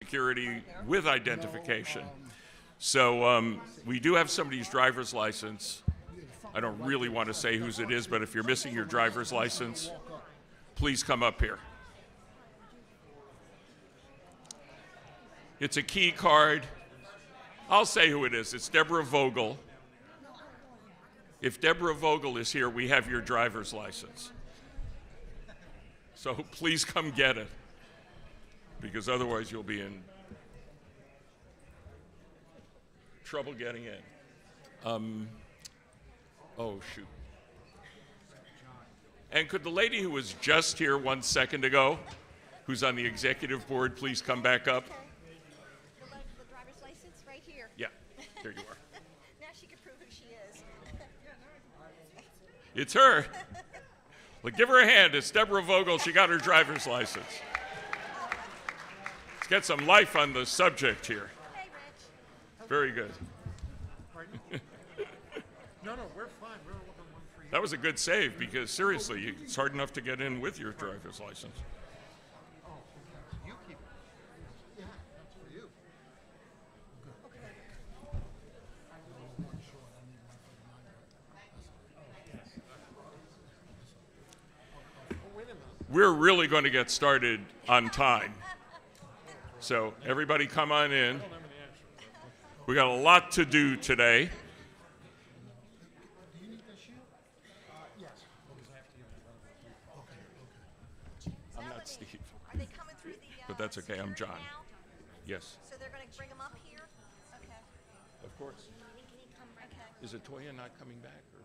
Security with identification. So we do have somebody's driver's license. I don't really want to say whose it is, but if you're missing your driver's license, please come up here. It's a key card. I'll say who it is. It's Deborah Vogel. If Deborah Vogel is here, we have your driver's license. So please come get it, because otherwise you'll be in trouble getting in. Oh, shoot. And could the lady who was just here 1 second ago, who's on the executive board, please come back up? Okay. The driver's license right here. Yeah, there you are. Now she can prove who she is. It's her. Well, give her a hand. It's Deborah Vogel. She got her driver's license. Let's get some life on the subject here. Hey, Rich. Very good. No, we're fine. We're looking one for you. That was a good save, because seriously, it's hard enough to get in with your driver's license. Oh, you keep it. Yeah, that's for you. We're really going to get started on time. So everybody come on in. We got a lot to do today. Do you need this shoe? Yes. I'm not Steve, Are they coming through the but that's okay. I'm John. now? Yes, So they're going to bring them up here? Okay. of course. Can he come back? Okay. Is Atoya not coming back, or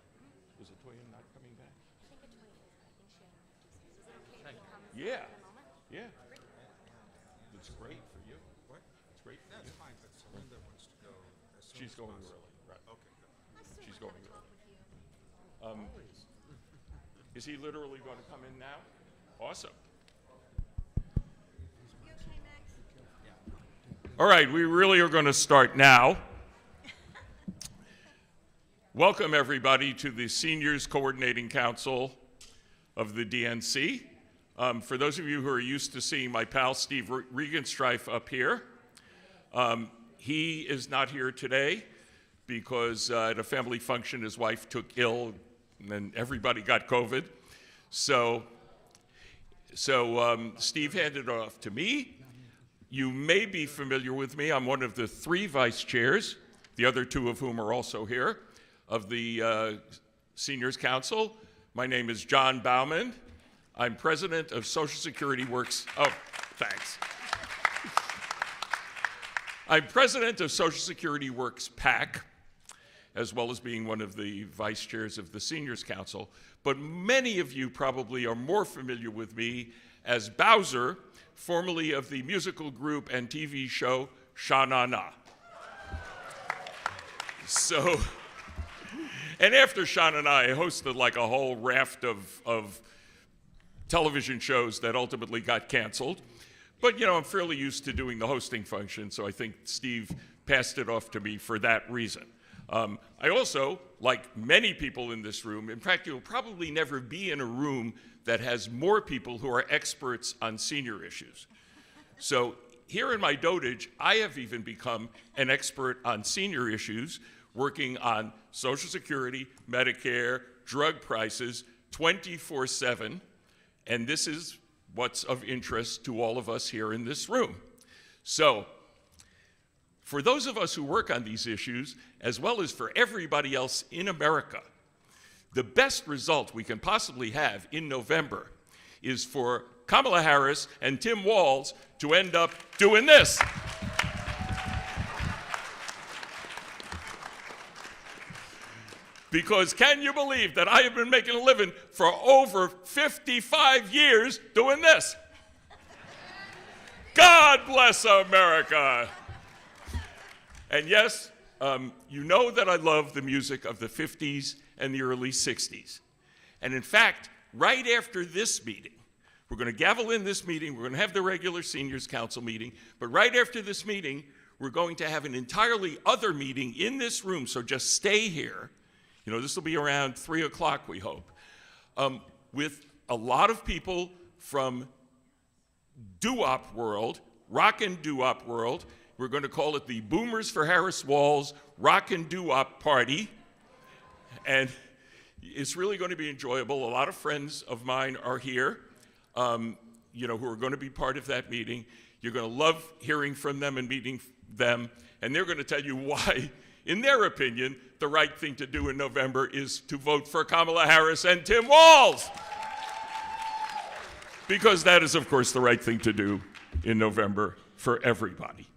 is Atoya not coming back? Yeah, yeah. It's great for you. What? It's great for That's you. fine, but Celinda wants to go as soon She's as going possible. early, right? Okay, good. I still She's want to going have a talk with you. Is he literally going to come in now? Awesome. You okay, Max? All right, we really are going to start now. Welcome, everybody, to the Seniors Coordinating Council of the DNC. For those of you who are used to seeing my pal Steve Regenstrife up here, he is not here today because at a family function his wife took ill and then everybody got COVID. So Steve handed it off to me. You may be familiar with me. I'm one of the 3 vice chairs, the other 2 of whom are also here, of the Seniors Council. My name is John Bauman. I'm president of Social Security Works. Oh, thanks. I'm president of Social Security Works PAC, as well as being one of the vice chairs of the Seniors Council. But many of you probably are more familiar with me as Bowser, formerly of the musical group and TV show Sha Na Na. So, and after Sha Na Na, I hosted like a whole raft of television shows that ultimately got canceled. But, you know, I'm fairly used to doing the hosting function, so I think Steve passed it off to me for that reason. I also, like many people in this room, in fact, you'll probably never be in a room that has more people who are experts on senior issues. So here in my dotage, I have even become an expert on senior issues, working on Social Security, Medicare, drug prices, 24/7, and this is what's of interest to all of us here in this room. So, for those of us who work on these issues, as well as for everybody else in America, the best result we can possibly have in November is for Kamala Harris and Tim Walz to end up doing this. Because can you believe that I have been making a living for over 55 years doing this? God bless America. And yes, you know that I love the music of the 50s and the early 60s. And in fact, right after this meeting, we're going to gavel in this meeting, we're going to have the regular Seniors Council meeting, but right after this meeting, we're going to have an entirely other meeting in this room, so just stay here. You know, this will be around 3 o'clock, we hope, with a lot of people from doo-wop world, rock and doo-wop world. We're going to call it the Boomers for Harris Walls Rock and Doo-Wop Party. And it's really going to be enjoyable. A lot of friends of mine are here, who are going to be part of that meeting. You're going to love hearing from them and meeting them, and they're going to tell you why, in their opinion, the right thing to do in November is to vote for Kamala Harris and Tim Walz. Because that is, of course, the right thing to do in November for everybody.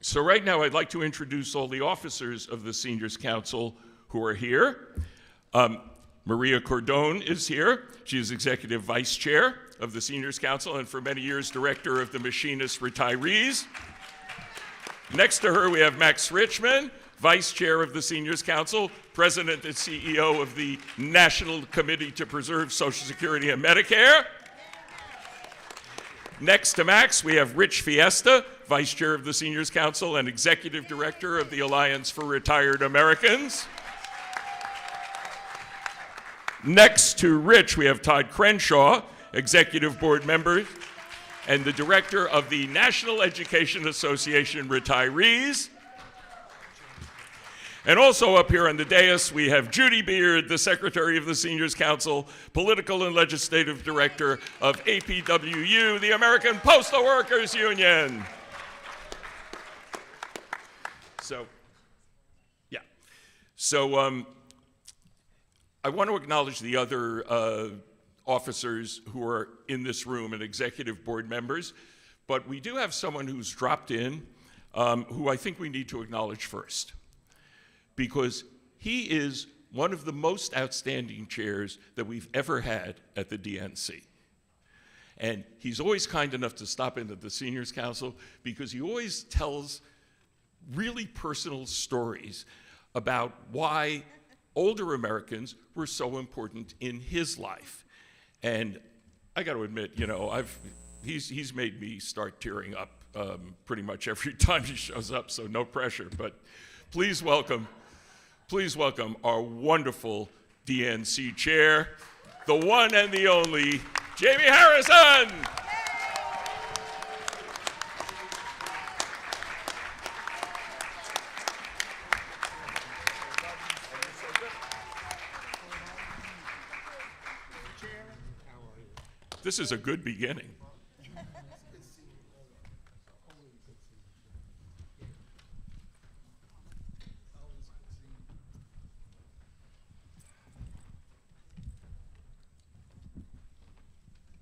So right now, I'd like to introduce all the officers of the Seniors Council who are here. Maria Cordone is here. She is Executive Vice Chair of the Seniors Council and for many years Director of the Machinist Retirees. Next to her, we have Max Richmond, Vice Chair of the Seniors Council, President and CEO of the National Committee to Preserve Social Security and Medicare. Next to Max, we have Rich Fiesta, Vice Chair of the Seniors Council and Executive Director of the Alliance for Retired Americans. Next to Rich, we have Todd Crenshaw, Executive Board Member and the Director of the National Education Association Retirees. And also up here on the dais, we have Judy Beard, the Secretary of the Seniors Council, Political and Legislative Director of APWU, the American Postal Workers Union. So I want to acknowledge the other officers who are in this room and executive board members, but we do have someone who's dropped in who I think we need to acknowledge first, because he is one of the most outstanding chairs that we've ever had at the DNC. And he's always kind enough to stop into the Seniors Council because he always tells really personal stories about why older Americans were so important in his life. And I got to admit, he's made me start tearing up pretty much every time he shows up, so no pressure. But please welcome our wonderful DNC chair, the one and the only Jamie Harrison. This is a good beginning.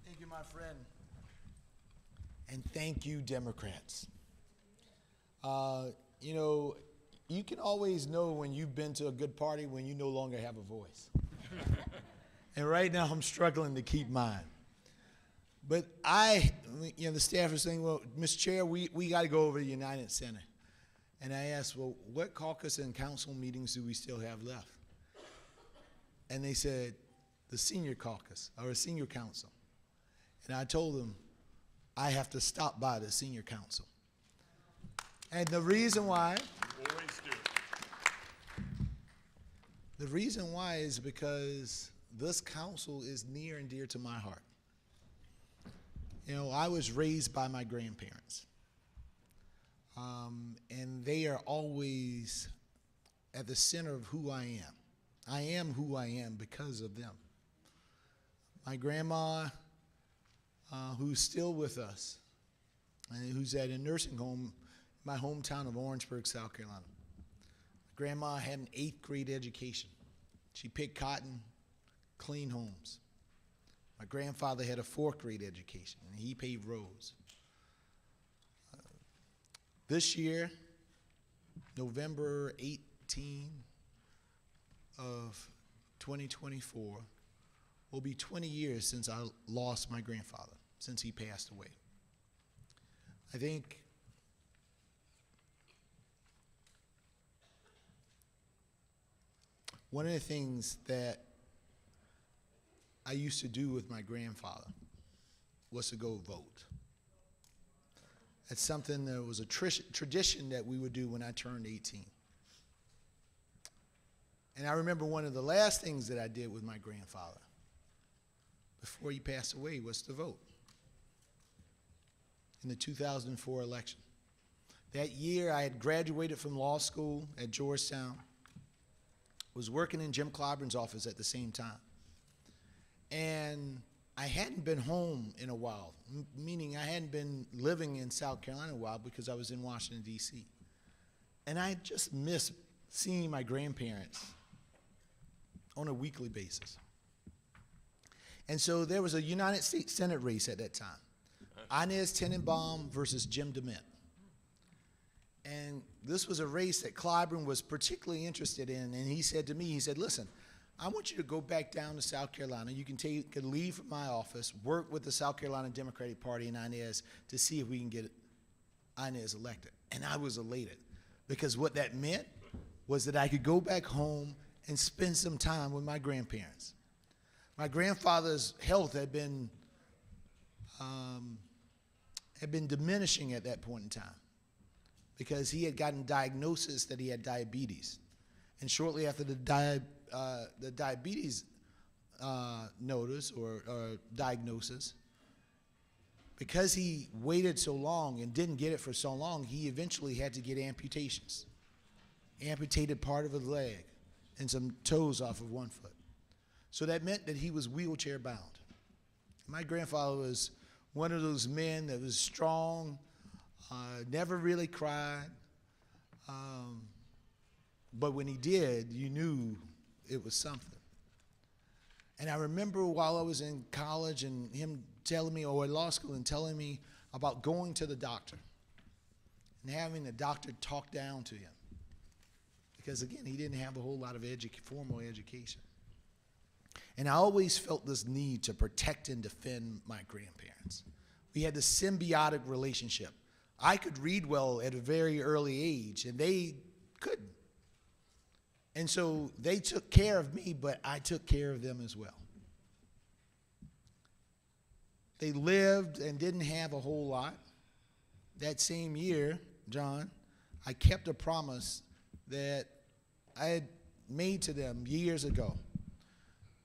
Thank you, my friend. And thank you, Democrats. You can always know when you've been to a good party when you no longer have a voice. And right now I'm struggling to keep mine. But the staff is saying, well, Mr. Chair, we got to go over to the United Center. And I asked, well, what caucus and council meetings do we still have left? And they said, the senior caucus, or senior council. And I told them, I have to stop by the senior council. And the reason why, is because this council is near and dear to my heart. I was raised by my grandparents, and they are always at the center of who I am. I am who I am because of them. My grandma, who's still with us, and who's at a nursing home in my hometown of Orangeburg, South Carolina. Grandma had an 8th grade education. She picked cotton, cleaned homes. My grandfather had a 4th grade education, and he paved roads. This year, November 18 of 2024, will be 20 years since I lost my grandfather, since he passed away. I think one of the things that I used to do with my grandfather was to go vote. That's something that was a tradition that we would do when I turned 18. And I remember one of the last things that I did with my grandfather before he passed away was to vote. in the 2004 election. That year, I had graduated from law school at Georgetown, was working in Jim Clyburn's office at the same time. And I hadn't been home in a while, meaning I hadn't been living in South Carolina in a while because I was in Washington, D.C. And I just missed seeing my grandparents on a weekly basis. And so there was a United States Senate race at that time. Inez Tenenbaum versus Jim DeMint. And this was a race that Clyburn was particularly interested in, and he said to me, he said, listen, I want you to go back down to South Carolina. You can take a leave from my office, work with the South Carolina Democratic Party and Inez to see if we can get Inez elected. And I was elated because what that meant was that I could go back home and spend some time with my grandparents. My grandfather's health had been diminishing at that point in time because he had gotten diagnosis that he had diabetes. And shortly after the diabetes notice or diagnosis, because he waited so long and didn't get it for so long, he eventually had to get amputations. Amputated part of his leg and some toes off of one foot. So that meant that he was wheelchair bound. My grandfather was one of those men that was strong, never really cried. But when he did, you knew it was something. And I remember while I was in college and him telling me, or at law school, and telling me about going to the doctor and having the doctor talk down to him. Because again, he didn't have a whole lot of formal education. And I always felt this need to protect and defend my grandparents. We had this symbiotic relationship. I could read well at a very early age, and they couldn't. And so they took care of me, but I took care of them as well. They lived and didn't have a whole lot. That same year, John, I kept a promise that I had made to them years ago.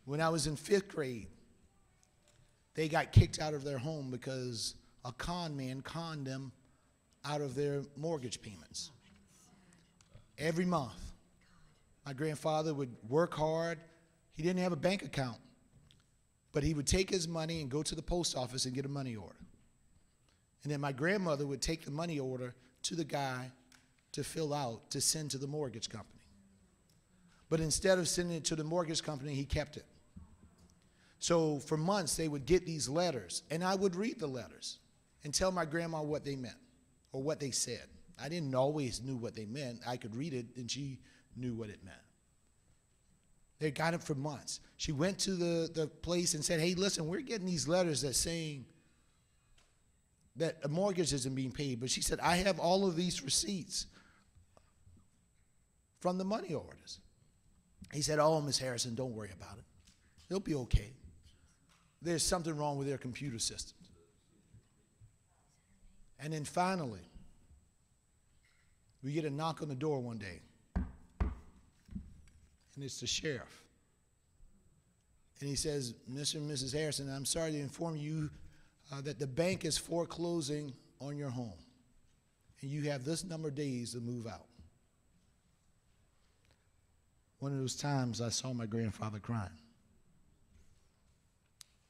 When I was in 5th grade, they got kicked out of their home because a con man conned them out of their mortgage payments. Every month, my grandfather would work hard. He didn't have a bank account, but he would take his money and go to the post office and get a money order. And then my grandmother would take the money order to the guy to fill out, to send to the mortgage company. But instead of sending it to the mortgage company, he kept it. So for months, they would get these letters, and I would read the letters and tell my grandma what they meant or what they said. I didn't always knew what they meant. I could read it, and she knew what it meant. They got it for months. She went to the place and said, hey, listen, we're getting these letters that saying that a mortgage isn't being paid. But she said, I have all of these receipts from the money orders. He said, oh, Miss Harrison, don't worry about it. It'll be okay. There's something wrong with their computer systems. And then finally, we get a knock on the door one day. And it's the sheriff. And he says, Mr. and Mrs. Harrison, I'm sorry to inform you that the bank is foreclosing on your home. And you have this number of days to move out. One of those times I saw my grandfather crying.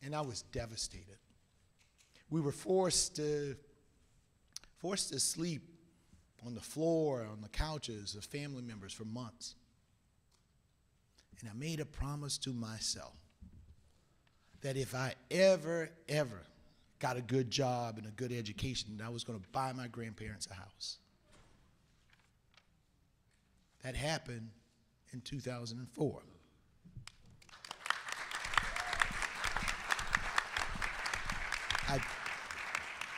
And I was devastated. We were forced to sleep on the floor, on the couches of family members for months. And I made a promise to myself that if I ever got a good job and a good education, I was going to buy my grandparents a house. That happened in 2004. I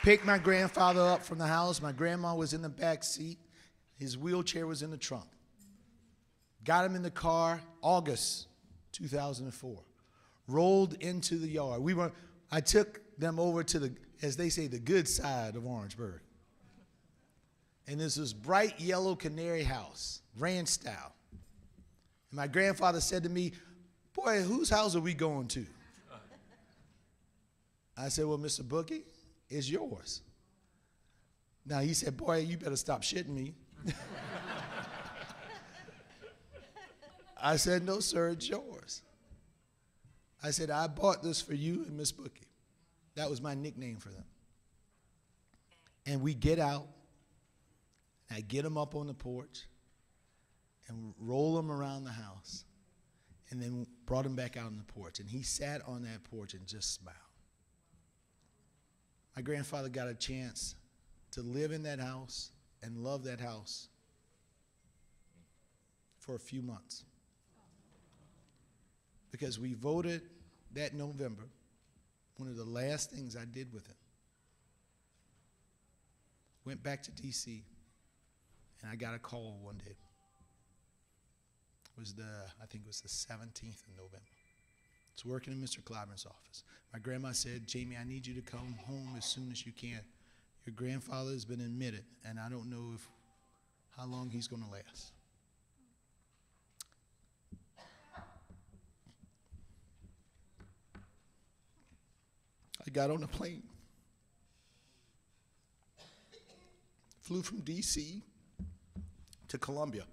picked my grandfather up from the house. My grandma was in the back seat. His wheelchair was in the trunk. Got him in the car, August 2004. Rolled into the yard. I took them over to the, as they say, the good side of Orangeburg. And there's this bright yellow canary house, ranch style. And my grandfather said to me, boy, whose house are we going to? I said, well, Mr. Bookie, it's yours. Now he said, boy, you better stop shitting me. I said, no, sir, it's yours. I said, I bought this for you and Miss Bookie. That was my nickname for them. And we get out, and I get them up on the porch and roll them around the house, and then brought him back out on the porch. And he sat on that porch and just smiled. My grandfather got a chance to live in that house and love that house for a few months. Because we voted that November, one of the last things I did with him. Went back to D.C., and I got a call one day. It was I think it was the 17th of November. I was working in Mr. Clyburn's office. My grandma said, Jamie, I need you to come home as soon as you can. Your grandfather has been admitted, and I don't know how long he's going to last. I got on a plane, flew from D.C. to Columbia,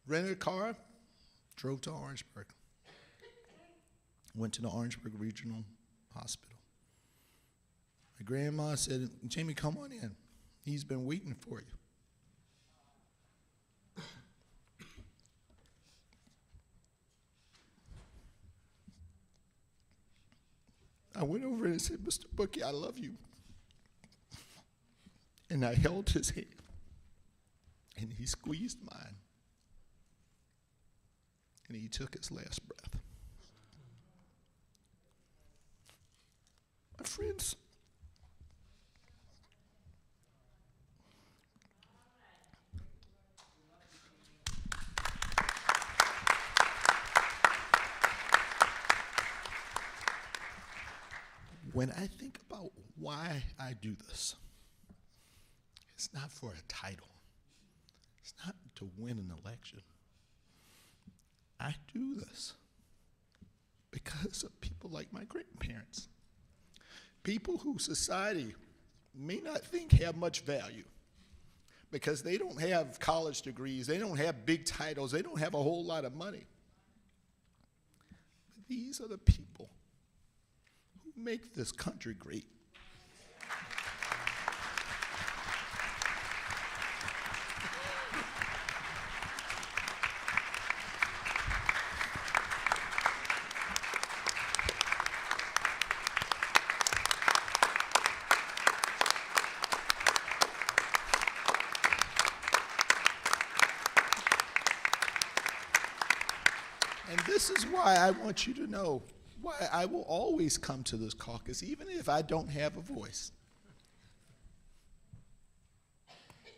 rented a car, drove to Orangeburg, went to the Orangeburg Regional Hospital. My grandma said, Jamie, come on in. He's been waiting for you. I went over and said, Mr. Bookie, I love you. And I held his hand, and he squeezed mine, and he took his last breath. My friends, when I think about why I do this, it's not for a title. It's not to win an election. I do this because of people like my grandparents. People who society may not think have much value because they don't have college degrees, they don't have big titles, they don't have a whole lot of money. But these are the people who make this country great. And this is why I want you to know why I will always come to this caucus, even if I don't have a voice.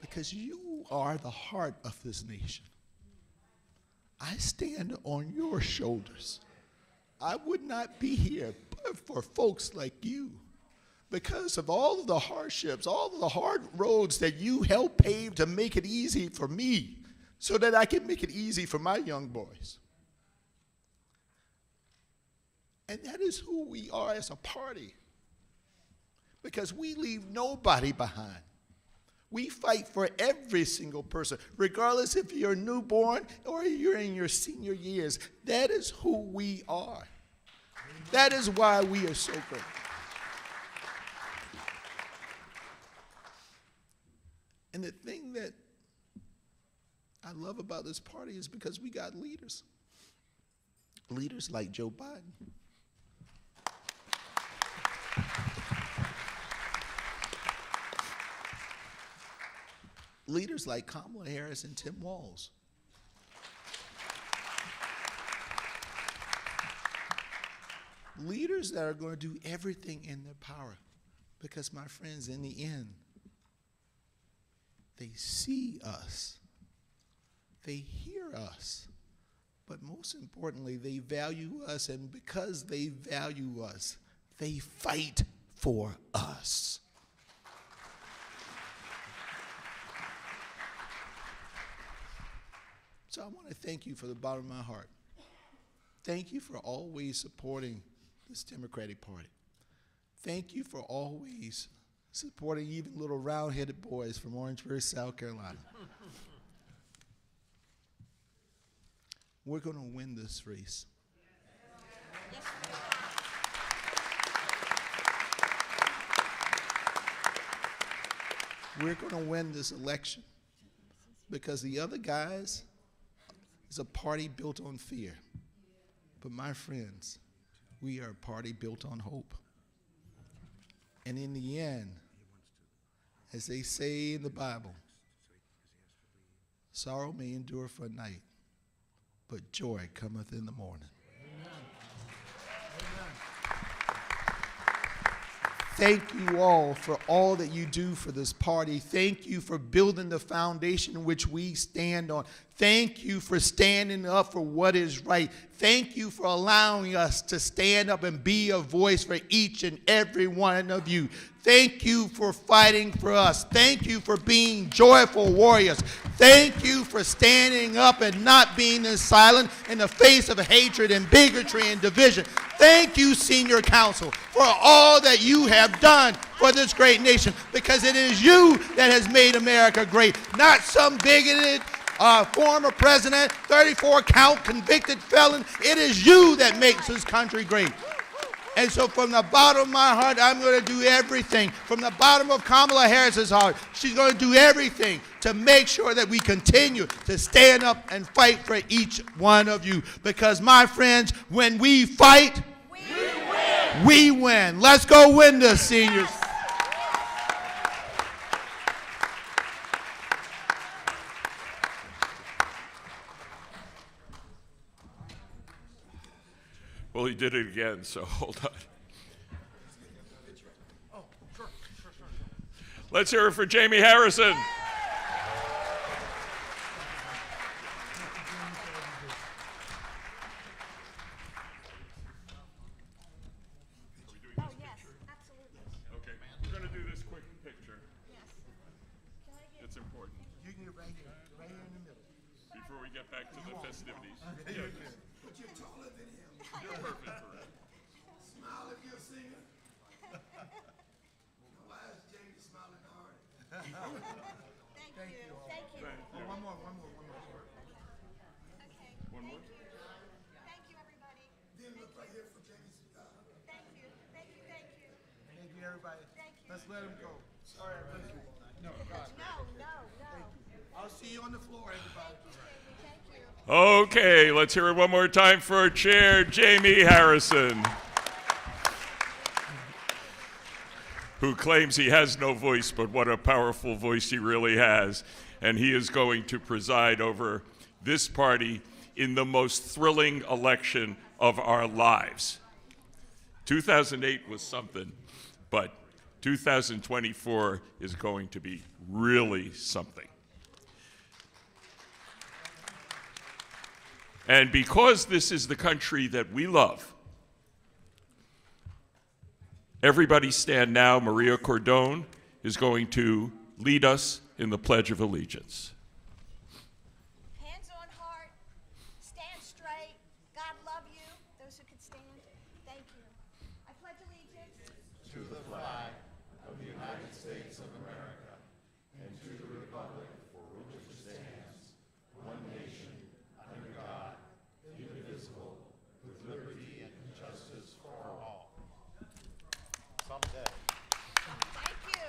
Because you are the heart of this nation. I stand on your shoulders. I would not be here but for folks like you. Because of all of the hardships, all of the hard roads that you helped pave to make it easy for me, so that I can make it easy for my young boys. And that is who we are as a party, because we leave nobody behind. We fight for every single person, regardless if you're a newborn or you're in your senior years. That is who we are. That is why we are so great. And the thing that I love about this party is because we got leaders. Leaders like Joe Biden. Leaders like Kamala Harris and Tim Walz. Leaders that are going to do everything in their power, because, my friends, in the end, they see us, they hear us, but most importantly, they value us, and because they value us, they fight for us. So I want to thank you from the bottom of my heart. Thank you for always supporting this Democratic Party. Thank you for always supporting even little round-headed boys from Orangeburg, South Carolina. We're going to win this race. Yes, We're going to win this election because the other guys is a party built on fear. But my friends, we are a party built on hope. And in the end, as they say in the Bible, sorrow may endure for a night, but joy cometh in the morning. Thank you all for all that you do for this party. Thank you for building the foundation in which we stand on. Thank you for standing up for what is right. Thank you for allowing us to stand up and be a voice for each and every one of you. Thank you for fighting for us. Thank you for being joyful warriors. Thank you for standing up and not being silent in the face of hatred and bigotry and division. Thank you, Senior Council, for all that you have done for this great nation, because it is you that has made America great, not some bigoted former president, 34-count convicted felon. It is you that makes this country great. And so from the bottom of my heart, I'm going to do everything. From the bottom of Kamala Harris's heart, she's going to do everything to make sure that we continue to stand up and fight for each one of you. Because, my friends, when we fight, we win. Let's go win this, seniors. Well, he did it again, so hold on. Let's hear it for Jamie Harrison. Oh, yes, absolutely. Okay, we're going to do this quick picture. Yes. Can I get It's important You can get right here in the middle. before we get back to the festivities. Yeah, But you're taller than him. you're perfect for it. Smile if you're a singer. Why is Jamie smiling hard? Thank you. Thank you. Oh, one more. Okay. One more? Thank you. Thank you, everybody. Then look right here for Jamie's. Thank you. Thank you. Thank you. Thank you, everybody. Thank you. Let's let him go. Sorry, thank you. No, No. I'll see you on the floor, everybody. Thank you. Okay, let's hear it one more time for Chair Jamie Harrison, who claims he has no voice, but what a powerful voice he really has. And he is going to preside over this party in the most thrilling election of our lives. 2008 was something, but 2024 is going to be really something. And because this is the country that we love, everybody stand now. Maria Cordone is going to lead us in the Pledge of Allegiance. Hands on heart. Stand straight. God love you. Those who can stand. Thank you. I pledge allegiance Thank you.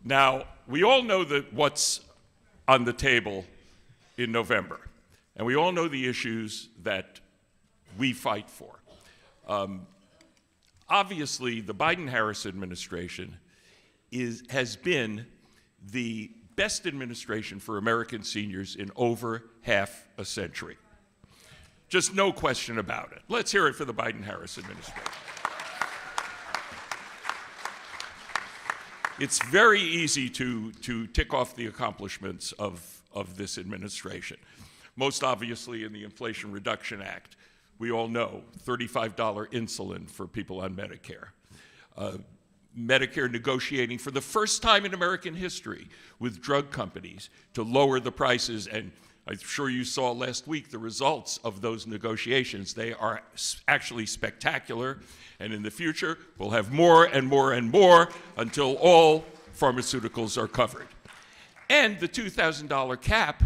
Now, we all know that what's on the table in November, and we all know the issues that we fight for. Obviously, the Biden-Harris administration has been the best administration for American seniors in over half a century. Just no question about it. Let's hear it for the Biden-Harris administration. It's very easy to tick off the accomplishments of this administration. Most obviously in the Inflation Reduction Act, we all know $35 insulin for people on Medicare. Medicare negotiating for the first time in American history with drug companies to lower the prices and I'm sure you saw last week the results of those negotiations. They are actually spectacular, and in the future, we'll have more and more and more until all pharmaceuticals are covered. And the $2,000 cap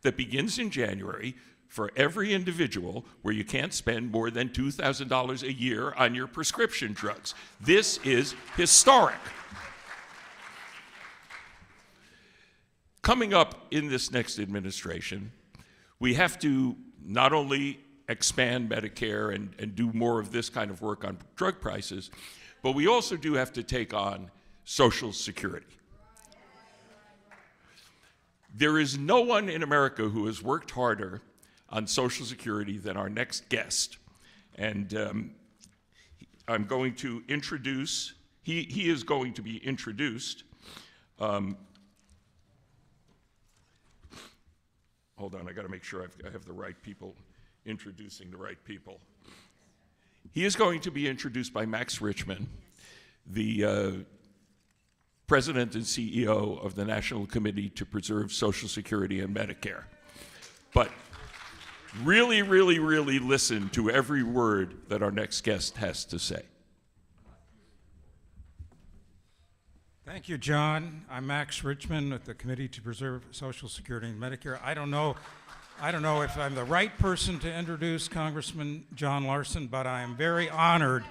that begins in January for every individual where you can't spend more than $2,000 a year on your prescription drugs. This is historic. Coming up in this next administration, we have to not only expand Medicare and do more of this kind of work on drug prices, but we also do have to take on Social Security. There is no one in America who has worked harder on Social Security than our next guest. And I'm going to introduce, he is going to be introduced. Hold on, I got to make sure I have the right people introducing the right people. He is going to be introduced by Max Richman, the President and CEO of the National Committee to Preserve Social Security and Medicare. But really, really, really listen to every word that our next guest has to say. Thank you, John. I'm Max Richman with the Committee to Preserve Social Security and Medicare. I don't know if I'm the right person to introduce Congressman John Larson, but I am very honored.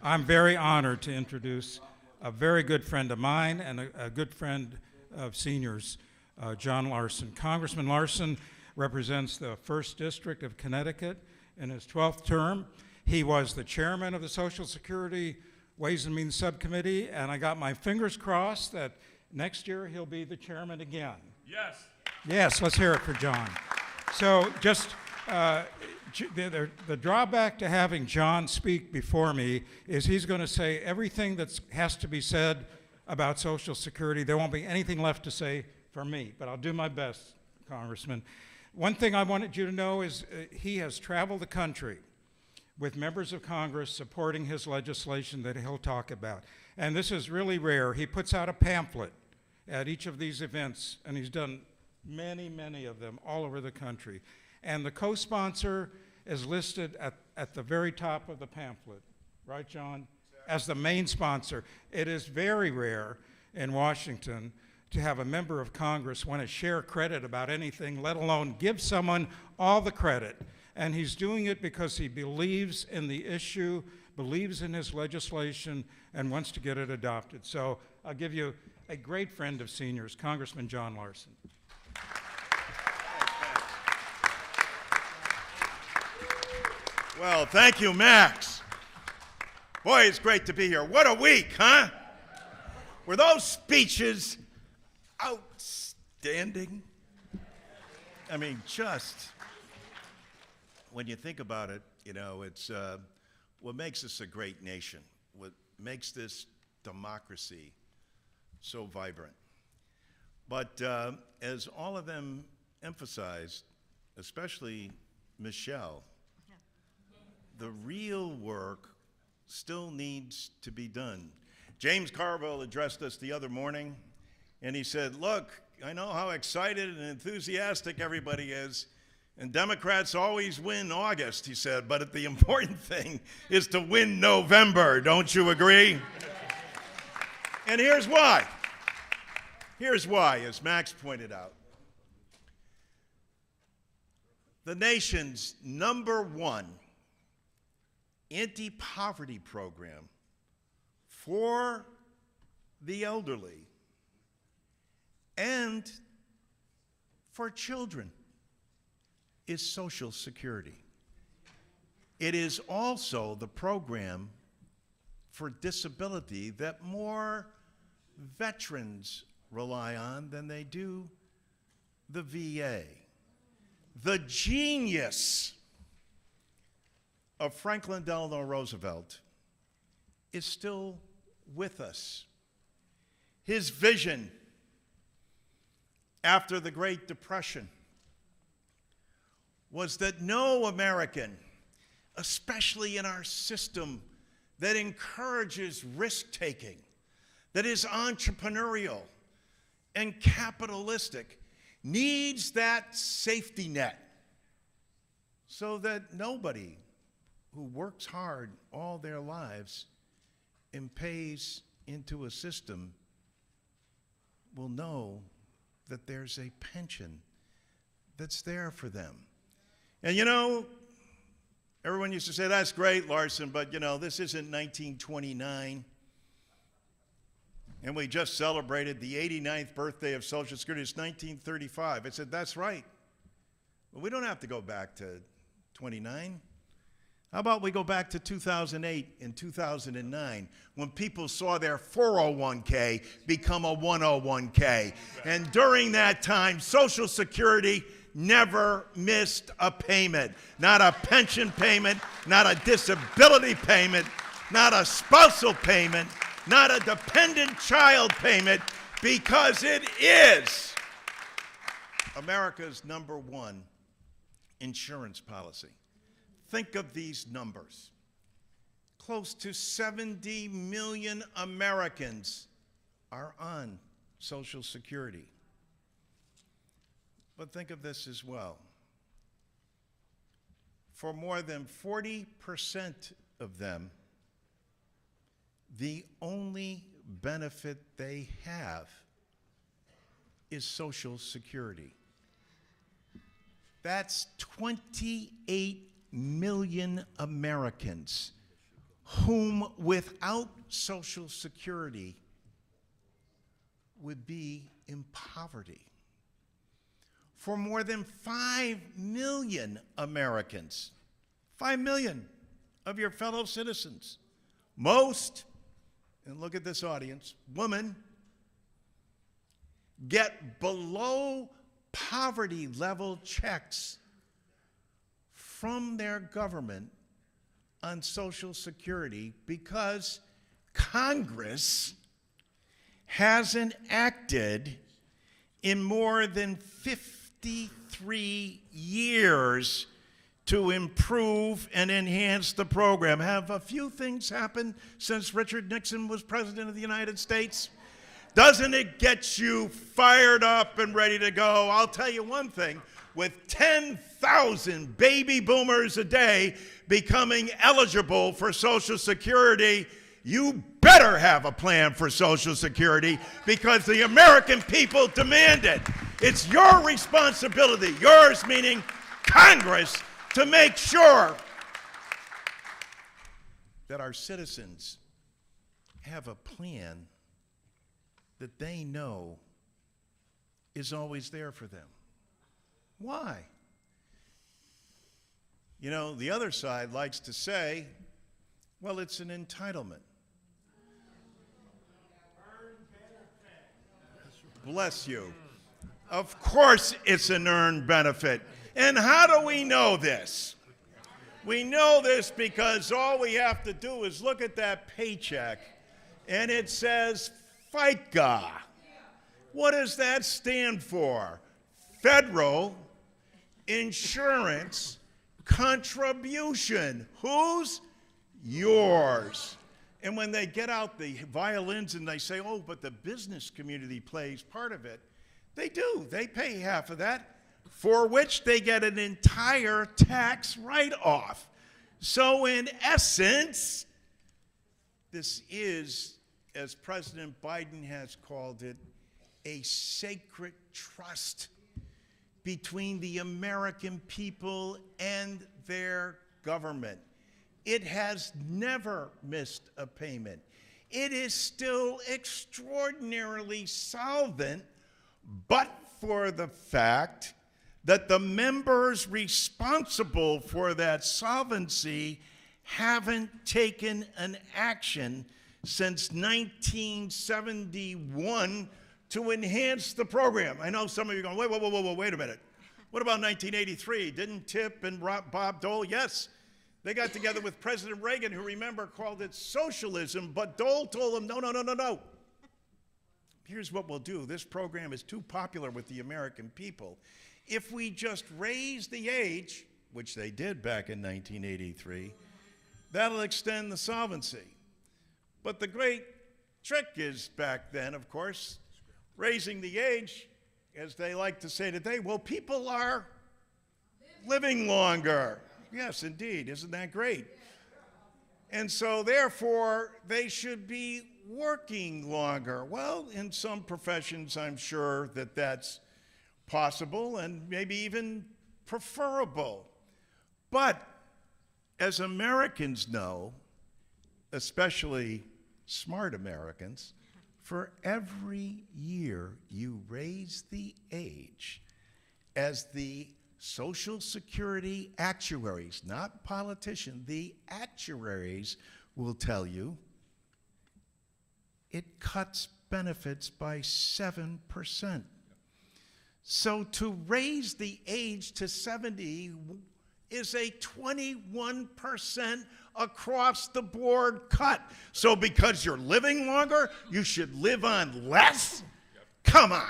I'm very honored to introduce a very good friend of mine and a good friend of seniors, John Larson. Congressman Larson represents the 1st District of Connecticut in his 12th term. He was the chairman of the Social Security Ways and Means Subcommittee, and I got my fingers crossed that next year he'll be the chairman again. Yes. Yes, let's hear it for John. So just the drawback to having John speak before me is he's going to say everything that has to be said about Social Security. There won't be anything left to say for me, but I'll do my best, Congressman. One thing I wanted you to know is he has traveled the country with members of Congress supporting his legislation that he'll talk about. And this is really rare. He puts out a pamphlet at each of these events, and he's done many, many of them all over the country. And the co-sponsor is listed at the very top of the pamphlet, right, John? As the main sponsor. It is very rare in Washington to have a member of Congress want to share credit about anything, let alone give someone all the credit. And he's doing it because he believes in the issue, believes in his legislation, and wants to get it adopted. So I'll give you a great friend of seniors, Congressman John Larson. Well, thank you, Max. Boy, it's great to be here. What a week, huh? Were those speeches outstanding? I mean, just when you think about it, you know, it's what makes us a great nation, what makes this democracy so vibrant. But as all of them emphasized, especially Michelle, the real work still needs to be done. James Carville addressed us the other morning, and he said, look, I know how excited and enthusiastic everybody is, and Democrats always win August, he said, but the important thing is to win November. Don't you agree? And here's why. Here's why, as Max pointed out. The nation's #1 anti-poverty program for the elderly and for children is Social Security. It is also the program for disability that more veterans rely on than they do the VA. The genius of Franklin Delano Roosevelt is still with us. His vision after the Great Depression was that no American, especially in our system that encourages risk-taking, that is entrepreneurial and capitalistic, needs that safety net so that nobody who works hard all their lives and pays into a system will know that there's a pension that's there for them. And you know, everyone used to say, that's great, Larson, but you know, this isn't 1929. And we just celebrated the 89th birthday of Social Security. It's 1935. I said, that's right. But we don't have to go back to 29. How about we go back to 2008 and 2009 when people saw their 401k become a 101k. And during that time, Social Security never missed a payment. Not a pension payment, not a disability payment, not a spousal payment, not a dependent child payment, because it is America's #1 insurance policy. Think of these numbers. Close to 70 million Americans are on Social Security. But think of this as well. For more than 40% of them, the only benefit they have is Social Security. That's 28 million Americans whom without Social Security would be in poverty. For more than 5 million Americans, 5 million of your fellow citizens, most, and look at this audience, women, get below poverty level checks from their government on Social Security because Congress hasn't acted in more than 53 years to improve and enhance the program. Have a few things happened since Richard Nixon was president of the United States? Doesn't it get you fired up and ready to go? I'll tell you one thing, with 10,000 baby boomers a day becoming eligible for Social Security, you better have a plan for Social Security because the American people demand it. It's your responsibility, yours meaning Congress, to make sure that our citizens have a plan that they know is always there for them. Why? You know, the other side likes to say, well, it's an entitlement. Bless you. Of course it's an earned benefit. And how do we know this? We know this because all we have to do is look at that paycheck and it says FICA. What does that stand for? Federal Insurance Contribution. Whose? Yours. And when they get out the violins and they say, oh, but the business community plays part of it, they do. They pay half of that, for which they get an entire tax write-off. So in essence, this is, as President Biden has called it, a sacred trust between the American people and their government. It has never missed a payment. It is still extraordinarily solvent, but for the fact that the members responsible for that solvency haven't taken an action since 1971 to enhance the program. I know some of you are going, wait a minute. What about 1983? Didn't Tip and Bob Dole? Yes. They got together with President Reagan, who, remember, called it socialism, but Dole told them, no. Here's what we'll do. This program is too popular with the American people. If we just raise the age, which they did back in 1983, that'll extend the solvency. But the great trick is back then, of course, raising the age as they like to say today, well, people are living longer. Yes, indeed. Isn't that great? And so, therefore, they should be working longer. Well, in some professions, I'm sure that that's possible and maybe even preferable. But as Americans know, especially smart Americans, for every year you raise the age, as the Social Security actuaries, not politicians, the actuaries will tell you, it cuts benefits by 7%. So to raise the age to 70 is a 21% across the board cut. So because you're living longer, you should live on less? Come on.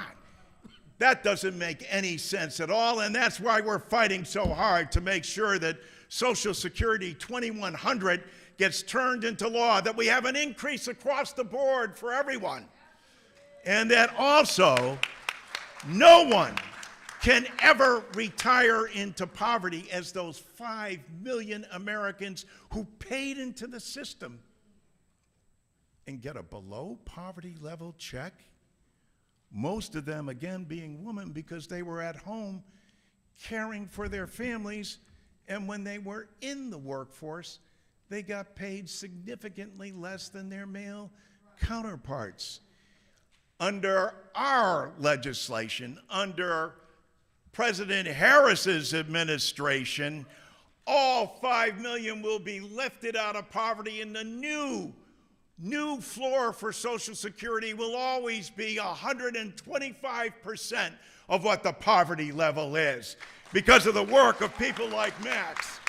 That doesn't make any sense at all, and that's why we're fighting so hard to make sure that Social Security 2100 gets turned into law, that we have an increase across the board for everyone, and that also no one can ever retire into poverty, as those 5 million Americans who paid into the system and get a below poverty level check. Most of them, again, being women, because they were at home caring for their families, and when they were in the workforce, they got paid significantly less than their male counterparts. Under our legislation, under President Harris's administration, all 5 million will be lifted out of poverty, and the new floor for Social Security will always be 125% of what the poverty level is, because of the work of people like Max.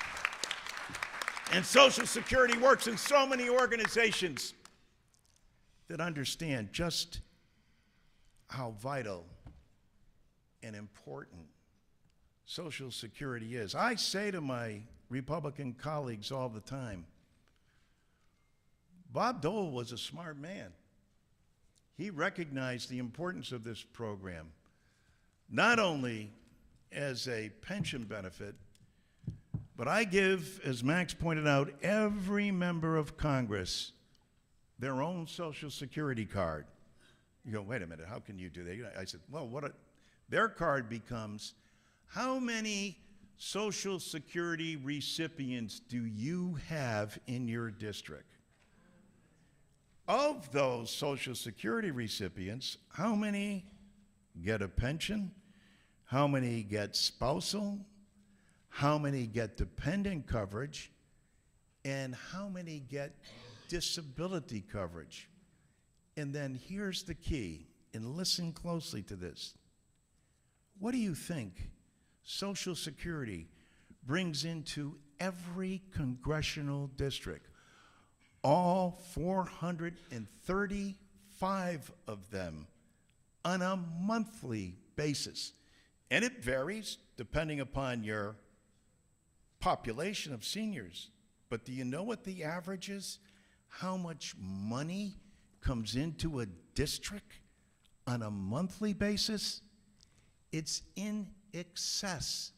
And Social Security works in so many organizations that understand just how vital and important Social Security is. I say to my Republican colleagues all the time, Bob Dole was a smart man. He recognized the importance of this program, not only as a pension benefit, but I give, as Max pointed out, every member of Congress their own Social Security card. You go, wait a minute, how can you do that? I said, well, their card becomes, how many Social Security recipients do you have in your district? Of those Social Security recipients, how many get a pension? How many get spousal? How many get dependent coverage? And how many get disability coverage? And then here's the key, and listen closely to this. What do you think Social Security brings into every congressional district? All 435 of them on a monthly basis. And it varies depending upon your population of seniors. But do you know what the average is? How much money comes into a district on a monthly basis? It's in excess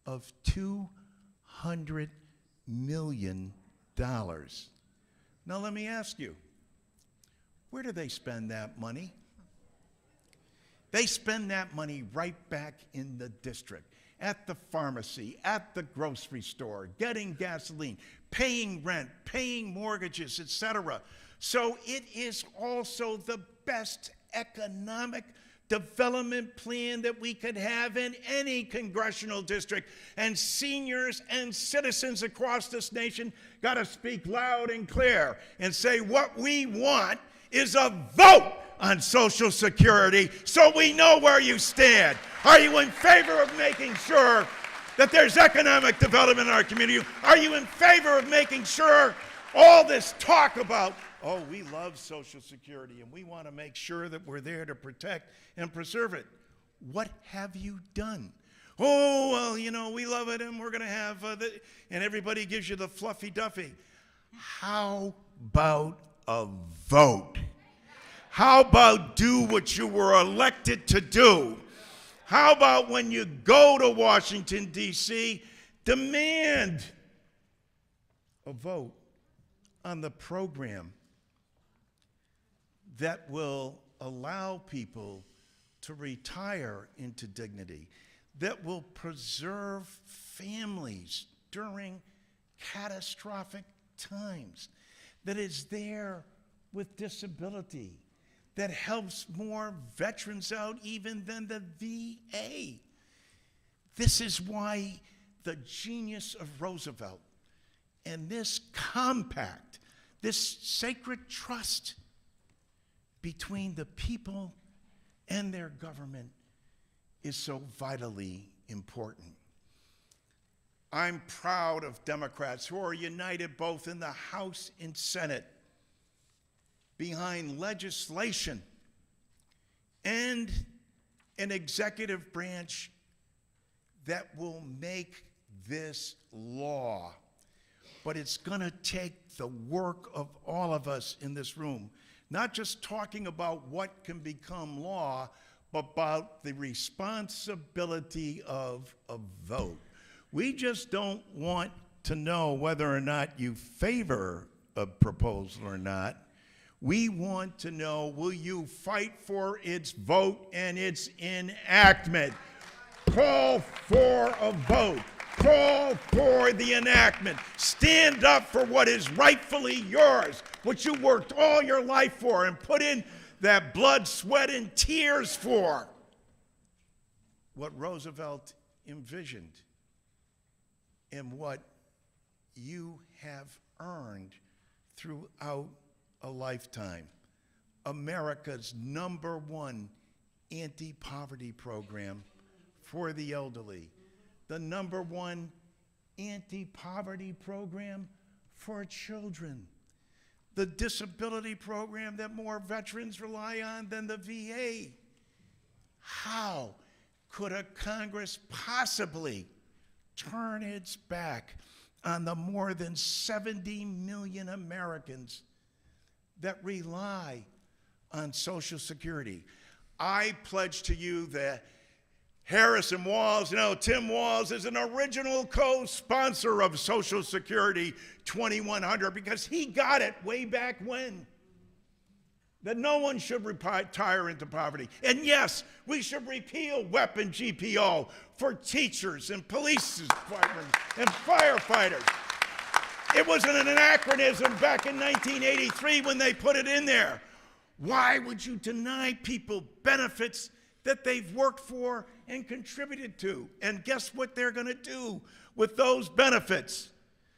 of $200 million. Now let me ask you, where do they spend that money? They spend that money right back in the district, at the pharmacy, at the grocery store, getting gasoline, paying rent, paying mortgages, etc. So it is also the best economic development plan that we could have in any congressional district. And seniors and citizens across this nation got to speak loud and clear and say what we want is a vote on Social Security so we know where you stand. Are you in favor of making sure that there's economic development in our community? Are you in favor of making sure all this talk about, oh, we love Social Security and we want to make sure that we're there to protect and preserve it? What have you done? Oh, well, you know, we love it and we're going to have, and everybody gives you the fluffy duffy. How about a vote? How about do what you were elected to do? How about when you go to Washington, D.C., demand a vote on the program that will allow people to retire into dignity, that will preserve families during catastrophic times, that is there with disability, that helps more veterans out even than the VA. This is why the genius of Roosevelt and this compact, this sacred trust between the people and their government is so vitally important. I'm proud of Democrats who are united both in the House and Senate behind legislation and an executive branch that will make this law. But it's going to take the work of all of us in this room, not just talking about what can become law, but about the responsibility of a vote. We just don't want to know whether or not you favor a proposal or not. We want to know, will you fight for its vote and its enactment? Call for a vote. Call for the enactment. Stand up for what is rightfully yours, what you worked all your life for and put in that blood, sweat, and tears for. What Roosevelt envisioned and what you have earned throughout a lifetime. America's #1 anti-poverty program for the elderly. The #1 anti-poverty program for children. The disability program that more veterans rely on than the VA. How could a Congress possibly turn its back on the more than 70 million Americans that rely on Social Security? I pledge to you that Harrison Walls, Tim Walls is an original co-sponsor of Social Security 2100 because he got it way back when. That no one should retire into poverty. And yes, we should repeal weapon GPO for teachers and police departments and firefighters. It was an anachronism back in 1983 when they put it in there. Why would you deny people benefits that they've worked for and contributed to? And guess what they're going to do with those benefits?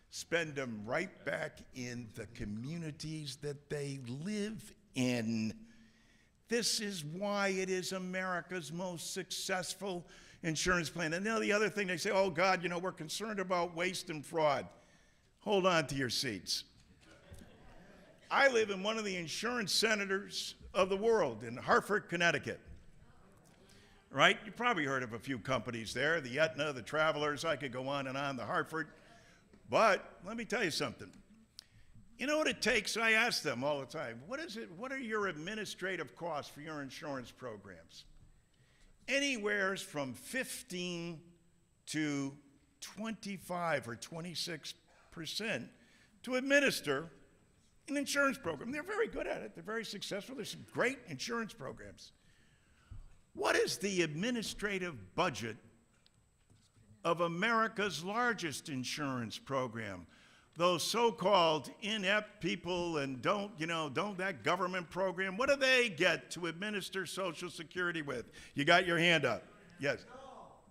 Spend them right back in the communities that they live in. This is why it is America's most successful insurance plan. And now the other thing, they say, oh God, we're concerned about waste and fraud. Hold on to your seats. I live in one of the insurance centers of the world in Hartford, Connecticut. Right? You probably heard of a few companies there, the Aetna, the Travelers, I could go on and on, the Hartford. But let me tell you something. You know what it takes? I ask them all the time, what are your administrative costs for your insurance programs? Anywhere from 15 to 25 or 26% to administer an insurance program. They're very good at it. They're very successful. There's some great insurance programs. What is the administrative budget of America's largest insurance program? Those so-called inept people and don't that government program, what do they get to administer Social Security with? You got your hand up. Yes. No,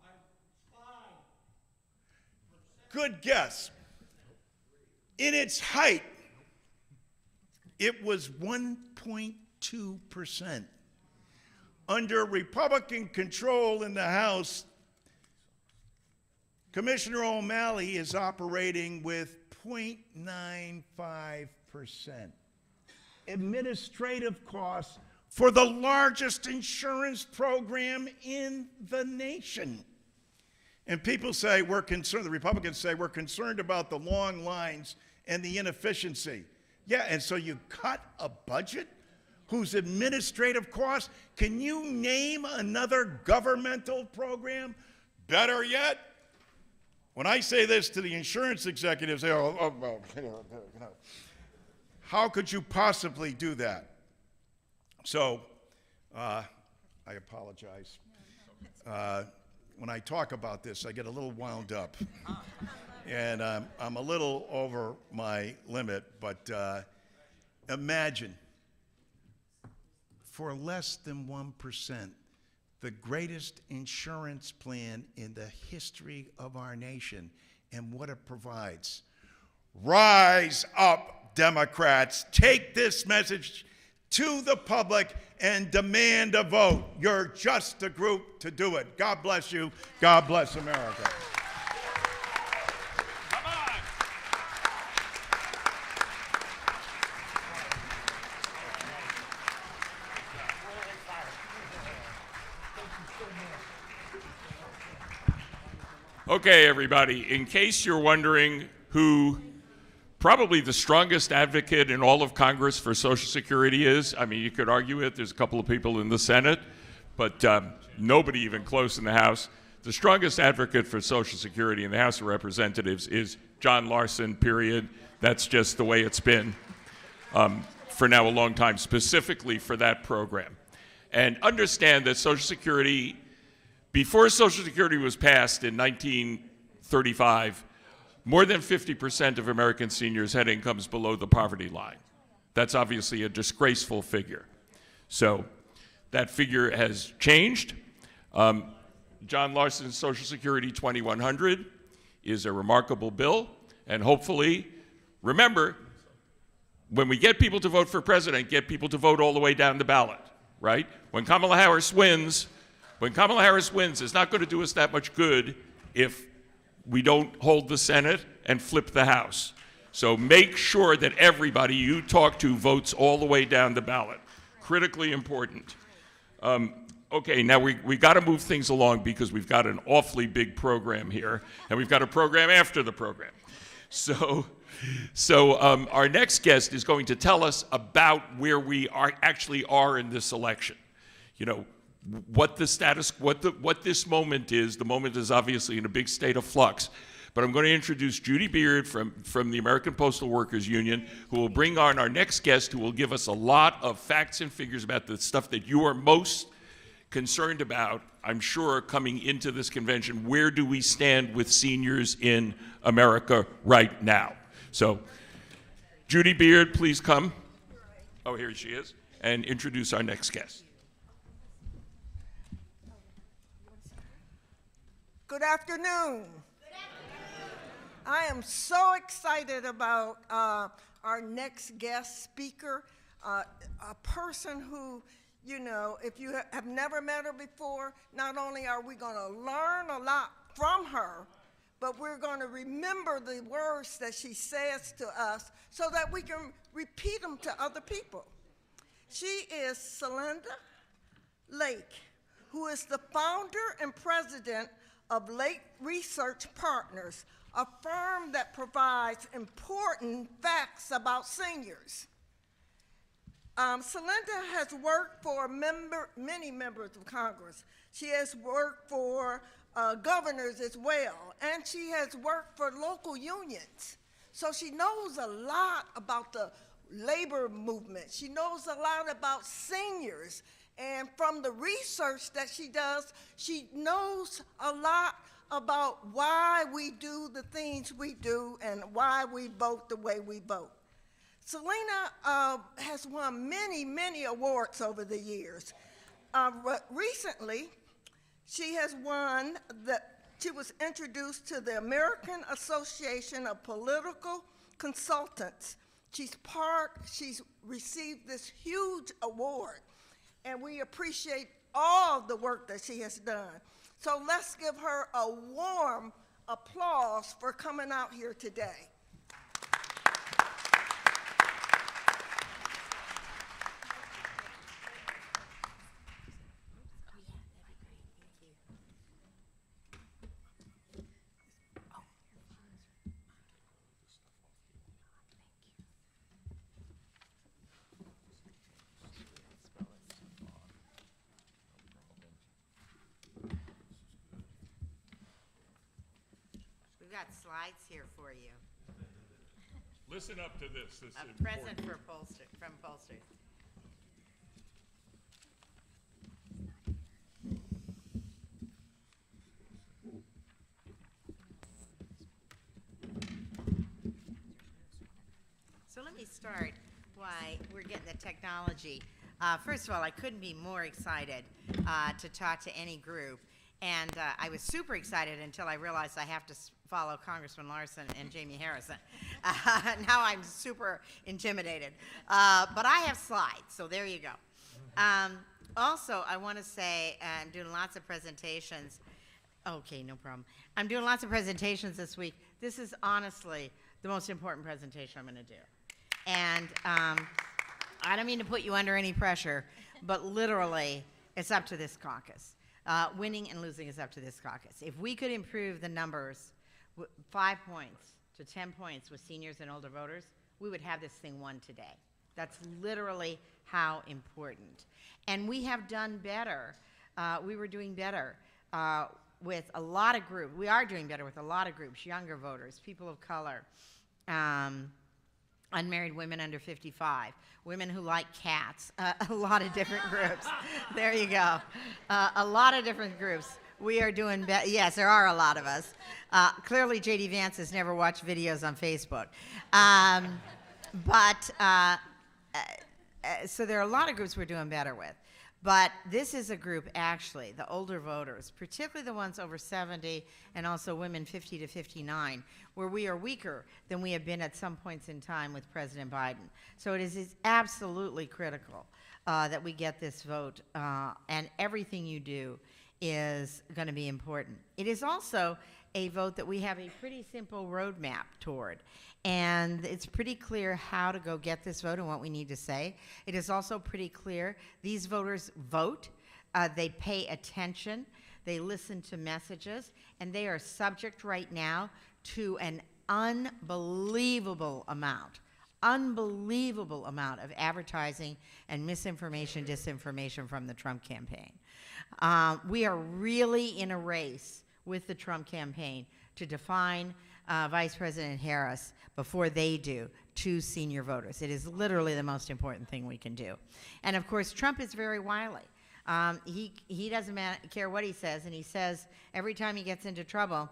I'm fine. Good guess. In its height, it was 1.2%. Under Republican control in the House, Commissioner O'Malley is operating with 0.95%. Administrative costs for the largest insurance program in the nation. And people say we're concerned, the Republicans say we're concerned about the long lines and the inefficiency. Yeah, and so you cut a budget whose administrative costs, can you name another governmental program? Better yet, when I say this to the insurance executives, they go, oh, well, how could you possibly do that? So, I apologize. When I talk about this, I get a little wound up. And I'm a little over my limit, but imagine, for less than 1%, the greatest insurance plan in the history of our nation and what it provides. Rise up, Democrats. Take this message to the public and demand a vote. You're just the group to do it. God bless you. God bless America. Okay, everybody, in case you're wondering who probably the strongest advocate in all of Congress for Social Security is, I mean, you could argue it. There's a couple of people in the Senate, but nobody even close in the House. The strongest advocate for Social Security in the House of Representatives is John Larson, period. That's just the way it's been for now a long time, specifically for that program. And understand that Social Security, before Social Security was passed in 1935, more than 50% of American seniors had incomes below the poverty line. That's obviously a disgraceful figure. So that figure has changed. John Larson's Social Security 2100 is a remarkable bill, and hopefully, remember, when we get people to vote for president, get people to vote all the way down the ballot, right? When Kamala Harris wins, it's not going to do us that much good if we don't hold the Senate and flip the House. So make sure that everybody you talk to votes all the way down the ballot. Critically important. Okay, now we got to move things along because we've got an awfully big program here, and we've got a program after the program. So our next guest is going to tell us about where we actually are in this election. You know, what the status, what this moment is. The moment is obviously in a big state of flux. But I'm going to introduce Judy Beard from the American Postal Workers Union, who will bring on our next guest, who will give us a lot of facts and figures about the stuff that you are most concerned about, I'm sure, coming into this convention. Where do we stand with seniors in America right now? So, Judy Beard, please come. Oh, here she is. And introduce our next guest. Good afternoon. I am so excited about our next guest speaker, a person who, you know, if you have never met her before, not only are we going to learn a lot from her, but we're going to remember the words that she says to us so that we can repeat them to other people. She is Celinda Lake, who is the founder and president of Lake Research Partners, a firm that provides important facts about seniors. Celinda has worked for many members of Congress. She has worked for governors as well, and she has worked for local unions. So she knows a lot about the labor movement. She knows a lot about seniors. And from the research that she does, she knows a lot about why we do the things we do and why we vote the way we vote. Selena has won many, many awards over the years. Recently, she was introduced to the American Association of Political Consultants. She's received this huge award, and we appreciate all the work that she has done. So let's give her a warm applause for coming out here today. got slides here for you. Listen up to this. This is A present important. for from pollsters. So let me start why we're getting the technology. First of all, I couldn't be more excited to talk to any group. And I was super excited until I realized I have to follow Congressman Larson and Jamie Harrison. Now I'm super intimidated. But I have slides, so there you go. Also, I want to say I'm doing lots of presentations. Okay, no problem. I'm doing lots of presentations this week. This is honestly the most important presentation I'm going to do. And I don't mean to put you under any pressure, but literally, it's up to this caucus. Winning and losing is up to this caucus. If we could improve the numbers 5 points to 10 points with seniors and older voters, we would have this thing won today. That's literally how important. And we have done better. We were doing better with a lot of groups. We are doing better with a lot of groups, younger voters, people of color, unmarried women under 55, women who like cats, a lot of different groups. There you go. A lot of different groups. We are doing better. Yes, there are a lot of us. Clearly, J.D. Vance has never watched videos on Facebook. So there are a lot of groups we're doing better with. But this is a group, actually, the older voters, particularly the ones over 70 and also women 50 to 59, where we are weaker than we have been at some points in time with President Biden. So it is absolutely critical that we get this vote, and everything you do is going to be important. It is also a vote that we have a pretty simple roadmap toward. And it's pretty clear how to go get this vote and what we need to say. It is also pretty clear these voters vote, they pay attention, they listen to messages, and they are subject right now to an unbelievable amount of advertising and misinformation, disinformation from the Trump campaign. We are really in a race with the Trump campaign to define Vice President Harris before they do to senior voters. It is literally the most important thing we can do. And of course, Trump is very wily. He doesn't care what he says, and he says every time he gets into trouble,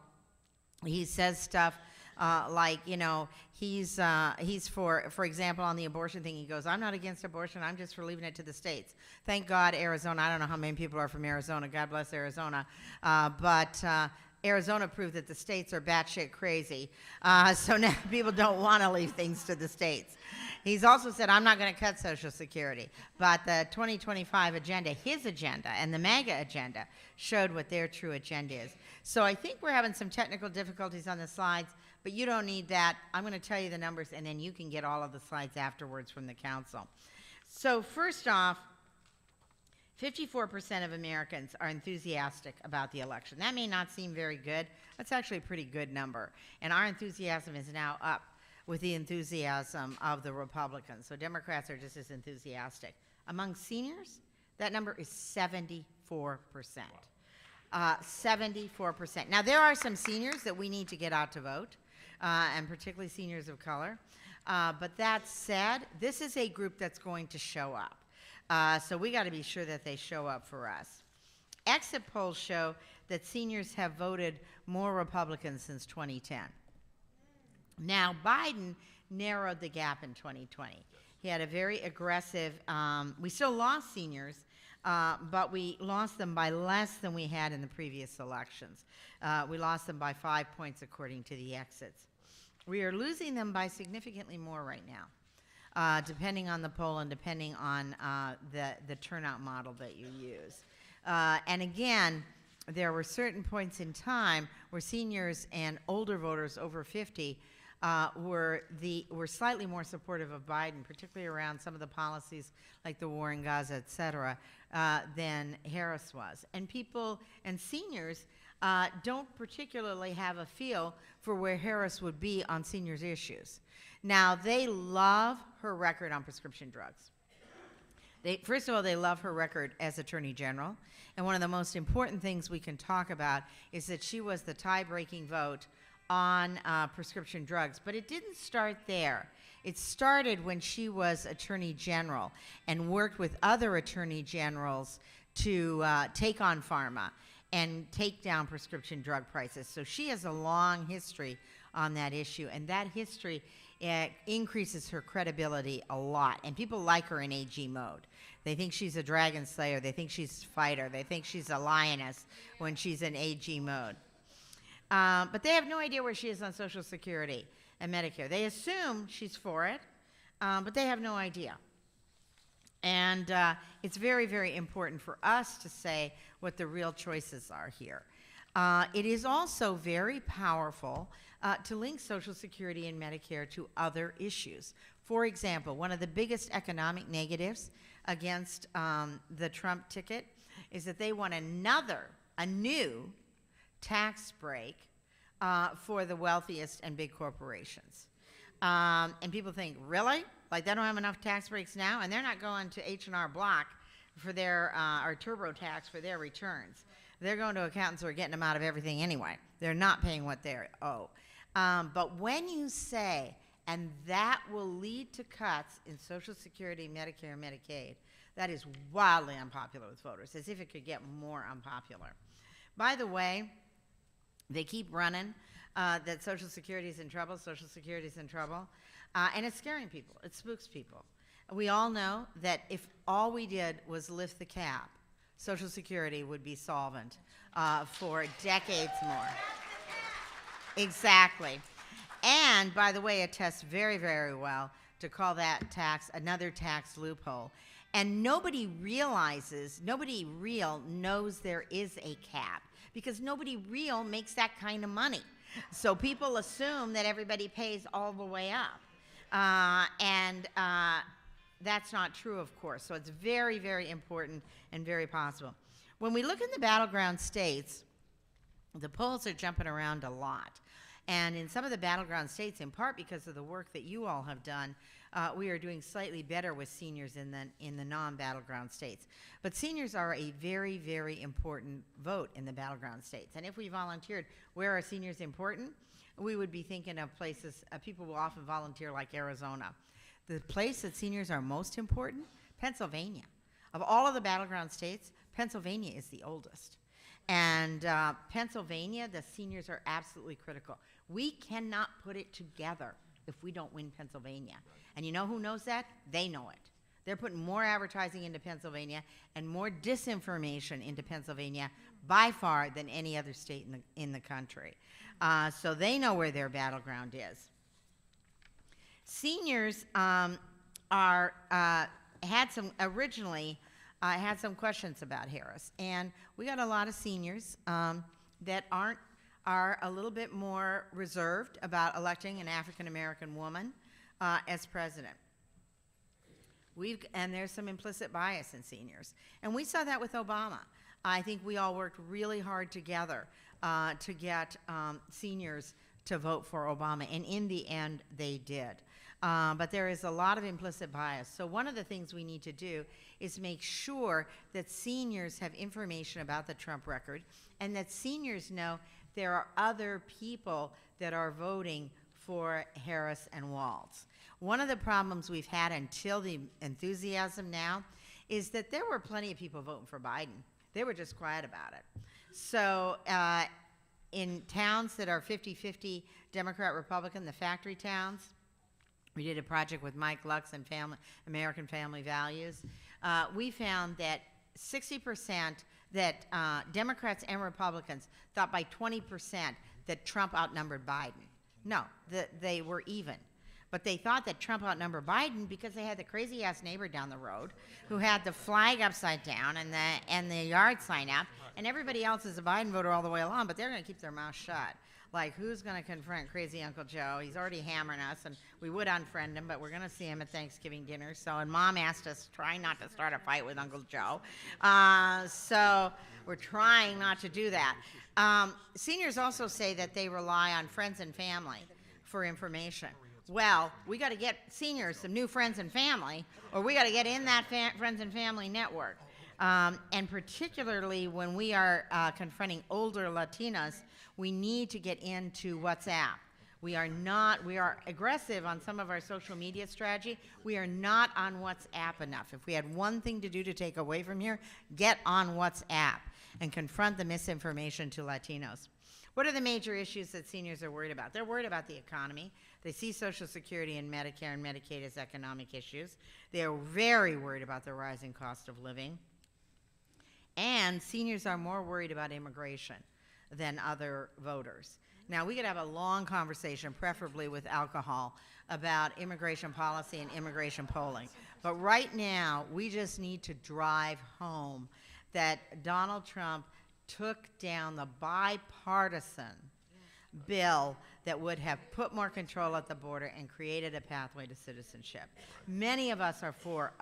he says stuff like, you know, he's for example, on the abortion thing, he goes, I'm not against abortion, I'm just for leaving it to the states. Thank God Arizona, I don't know how many people are from Arizona, God bless Arizona, but Arizona proved that the states are batshit crazy, so now people don't want to leave things to the states. He's also said, I'm not going to cut Social Security, but the 2025 agenda, his agenda, and the MAGA agenda showed what their true agenda is. So I think we're having some technical difficulties on the slides, but you don't need that. I'm going to tell you the numbers, and then you can get all of the slides afterwards from the council. So first off, 54% of Americans are enthusiastic about the election. That may not seem very good. That's actually a pretty good number. And our enthusiasm is now up with the enthusiasm of the Republicans. So Democrats are just as enthusiastic. Among seniors, that number is 74%. 74%. Now, there are some seniors that we need to get out to vote, and particularly seniors of color. But that said, this is a group that's going to show up. So we got to be sure that they show up for us. Exit polls show that seniors have voted more Republicans since 2010. Now, Biden narrowed the gap in 2020. He had a very aggressive, we still lost seniors, but we lost them by less than we had in the previous elections. We lost them by 5 points according to the exits. We are losing them by significantly more right now. Depending on the poll and depending on the turnout model that you use. And again, there were certain points in time where seniors and older voters over 50 were slightly more supportive of Biden, particularly around some of the policies like the war in Gaza, et cetera, than Harris was. And people and seniors don't particularly have a feel for where Harris would be on seniors' issues. Now, they love her record on prescription drugs. First of all, they love her record as Attorney General. And one of the most important things we can talk about is that she was the tie-breaking vote on prescription drugs. But it didn't start there. It started when she was Attorney General and worked with other Attorney Generals to take on pharma and take down prescription drug prices. So she has a long history on that issue, and that history increases her credibility a lot. And people like her in AG mode. They think she's a dragon slayer. They think she's a fighter. They think she's a lioness when she's in AG mode. But they have no idea where she is on Social Security and Medicare. They assume she's for it, but they have no idea. And it's very, very important for us to say what the real choices are here. It is also very powerful to link Social Security and Medicare to other issues. For example, one of the biggest economic negatives against the Trump ticket is that they want a new tax break for the wealthiest and big corporations. And people think, really? Like they don't have enough tax breaks now? And they're not going to H&R Block for their, or TurboTax for their returns. They're going to accountants who are getting them out of everything anyway. They're not paying what they owe. But when you say, and that will lead to cuts in Social Security, Medicare, and Medicaid, that is wildly unpopular with voters, as if it could get more unpopular. By the way, they keep running that Social Security is in trouble, Social Security is in trouble, and it's scaring people. It spooks people. We all know that if all we did was lift the cap, Social Security would be solvent for decades more. Exactly. And, by the way, it tests very, very well to call that tax another tax loophole. And nobody real knows there is a cap because nobody real makes that kind of money. So people assume that everybody pays all the way up. And that's not true, of course. So it's very, very important and very possible. When we look in the battleground states, the polls are jumping around a lot. And in some of the battleground states, in part because of the work that you all have done, we are doing slightly better with seniors in the non-battleground states. But seniors are a very, very important vote in the battleground states. And if we volunteered, where are seniors important? We would be thinking of places, people will often volunteer like Arizona. The place that seniors are most important, Pennsylvania. Of all of the battleground states, Pennsylvania is the oldest. And Pennsylvania, the seniors are absolutely critical. We cannot put it together if we don't win Pennsylvania. And you know who knows that? They know it. They're putting more advertising into Pennsylvania and more disinformation into Pennsylvania by far than any other state in the country. So they know where their battleground is. Seniors had some questions about Harris, and we got a lot of seniors that are a little bit more reserved about electing an African American woman as president. And there's some implicit bias in seniors, and we saw that with Obama. I think we all worked really hard together to get seniors to vote for Obama, and in the end, they did. But there is a lot of implicit bias. So one of the things we need to do is make sure that seniors have information about the Trump record and that seniors know there are other people that are voting for Harris and Walz. One of the problems we've had until the enthusiasm now is that there were plenty of people voting for Biden. They were just quiet about it. So in towns that are 50-50 Democrat-Republican, the factory towns, we did a project with Mike Lux and American Family Values. We found that 60% that Democrats and Republicans thought by 20% that Trump outnumbered Biden. No, they were even. But they thought that Trump outnumbered Biden because they had the crazy-ass neighbor down the road who had the flag upside down and the yard sign up, and everybody else is a Biden voter all the way along, but they're going to keep their mouth shut. Like, who's going to confront crazy Uncle Joe? He's already hammering us, and we would unfriend him, but we're going to see him at Thanksgiving dinner. So, and Mom asked us, try not to start a fight with Uncle Joe. So we're trying not to do that. Seniors also say that they rely on friends and family for information. Well, we got to get seniors some new friends and family, or we got to get in that friends and family network. And particularly when we are confronting older Latinas, we need to get into WhatsApp. We are aggressive on some of our social media strategy. We are not on WhatsApp enough. If we had one thing to do to take away from here, get on WhatsApp and confront the misinformation to Latinos. What are the major issues that seniors are worried about? They're worried about the economy. They see Social Security and Medicare and Medicaid as economic issues. They are very worried about the rising cost of living. And seniors are more worried about immigration than other voters. Now, we could have a long conversation, preferably with alcohol, about immigration policy and immigration polling. But right now, we just need to drive home that Donald Trump took down the bipartisan bill that would have put more control at the border and created a pathway to citizenship. Many of us are for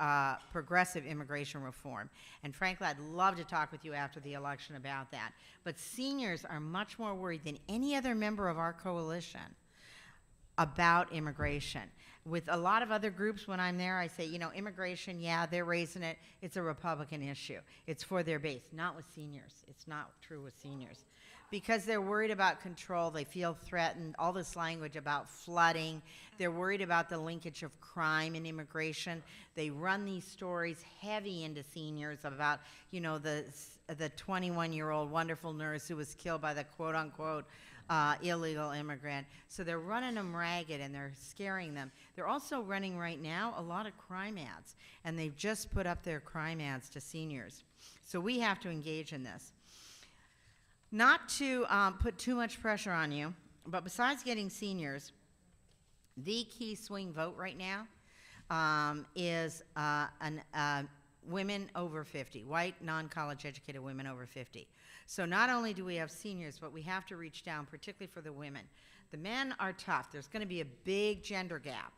progressive immigration reform, and frankly, I'd love to talk with you after the election about that. But seniors are much more worried than any other member of our coalition about immigration. With a lot of other groups, when I'm there, I say, you know, immigration, yeah, they're raising it. It's a Republican issue. It's for their base, not with seniors. It's not true with seniors. Because they're worried about control, they feel threatened, all this language about flooding. They're worried about the linkage of crime and immigration. They run these stories heavy into seniors about, you know, the 21-year-old wonderful nurse who was killed by the quote-unquote illegal immigrant. So they're running them ragged and they're scaring them. They're also running right now a lot of crime ads, and they've just put up their crime ads to seniors. So we have to engage in this. Not to put too much pressure on you, but besides getting seniors, the key swing vote right now is women over 50, white, non-college educated women over 50. So not only do we have seniors, but we have to reach down, particularly for the women. The men are tough. There's going to be a big gender gap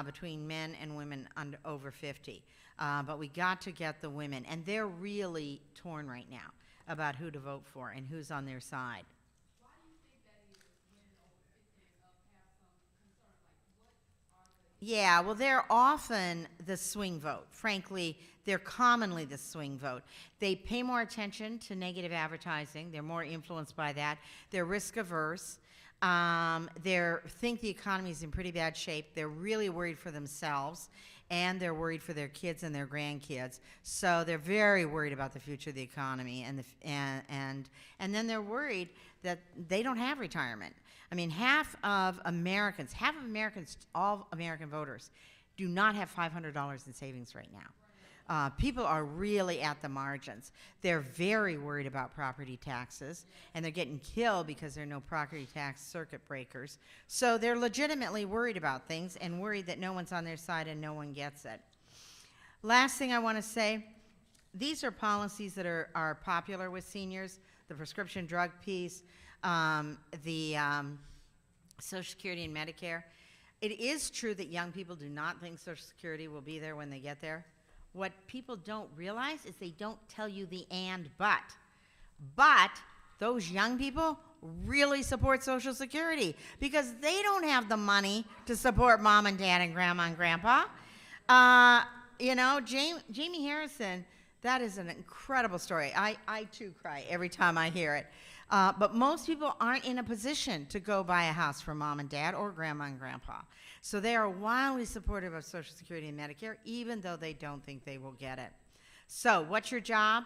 between men and women over 50. But we got to get the women, and they're really torn right now about who to vote for and who's on their side. Why do you think that is women over 50 have some concern? Like, what are the... Yeah, well, they're often the swing vote. Frankly, they're commonly the swing vote. They pay more attention to negative advertising. They're more influenced by that. They're risk averse. They think the economy is in pretty bad shape. They're really worried for themselves, and they're worried for their kids and their grandkids. So they're very worried about the future of the economy, and then they're worried that they don't have retirement. I mean, half of Americans, all American voters, do not have $500 in savings right now. People are really at the margins. They're very worried about property taxes, and they're getting killed because there are no property tax circuit breakers. So they're legitimately worried about things and worried that no one's on their side and no one gets it. Last thing I want to say, these are policies that are popular with seniors, the prescription drug piece, the Social Security and Medicare. It is true that young people do not think Social Security will be there when they get there. What people don't realize is they don't tell you the and but. But those young people really support Social Security because they don't have the money to support mom and dad and grandma and grandpa. You know, Jamie Harrison, that is an incredible story. I too cry every time I hear it. But most people aren't in a position to go buy a house for mom and dad or grandma and grandpa. So they are wildly supportive of Social Security and Medicare, even though they don't think they will get it. So what's your job?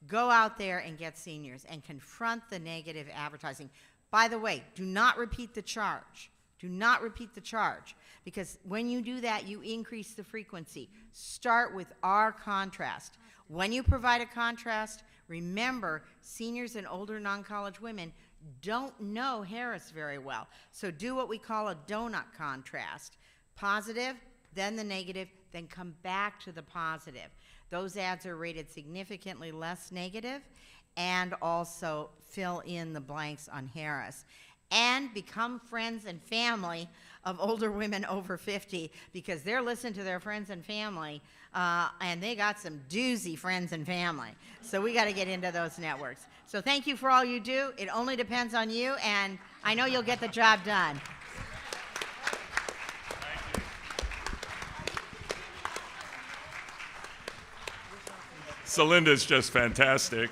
Go out there and get seniors and confront the negative advertising. By the way, do not repeat the charge. Do not repeat the charge, because when you do that, you increase the frequency. Start with our contrast. When you provide a contrast, remember, seniors and older non-college women don't know Harris very well. So do what we call a donut contrast. Positive, then the negative, then come back to the positive. Those ads are rated significantly less negative, and also fill in the blanks on Harris. And become friends and family of older women over 50, because they're listening to their friends and family, and they got some doozy friends and family. So we got to get into those networks. So thank you for all you do. It only depends on you, and I know you'll get the job done. Celinda's just fantastic.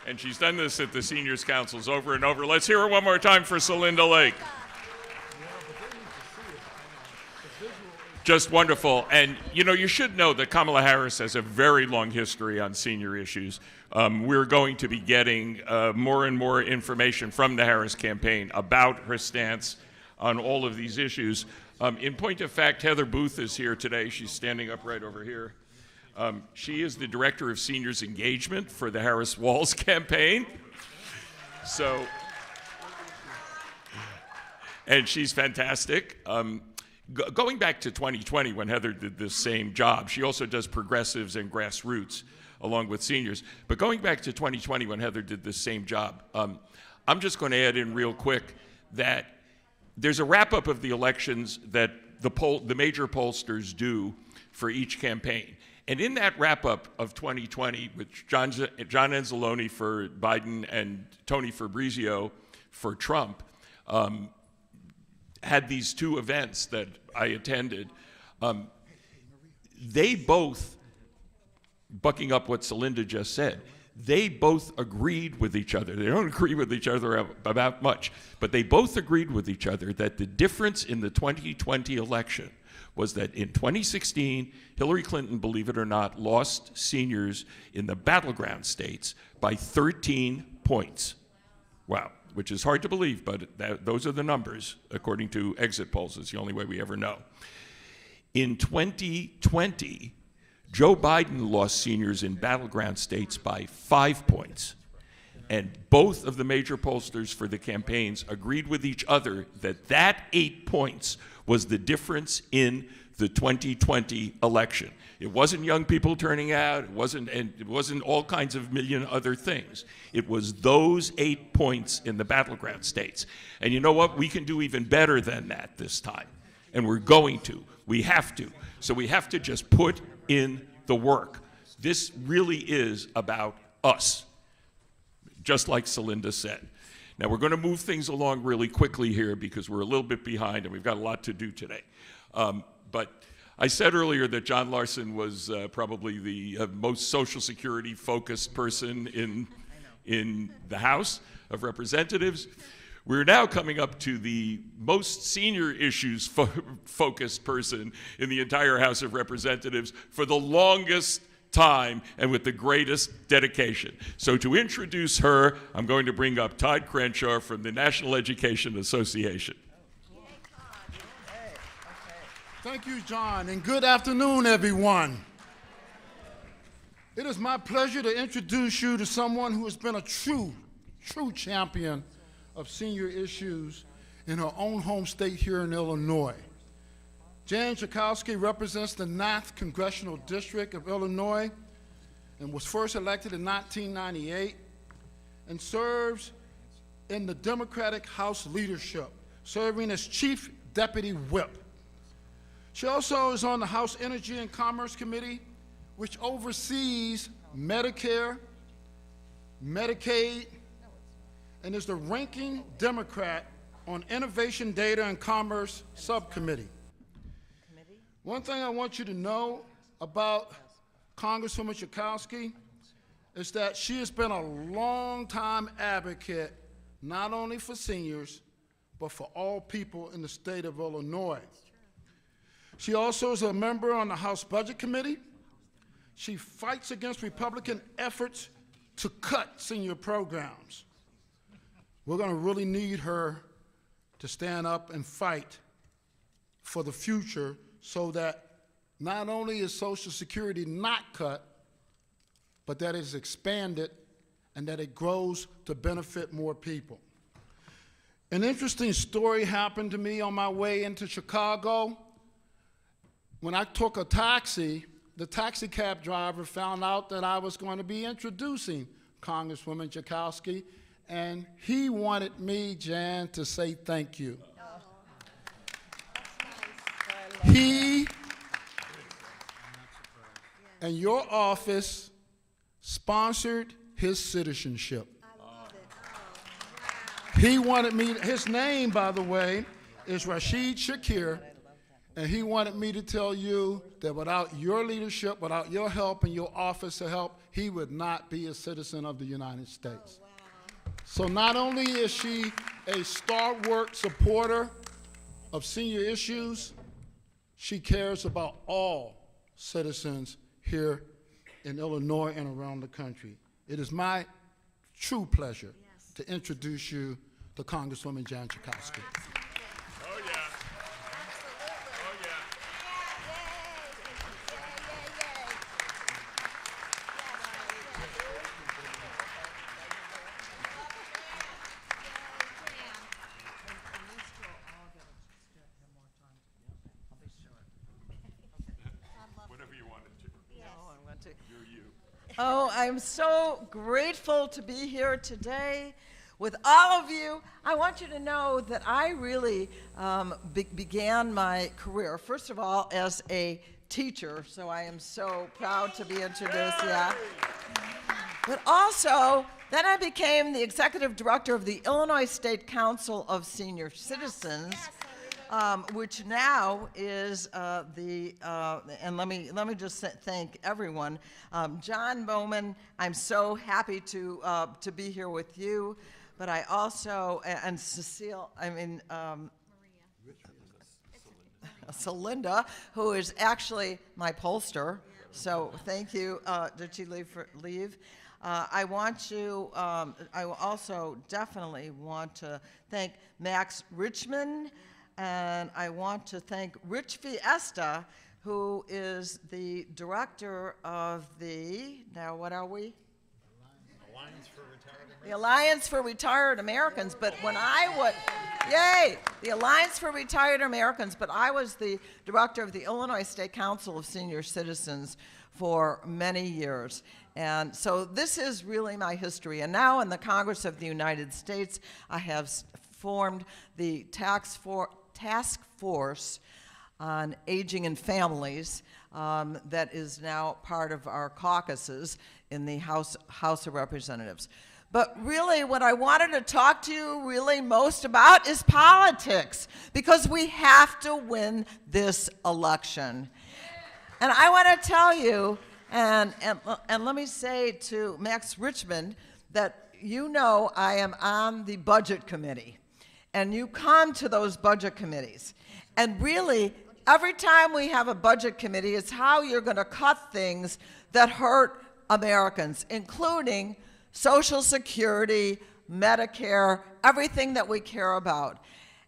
And she's done this at the Seniors Councils over and over. Let's hear it one more time for Celinda Lake. Just wonderful. And, you know, you should know that Kamala Harris has a very long history on senior issues. We're going to be getting more and more information from the Harris campaign about her stance on all of these issues. In point of fact, Heather Booth is here today. She's standing up right over here. She is the Director of Seniors Engagement for the Harris Walls campaign. So, and she's fantastic. Going back to 2020 when Heather did this same job, she also does progressives and grassroots along with seniors. But going back to 2020 when Heather did this same job, I'm just going to add in real quick that there's a wrap-up of the elections that the major pollsters do for each campaign. And in that wrap-up of 2020, which John Anzalone for Biden and Tony Fabrizio for Trump, had these two events that I attended. They both, bucking up what Celinda just said, they both agreed with each other. They don't agree with each other about much, but they both agreed with each other that the difference in the 2020 election was that in 2016, Hillary Clinton, believe it or not, lost seniors in the battleground states by 13 points. Wow, which is hard to believe, but those are the numbers, according to exit polls. It's the only way we ever know. In 2020, Joe Biden lost seniors in battleground states by 5 points. And both of the major pollsters for the campaigns agreed with each other that that 8 points was the difference in the 2020 election. It wasn't young people turning out, it wasn't all kinds of million other things. It was those 8 points in the battleground states. And you know what? We can do even better than that this time. And we're going to. We have to. So we have to just put in the work. This really is about us, just like Celinda said. Now, we're going to move things along really quickly here because we're a little bit behind and we've got a lot to do today. But I said earlier that John Larson was probably the most Social Security focused person in the House of Representatives. We're now coming up to the most senior issues focused person in the entire House of Representatives for the longest time and with the greatest dedication. So to introduce her, I'm going to bring up Todd Crenshaw from the National Education Association. Thank you, John, and good afternoon, everyone. It is my pleasure to introduce you to someone who has been a true champion of senior issues in her own home state here in Illinois. Jan Schakowsky represents the 9th Congressional District of Illinois and was first elected in 1998 and serves in the Democratic House leadership, serving as Chief Deputy Whip. She also is on the House Energy and Commerce Committee, which oversees Medicare, Medicaid, and is the ranking Democrat on Innovation, Data, and Commerce Subcommittee. One thing I want you to know about Congresswoman Schakowsky is that she has been a long-time advocate, not only for seniors, but for all people in the state of Illinois. She also is a member on the House Budget Committee. She fights against Republican efforts to cut senior programs. We're going to really need her to stand up and fight for the future so that not only is Social Security not cut, but that it's expanded and that it grows to benefit more people. An interesting story happened to me on my way into Chicago. When I took a taxi, the taxi cab driver found out that I was going to be introducing Congresswoman Schakowsky, and he wanted me, Jan, to say thank you. He and your office sponsored his citizenship. He wanted me, his name, by the way, is Rashid Shakir, And he wanted me to tell you that without your leadership, without your help and your office to help, he would not be a citizen of the United States. So not only is she a stalwart supporter of senior issues, she cares about all citizens here in Illinois and around the country. It is my true pleasure to introduce you to Congresswoman Jan Schakowsky. Oh, yeah. Oh, yeah. Whatever you wanted to. You're you. Oh, I'm so grateful to be here today with all of you. I want you to know that I really began my career, first of all, as a teacher, so I am so proud to be introduced, yeah. But also, then I became the executive director of the Illinois State Council of Senior Citizens, which now is and let me just thank everyone. John Bowman, I'm so happy to be here with you, but I also, and Cecile, Celinda, who is actually my pollster, so thank you. Did she leave? I also definitely want to thank Max Richmond, and I want to thank Rich Fiesta, who is the director of now what are we? The Alliance for Retired Americans, but when I was, the Alliance for Retired Americans, but I was the director of the Illinois State Council of Senior Citizens for many years. And so this is really my history. And now in the Congress of the United States, I have formed the Task Force on Aging and Families that is now part of our caucuses in the House of Representatives. But really, what I wanted to talk to you really most about is politics, because we have to win this election. And I want to tell you, and let me say to Max Richmond that I am on the Budget Committee, and you come to those budget committees. And really, every time we have a budget committee, it's how you're going to cut things that hurt Americans, including Social Security, Medicare, everything that we care about.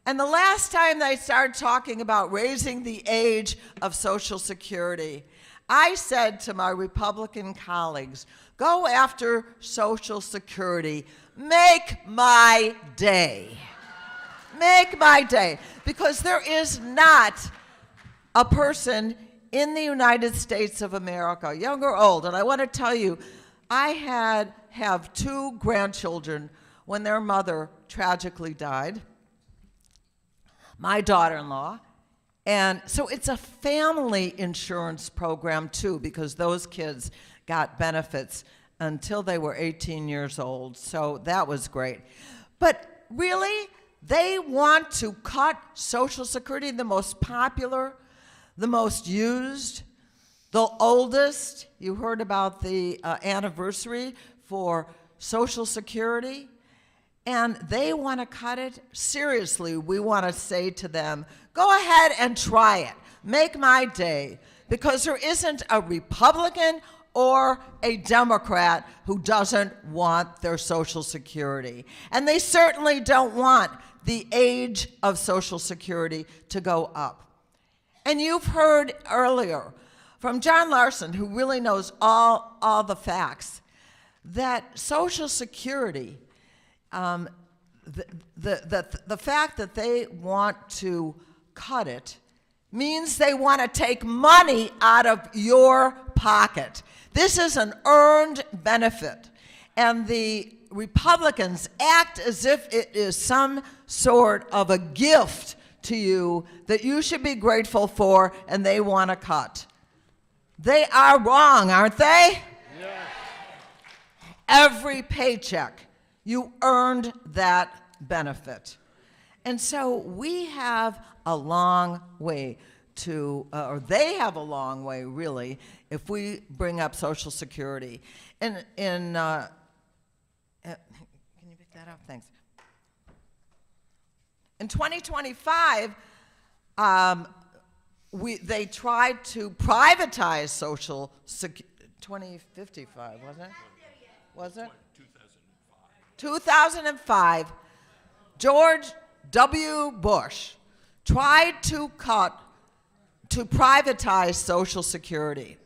And the last time they started talking about raising the age of Social Security, I said to my Republican colleagues, go after Social Security. Make my day. Make my day. Because there is not a person in the United States of America, young or old, and I want to tell you, I have 2 grandchildren when their mother tragically died, my daughter-in-law, and so it's a family insurance program too, because those kids got benefits until they were 18 years old, so that was great. But really, they want to cut Social Security, the most popular, the most used, the oldest. You heard about the anniversary for Social Security, and they want to cut it. Seriously, we want to say to them, go ahead and try it. Make my day, because there isn't a Republican or a Democrat who doesn't want their Social Security. And they certainly don't want the age of Social Security to go up. And you've heard earlier from John Larson, who really knows all the facts, that Social Security, the fact that they want to cut it means they want to take money out of your pocket. This is an earned benefit, and the Republicans act as if it is some sort of a gift to you that you should be grateful for, and they want to cut. They are wrong, aren't they? Yeah. Every paycheck, you earned that benefit. And so we have a long way or they have a long way, really, if we bring up Social Security. Can you pick that up? Thanks. In 2025, they tried to privatize Social Security. 2055, wasn't it? Was it? 2005, George W. Bush tried to privatize Social Security.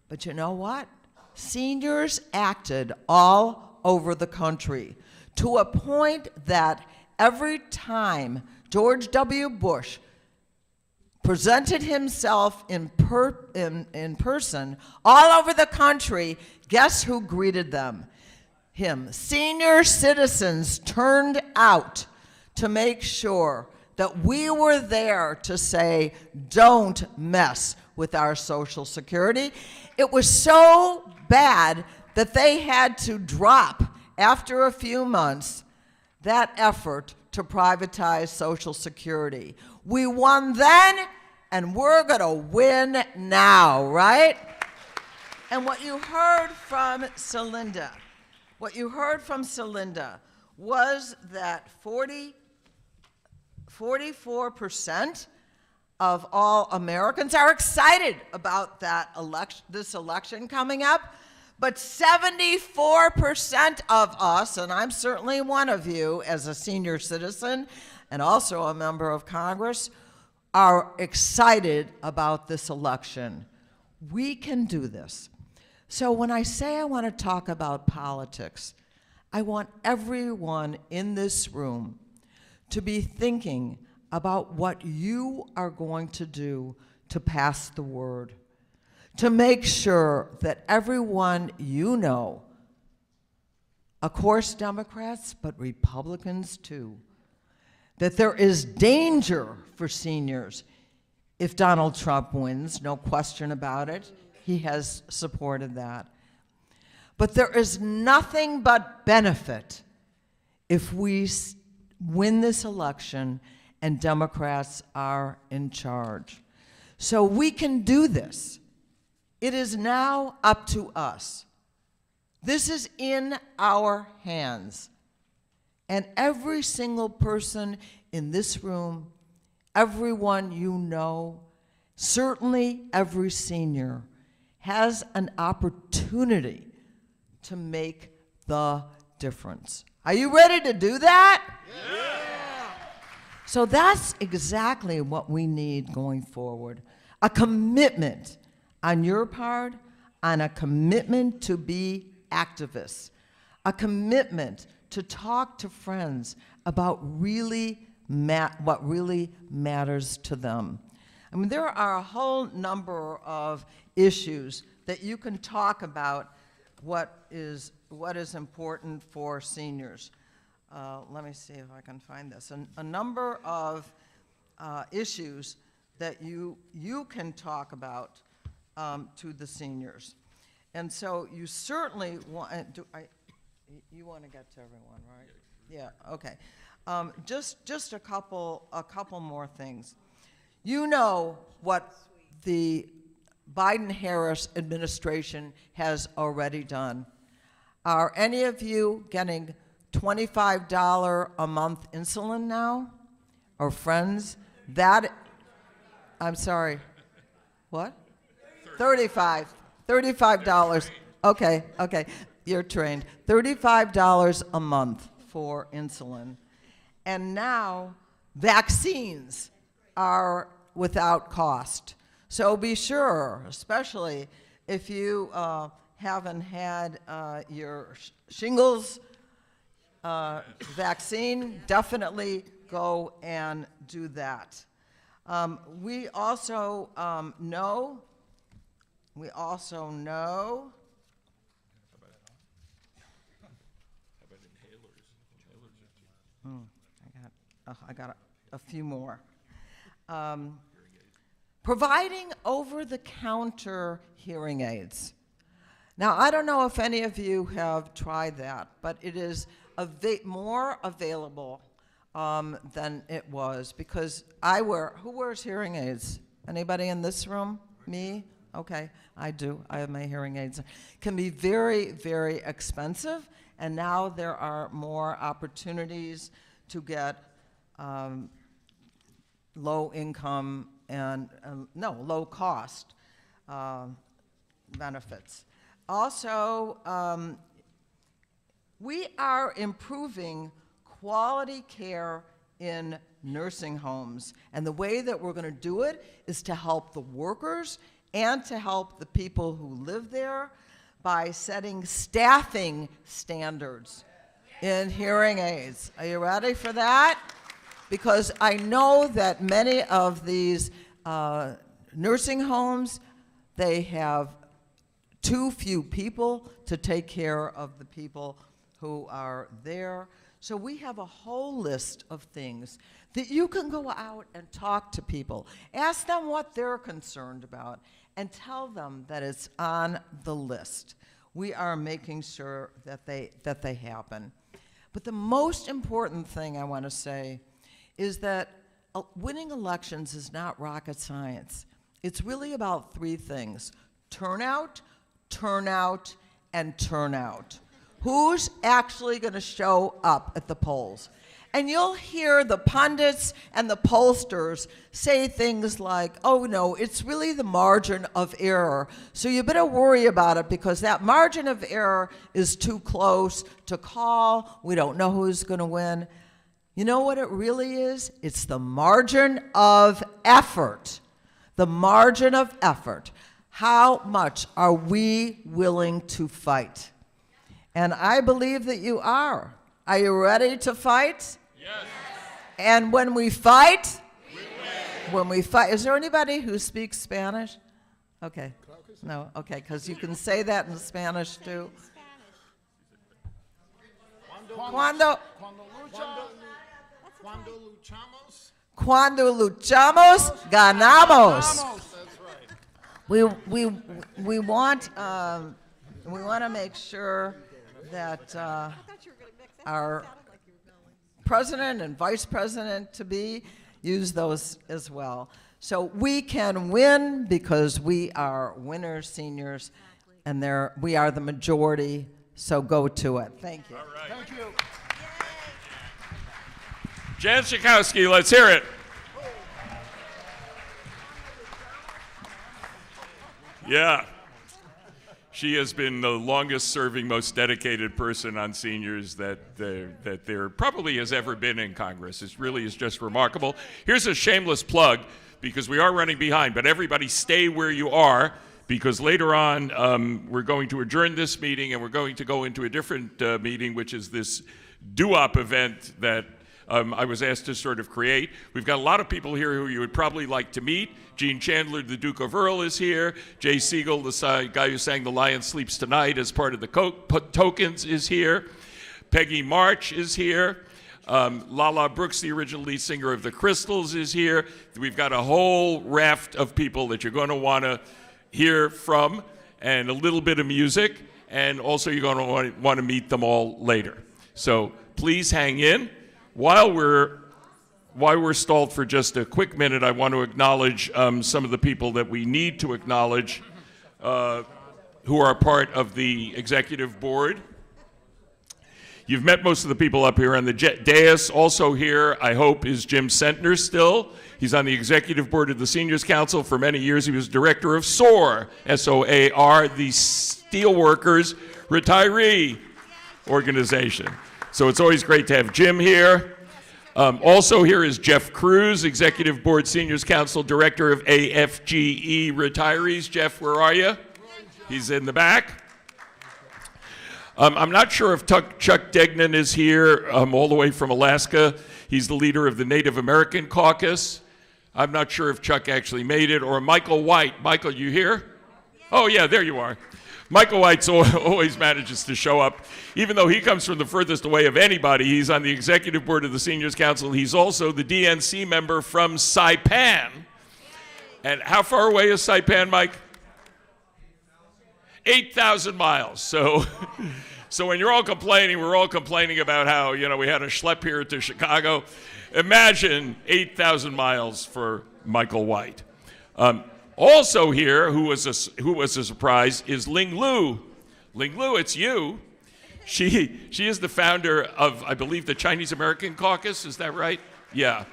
But you know what? Seniors acted all over the country to a point that every time George W. Bush presented himself in person all over the country, guess who greeted them? Him. Senior citizens turned out to make sure that we were there to say, don't mess with our Social Security. It was so bad that they had to drop, after a few months, that effort to privatize Social Security. We won then, and we're going to win now, right? And what you heard from Celinda, was that 44% of all Americans are excited about this election coming up, but 74% of us, and I'm certainly one of you as a senior citizen and also a member of Congress, are excited about this election. We can do this. So when I say I want to talk about politics, I want everyone in this room to be thinking about what you are going to do to pass the word, to make sure that everyone you know, of course Democrats, but Republicans too, that there is danger for seniors if Donald Trump wins, no question about it. He has supported that. But there is nothing but benefit if we win this election and Democrats are in charge. So we can do this. It is now up to us. This is in our hands. And every single person in this room, everyone you know, certainly every senior, has an opportunity to make the difference. Are you ready to do that? Yeah. So that's exactly what we need going forward. A commitment on your part, and a commitment to be activists, a commitment to talk to friends about what really matters to them. I mean, there are a whole number of issues that you can talk about what is important for seniors. Let me see if I can find this. A number of issues that you can talk about to the seniors. And so you certainly want, you want to get to everyone, right? Yeah, okay. Just a couple more things. You know what the Biden-Harris administration has already done. Are any of you getting $25 a month insulin now? Or friends? I'm sorry, what? $35. Okay, you're trained. $35 a month for insulin. And now vaccines are without cost. So be sure, especially if you haven't had your shingles vaccine, definitely go and do that. We also know. I got a few more. Providing over-the-counter hearing aids. Now, I don't know if any of you have tried that, but it is more available than it was, because who wears hearing aids Anybody in this room? Me? Okay, I do. I have my hearing aids. Can be very, very expensive, and now there are more opportunities to get low income and, low cost benefits. Also, we are improving quality care in nursing homes. And the way that we're going to do it is to help the workers and to help the people who live there by setting staffing standards in hearing aids. Are you ready for that? Because I know that many of these nursing homes, they have too few people to take care of the people who are there. So we have a whole list of things that you can go out and talk to people. Ask them what they're concerned about and tell them that it's on the list. We are making sure that they happen. But the most important thing I want to say is that winning elections is not rocket science. It's really about three things: turnout, turnout, and turnout. Who's actually going to show up at the polls? And you'll hear the pundits and the pollsters say things like, oh no, it's really the margin of error. So you better worry about it because that margin of error is too close to call. We don't know who's going to win. You know what it really is? It's the margin of effort. The margin of effort. How much are we willing to fight? And I believe that you are. Are you ready to fight? Yes. And when we fight, We win. when we fight, is there anybody who speaks Spanish? Okay. No, okay, because you can say that in Spanish too. Cuando luchamos, ganamos. We want to make sure that our president and vice president to be use those as well. So we can win because we are winners, seniors, and we are the majority. So go to it. Thank you. All right. Thank you. Jan Schakowsky, let's hear it. Yeah. She has been the longest serving, most dedicated person on seniors that there probably has ever been in Congress. It really is just remarkable. Here's a shameless plug, because we are running behind, but everybody stay where you are, because later on we're going to adjourn this meeting and we're going to go into a different meeting, which is this doo-wop event that I was asked to sort of create. We've got a lot of people here who you would probably like to meet. Gene Chandler, the Duke of Earl, is here. Jay Siegel, the guy who sang The Lion Sleeps Tonight as part of the Tokens, is here. Peggy March is here. Lala Brooks, the original lead singer of the Crystals, is here. We've got a whole raft of people that you're going to want to hear from, and a little bit of music, and also you're going to want to meet them all later. So please hang in. While we're stalled for just a quick minute, I want to acknowledge some of the people that we need to acknowledge who are part of the executive board. You've met most of the people up here on the dais. Also here, I hope, is Jim Sentner still. He's on the executive board of the Seniors Council. For many years, he was director of SOAR, S-O-A-R, the Steelworkers Retiree organization. So it's always great to have Jim here. Also here is Jeff Cruz, Executive Board Seniors Council Director of AFGE Retirees. Jeff, where are you? He's in the back. I'm not sure if Chuck Degnan is here, all the way from Alaska. He's the leader of the Native American Caucus. I'm not sure if Chuck actually made it, or Michael White. Michael, you here? Oh yeah, there you are. Michael White always manages to show up. Even though he comes from the furthest away of anybody, he's on the executive board of the Seniors Council. He's also the DNC member from Saipan. And how far away is Saipan, Mike? 8,000 miles. So when you're all complaining, we're all complaining about how, we had a schlep here to Chicago. Imagine 8,000 miles for Michael White. Also here, who was a surprise, is Ling Lu. Ling Lu, it's you. She is the founder of, I believe, the Chinese American Caucus. Is that right? Yeah.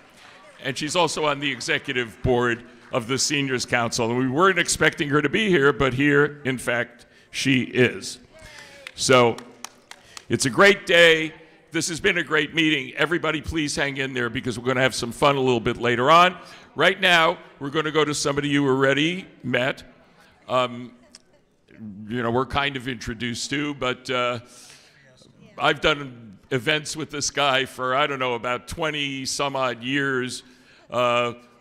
And she's also on the executive board of the Seniors Council. And we weren't expecting her to be here, but here, in fact, she is. So it's a great day. This has been a great meeting. Everybody, please hang in there because we're going to have some fun a little bit later on. Right now, we're going to go to somebody you already met. We're kind of introduced to, but I've done events with this guy for, I don't know, about 20 some odd years.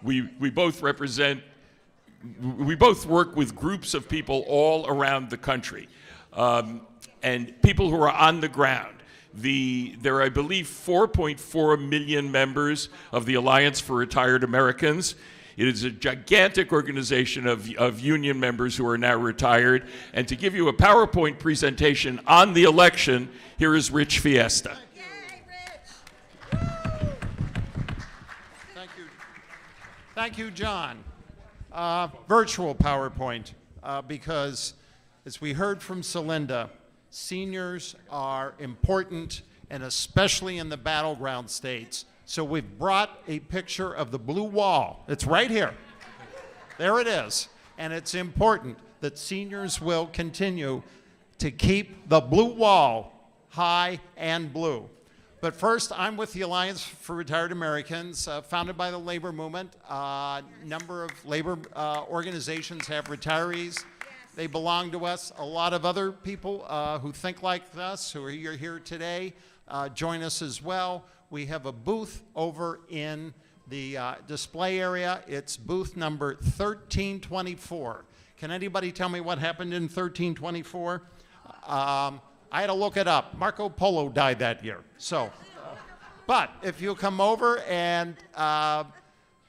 We both work with groups of people all around the country, and people who are on the ground. There are, I believe, 4.4 million members of the Alliance for Retired Americans. It is a gigantic organization of union members who are now retired. And to give you a PowerPoint presentation on the election, here is Rich Fiesta. Yay, Rich! Thank you, John. Virtual PowerPoint, because as we heard from Celinda, seniors are important, and especially in the battleground states. So we've brought a picture of the blue wall. It's right here. There it is. And it's important that seniors will continue to keep the blue wall high and blue. But first, I'm with the Alliance for Retired Americans, founded by the labor movement. A number of labor organizations have retirees. They belong to us. A lot of other people who think like us, who are here today, join us as well. We have a booth over in the display area. It's booth number 1324. Can anybody tell me what happened in 1324? I had to look it up. Marco Polo died that year. So, but if you come over and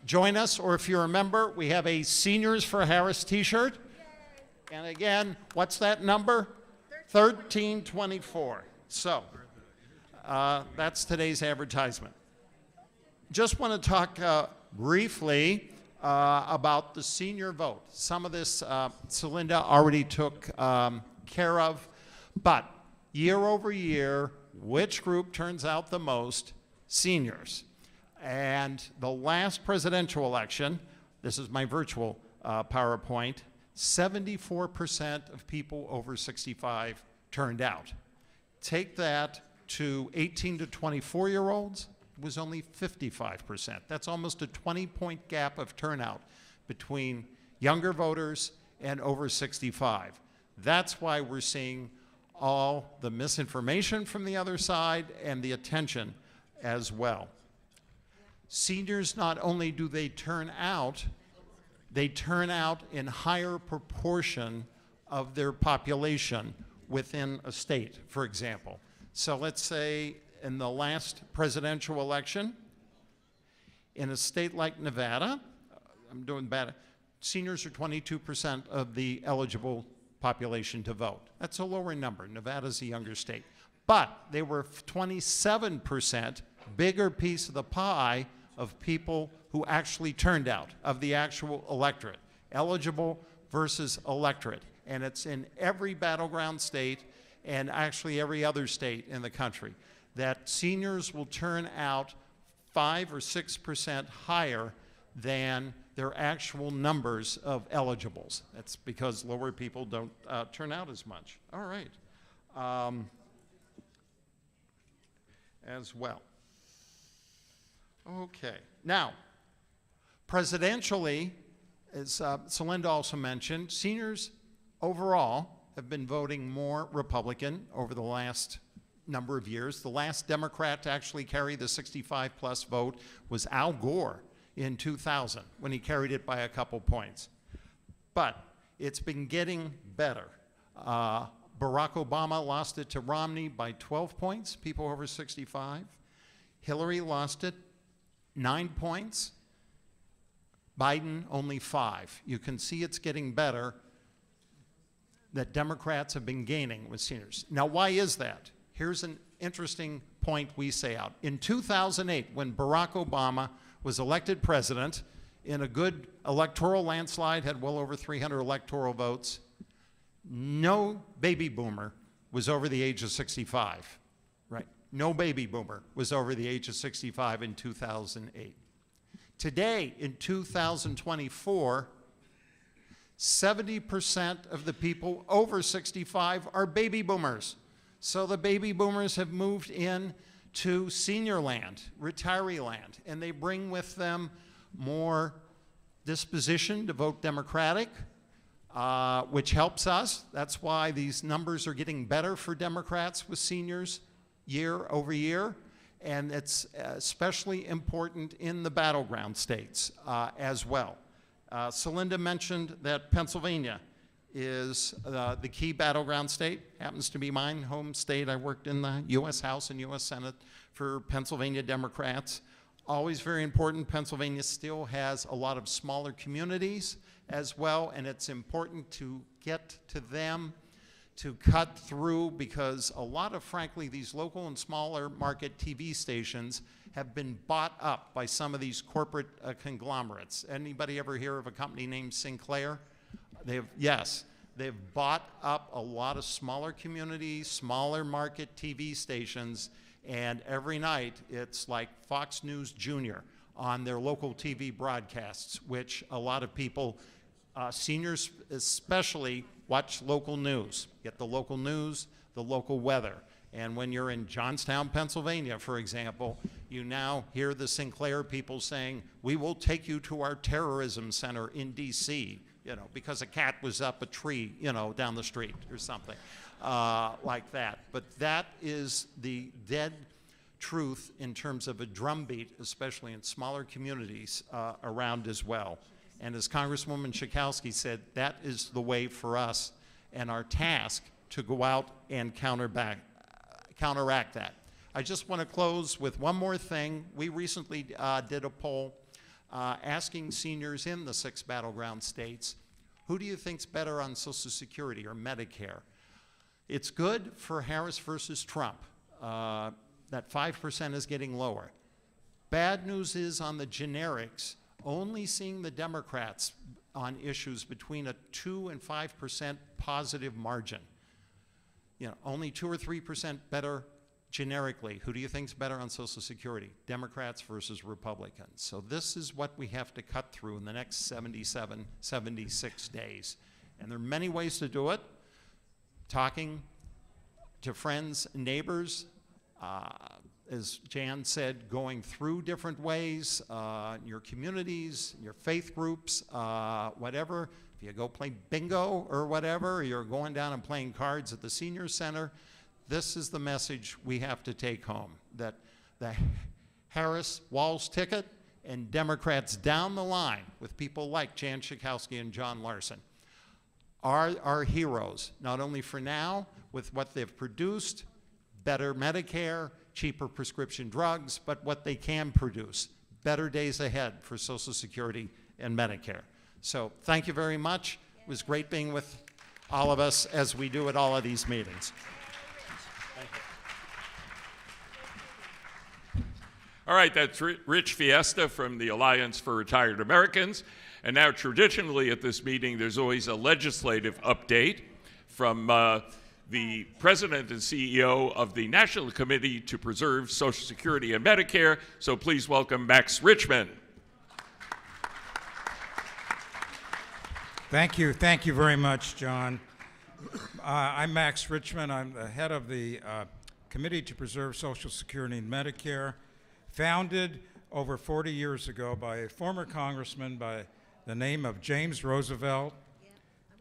join us, or if you're a member, we have a Seniors for Harris t-shirt. And again, what's that number? 1324. So, that's today's advertisement. Just want to talk briefly about the senior vote. Some of this Celinda already took care of, but year over year, which group turns out the most? Seniors. And the last presidential election, this is my virtual PowerPoint, 74% of people over 65 turned out. Take that to 18 to 24-year-olds, it was only 55%. That's almost a 20-point gap of turnout between younger voters and over 65. That's why we're seeing all the misinformation from the other side and the attention as well. Seniors, not only do they turn out in higher proportion of their population within a state, for example. So let's say in the last presidential election, in a state like Nevada, I'm doing bad, seniors are 22% of the eligible population to vote. That's a lower number. Nevada's a younger state. But they were 27%, bigger piece of the pie of people who actually turned out, of the actual electorate, eligible versus electorate. And it's in every battleground state and actually every other state in the country, that seniors will turn out 5 or 6% higher than their actual numbers of eligibles. That's because lower people don't turn out as much. All right. As well. Okay. Now, presidentially, as Celinda also mentioned, seniors overall have been voting more Republican over the last number of years. The last Democrat to actually carry the 65-plus vote was Al Gore in 2000, when he carried it by a couple points. But it's been getting better. Barack Obama lost it to Romney by 12 points, people over 65. Hillary lost it 9 points. Biden only 5. You can see it's getting better, that Democrats have been gaining with seniors. Now, why is that? Here's an interesting point we say out. In 2008, when Barack Obama was elected president in a good electoral landslide, had well over 300 electoral votes. No baby boomer was over the age of 65, right? No baby boomer was over the age of 65 in 2008. Today, in 2024, 70% of the people over 65 are baby boomers. So the baby boomers have moved in to senior land, retiree land, and they bring with them more disposition to vote Democratic, which helps us. That's why these numbers are getting better for Democrats with seniors year over year, and it's especially important in the battleground states as well. Celinda mentioned that Pennsylvania is the key battleground state. Happens to be mine home state. I worked in the U.S. House and U.S. Senate for Pennsylvania Democrats. Always very important. Pennsylvania still has a lot of smaller communities as well, and it's important to get to them to cut through, because a lot of, frankly, these local and smaller market TV stations have been bought up by some of these corporate conglomerates. Anybody ever hear of a company named Sinclair? Yes, they've bought up a lot of smaller communities, smaller market TV stations, and every night it's like Fox News Junior on their local TV broadcasts, which a lot of people, seniors especially, watch local news. Get the local news, the local weather. And when you're in Johnstown, Pennsylvania, for example, you now hear the Sinclair people saying, "We will take you to our terrorism center in D.C., because a cat was up a tree, down the street or something like that." But that is the dead truth in terms of a drumbeat, especially in smaller communities around as well. And as Congresswoman Schakowsky said, that is the way for us and our task to go out and counteract that. I just want to close with one more thing. We recently did a poll asking seniors in the 6 battleground states, who do you think's better on Social Security or Medicare? It's good for Harris versus Trump. That 5% is getting lower. Bad news is on the generics, only seeing the Democrats on issues between a 2 and 5% positive margin. Only 2 or 3% better generically. Who do you think's better on Social Security? Democrats versus Republicans. So this is what we have to cut through in the next 76 days. And there are many ways to do it. Talking to friends, neighbors, as Jan said, going through different ways, your communities, your faith groups, whatever. If you go play bingo or whatever, or you're going down and playing cards at the senior center, this is the message we have to take home, that the Harris-Walz ticket and Democrats down the line with people like Jan Schakowsky and John Larson are our heroes, not only for now with what they've produced, better Medicare, cheaper prescription drugs, but what they can produce, better days ahead for Social Security and Medicare. So thank you very much. It was great being with all of us as we do at all of these meetings. All right, that's Rich Fiesta from the Alliance for Retired Americans. And now traditionally at this meeting, there's always a legislative update from the President and CEO of the National Committee to Preserve Social Security and Medicare. So please welcome Max Richmond. Thank you very much, John. I'm Max Richmond. I'm the head of the Committee to Preserve Social Security and Medicare, founded over 40 years ago by a former congressman by the name of James Roosevelt.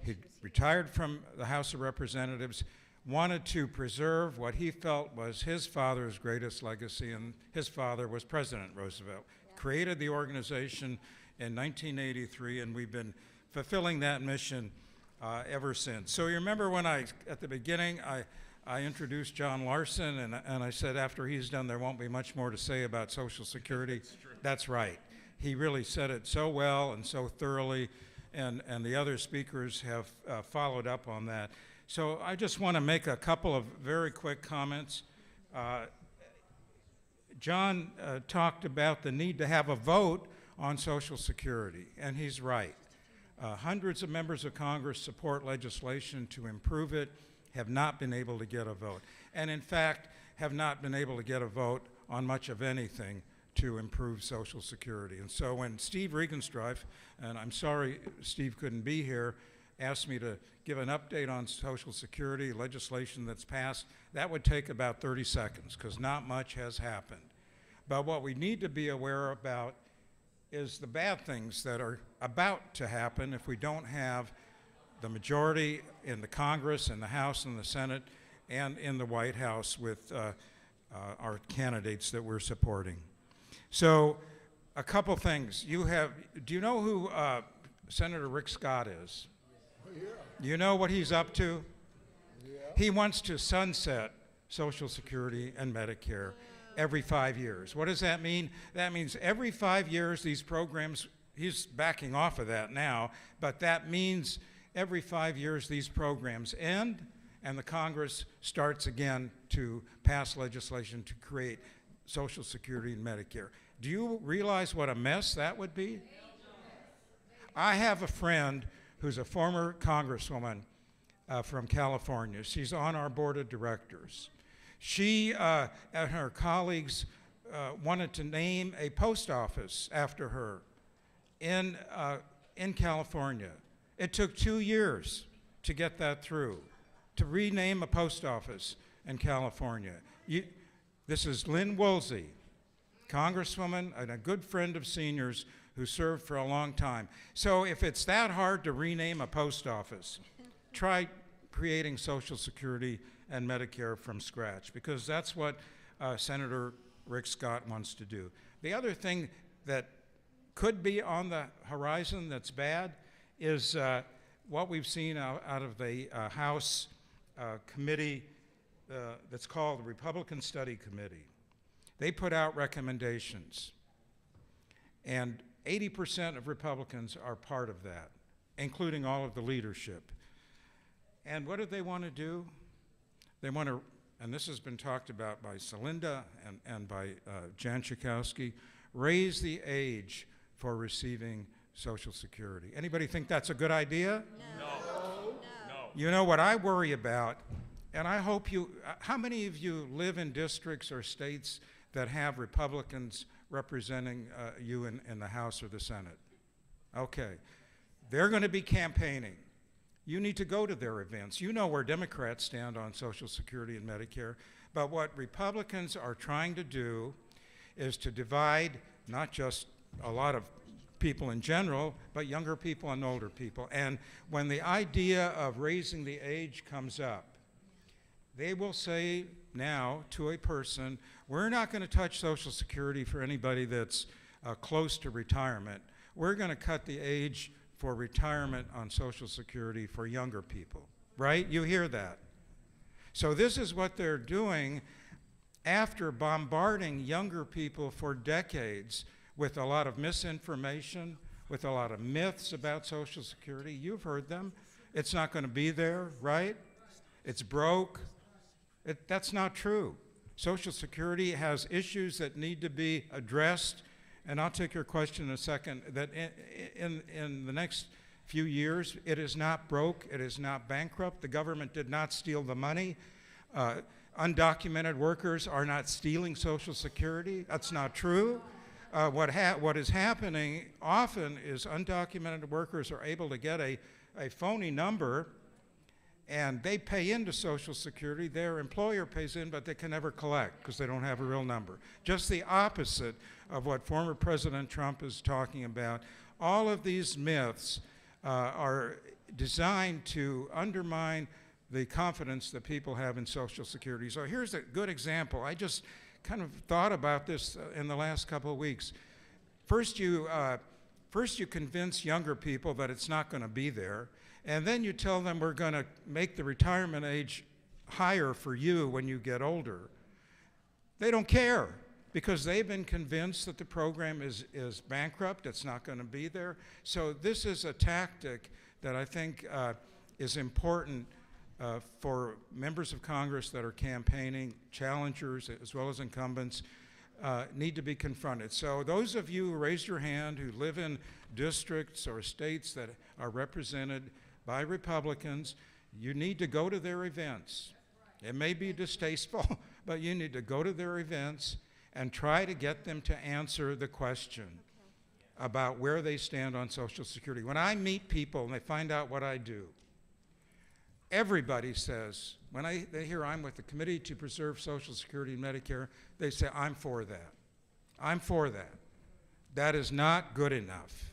He retired from the House of Representatives, wanted to preserve what he felt was his father's greatest legacy, and his father was President Roosevelt. Created the organization in 1983, and we've been fulfilling that mission ever since. So you remember when at the beginning, I introduced John Larson, and I said after he's done, there won't be much more to say about Social Security. That's right. He really said it so well and so thoroughly, and the other speakers have followed up on that. So I just want to make a couple of very quick comments. John talked about the need to have a vote on Social Security, and he's right. Hundreds of members of Congress support legislation to improve it, have not been able to get a vote, and in fact have not been able to get a vote on much of anything to improve Social Security. And so when Steve Regenstrief, and I'm sorry Steve couldn't be here, asked me to give an update on Social Security legislation that's passed, that would take about 30 seconds because not much has happened. But what we need to be aware about is the bad things that are about to happen if we don't have the majority in the Congress, in the House, and the Senate, and in the White House with our candidates that we're supporting. So a couple things. Do you know who Senator Rick Scott is? Do you know what he's up to? He wants to sunset Social Security and Medicare every 5 years. What does that mean? That means every 5 years these programs, he's backing off of that now, but that means every 5 years these programs end and the Congress starts again to pass legislation to create Social Security and Medicare. Do you realize what a mess that would be? I have a friend who's a former congresswoman from California. She's on our board of directors. She and her colleagues wanted to name a post office after her in California. It took 2 years to get that through, to rename a post office in California. This is Lynn Woolsey, congresswoman and a good friend of seniors who served for a long time. So if it's that hard to rename a post office, try creating Social Security and Medicare from scratch, because that's what Senator Rick Scott wants to do. The other thing that could be on the horizon that's bad is what we've seen out of the House committee that's called the Republican Study Committee. They put out recommendations, and 80% of Republicans are part of that, including all of the leadership. And what do they want to do? They want to, and this has been talked about by Celinda and by Jan Schakowsky, raise the age for receiving Social Security. Anybody think that's a good idea? No. You know what I worry about, and I hope how many of you live in districts or states that have Republicans representing you in the House or the Senate? Okay. They're going to be campaigning. You need to go to their events. You know where Democrats stand on Social Security and Medicare. But what Republicans are trying to do is to divide not just a lot of people in general, but younger people and older people. And when the idea of raising the age comes up, they will say now to a person, we're not going to touch Social Security for anybody that's close to retirement. We're going to cut the age for retirement on Social Security for younger people, right? You hear that. So this is what they're doing after bombarding younger people for decades with a lot of misinformation, with a lot of myths about Social Security. You've heard them. It's not going to be there, right? It's broke. That's not true. Social Security has issues that need to be addressed, and I'll take your question in a second, that in the next few years, it is not broke, it is not bankrupt, the government did not steal the money, undocumented workers are not stealing Social Security, that's not true. What is happening often is undocumented workers are able to get a phony number, and they pay into Social Security. Their employer pays in, but they can never collect because they don't have a real number. Just the opposite of what former President Trump is talking about. All of these myths are designed to undermine the confidence that people have in Social Security. So here's a good example. I just kind of thought about this in the last couple of weeks. First you convince younger people that it's not going to be there, and then you tell them we're going to make the retirement age higher for you when you get older. They don't care because they've been convinced that the program is bankrupt, it's not going to be there. So this is a tactic that I think is important for members of Congress that are campaigning, challengers as well as incumbents. need to be confronted. So those of you who raised your hand who live in districts or states that are represented by Republicans, you need to go to their events. It may be distasteful, but you need to go to their events and try to get them to answer the question about where they stand on Social Security. When I meet people and they find out what I do, everybody says, when they hear I'm with the Committee to Preserve Social Security and Medicare, they say, I'm for that. I'm for that. That is not good enough.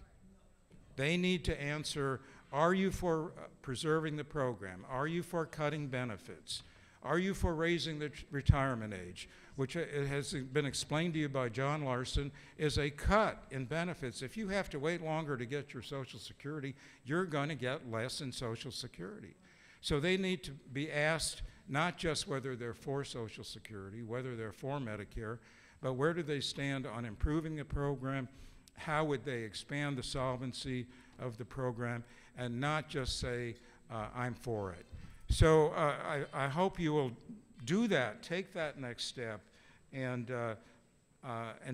They need to answer, are you for preserving the program? Are you for cutting benefits? Are you for raising the retirement age? Which it has been explained to you by John Larson, is a cut in benefits. If you have to wait longer to get your Social Security, you're going to get less in Social Security. So they need to be asked not just whether they're for Social Security, whether they're for Medicare, but where do they stand on improving the program, how would they expand the solvency of the program, and not just say, I'm for it. So I hope you will do that, take that next step, and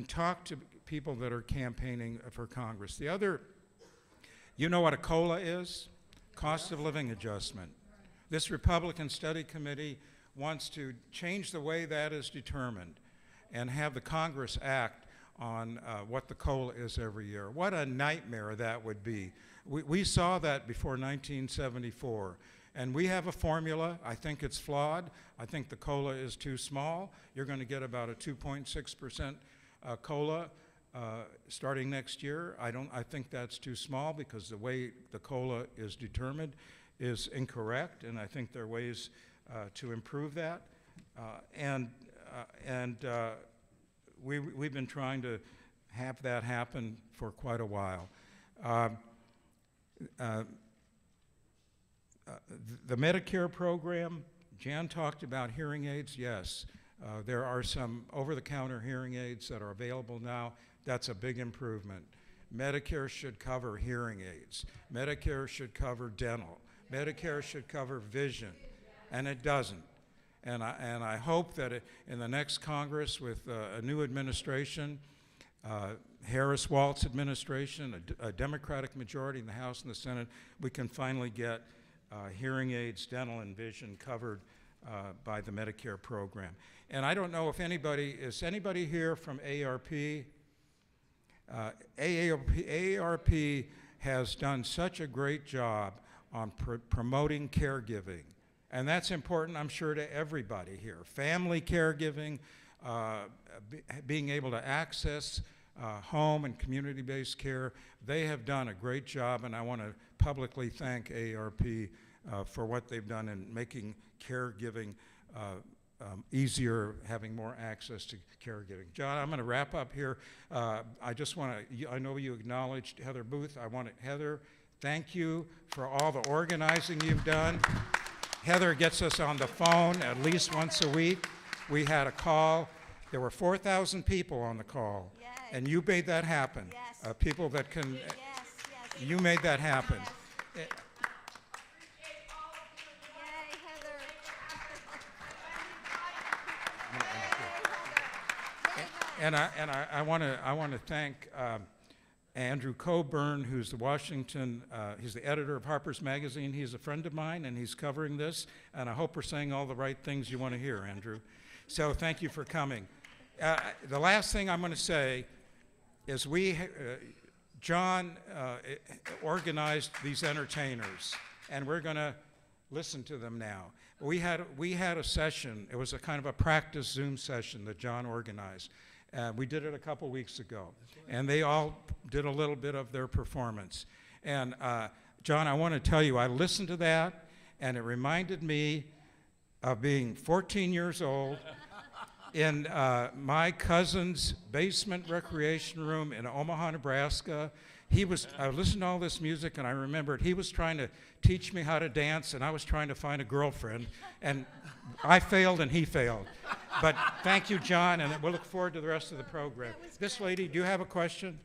talk to people that are campaigning for Congress. The other, you know what a COLA is? Cost of living adjustment. This Republican Study Committee wants to change the way that is determined and have the Congress act on what the COLA is every year. What a nightmare that would be. We saw that before 1974. And we have a formula. I think it's flawed. I think the COLA is too small. You're going to get about a 2.6% COLA starting next year. I think that's too small because the way the COLA is determined is incorrect, and I think there are ways to improve that. We've been trying to have that happen for quite a while. The Medicare program, Jan talked about hearing aids. Yes, there are some over-the-counter hearing aids that are available now. That's a big improvement. Medicare should cover hearing aids. Medicare should cover dental. Medicare should cover vision, and it doesn't. And I hope that in the next Congress with a new administration, Harris-Walz administration, a Democratic majority in the House and the Senate, we can finally get hearing aids, dental, and vision covered by the Medicare program. And I don't know if is anybody here from AARP? AARP has done such a great job on promoting caregiving. And that's important, I'm sure, to everybody here. Family caregiving, being able to access home and community-based care. They have done a great job, and I want to publicly thank AARP for what they've done in making caregiving easier, having more access to caregiving. John, I'm going to wrap up here. I just want to, I know you acknowledged Heather Booth. I want to, Heather, thank you for all the organizing you've done. Heather gets us on the phone at least once a week. We had a call. There were 4,000 people on the call. Yay. And you made that happen. Yes. People that can, Yes, yes. you made that happen. Yay, Heather. And I want to thank Andrew Coburn, who's he's the editor of Harper's Magazine. He's a friend of mine, and he's covering this. And I hope we're saying all the right things you want to hear, Andrew. So thank you for coming. The last thing I'm going to say is John organized these entertainers, and we're going to listen to them now. We had a session. It was a kind of a practice Zoom session that John organized. We did it a couple weeks ago, and they all did a little bit of their performance. And John, I want to tell you, I listened to that, and it reminded me of being 14 years old in my cousin's basement recreation room in Omaha, Nebraska. I listened to all this music, and I remembered he was trying to teach me how to dance, and I was trying to find a girlfriend, and I failed and he failed. But thank you, John, and we'll look forward to the rest of the program. This lady, do you have a question?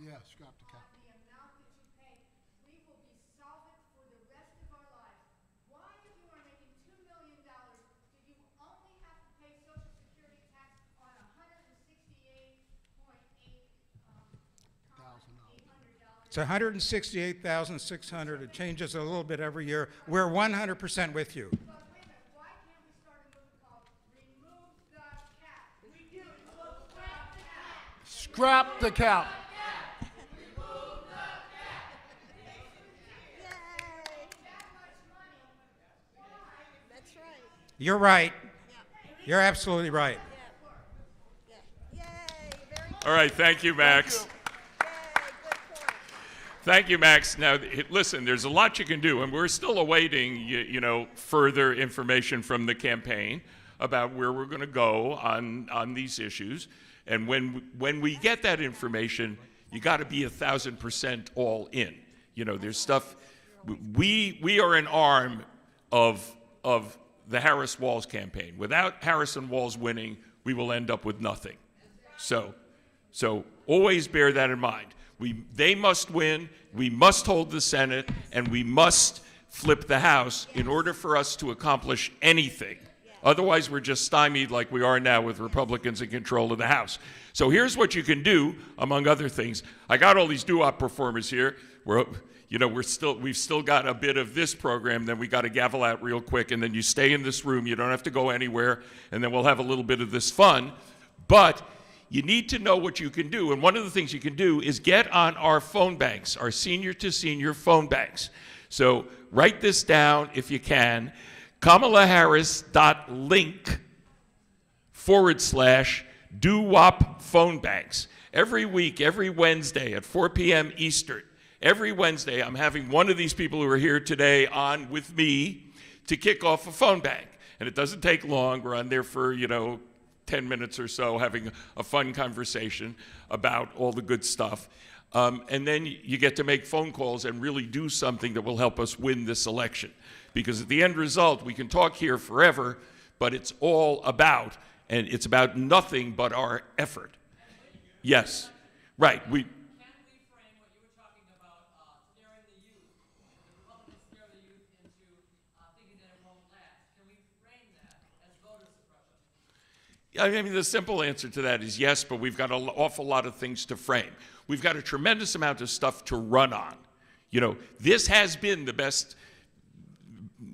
Yeah, scrap the cap. on the amount that you pay, we will be solvent for the rest of our lives. Why, if you are making $2 million, do you only have to pay Social Security tax on $168,800? It's $168,600. It changes a little bit every year. We're 100% with you. But wait a minute, why can't we start a movement called Remove the Cap? We do. Scrap the cap. That's right. You're right. You're absolutely right. Yay, very good. All right, thank you, Max. Yay, good point. Thank you, Max. Now, listen, there's a lot you can do, and we're still awaiting, further information from the campaign about where we're going to go on these issues. And when we get that information, you got to be 1,000% all in. There's stuff. We are an arm of the Harris Walz campaign. Without Harris and Walz winning, we will end up with nothing. So always bear that in mind. They must win, we must hold the Senate, and we must flip the House in order for us to accomplish anything. Otherwise, we're just stymied like we are now with Republicans in control of the House. So here's what you can do, among other things. I got all these doo-wop performers here. We've still got a bit of this program, then we got to gavel out real quick, and then you stay in this room. You don't have to go anywhere, and then we'll have a little bit of this fun. But you need to know what you can do, and one of the things you can do is get on our phone banks, our senior-to-senior phone banks. So write this down if you can, KamalaHarris.link/doo-wop phone banks. Every week, every Wednesday at 4 p.m. Eastern, every Wednesday I'm having one of these people who are here today on with me to kick off a phone bank. And it doesn't take long. We're on there for, 10 minutes or so, having a fun conversation about all the good stuff. And then you get to make phone calls and really do something that will help us win this election. Because at the end result, we can talk here forever, but it's all about, and it's about nothing but our effort. Yes, right. Can we frame what you were talking about, scaring the youth, the Republicans scare the youth into thinking that it won't last? Can we frame that as voter suppression? I mean, the simple answer to that is yes, but we've got an awful lot of things to frame. We've got a tremendous amount of stuff to run on. This has been the best.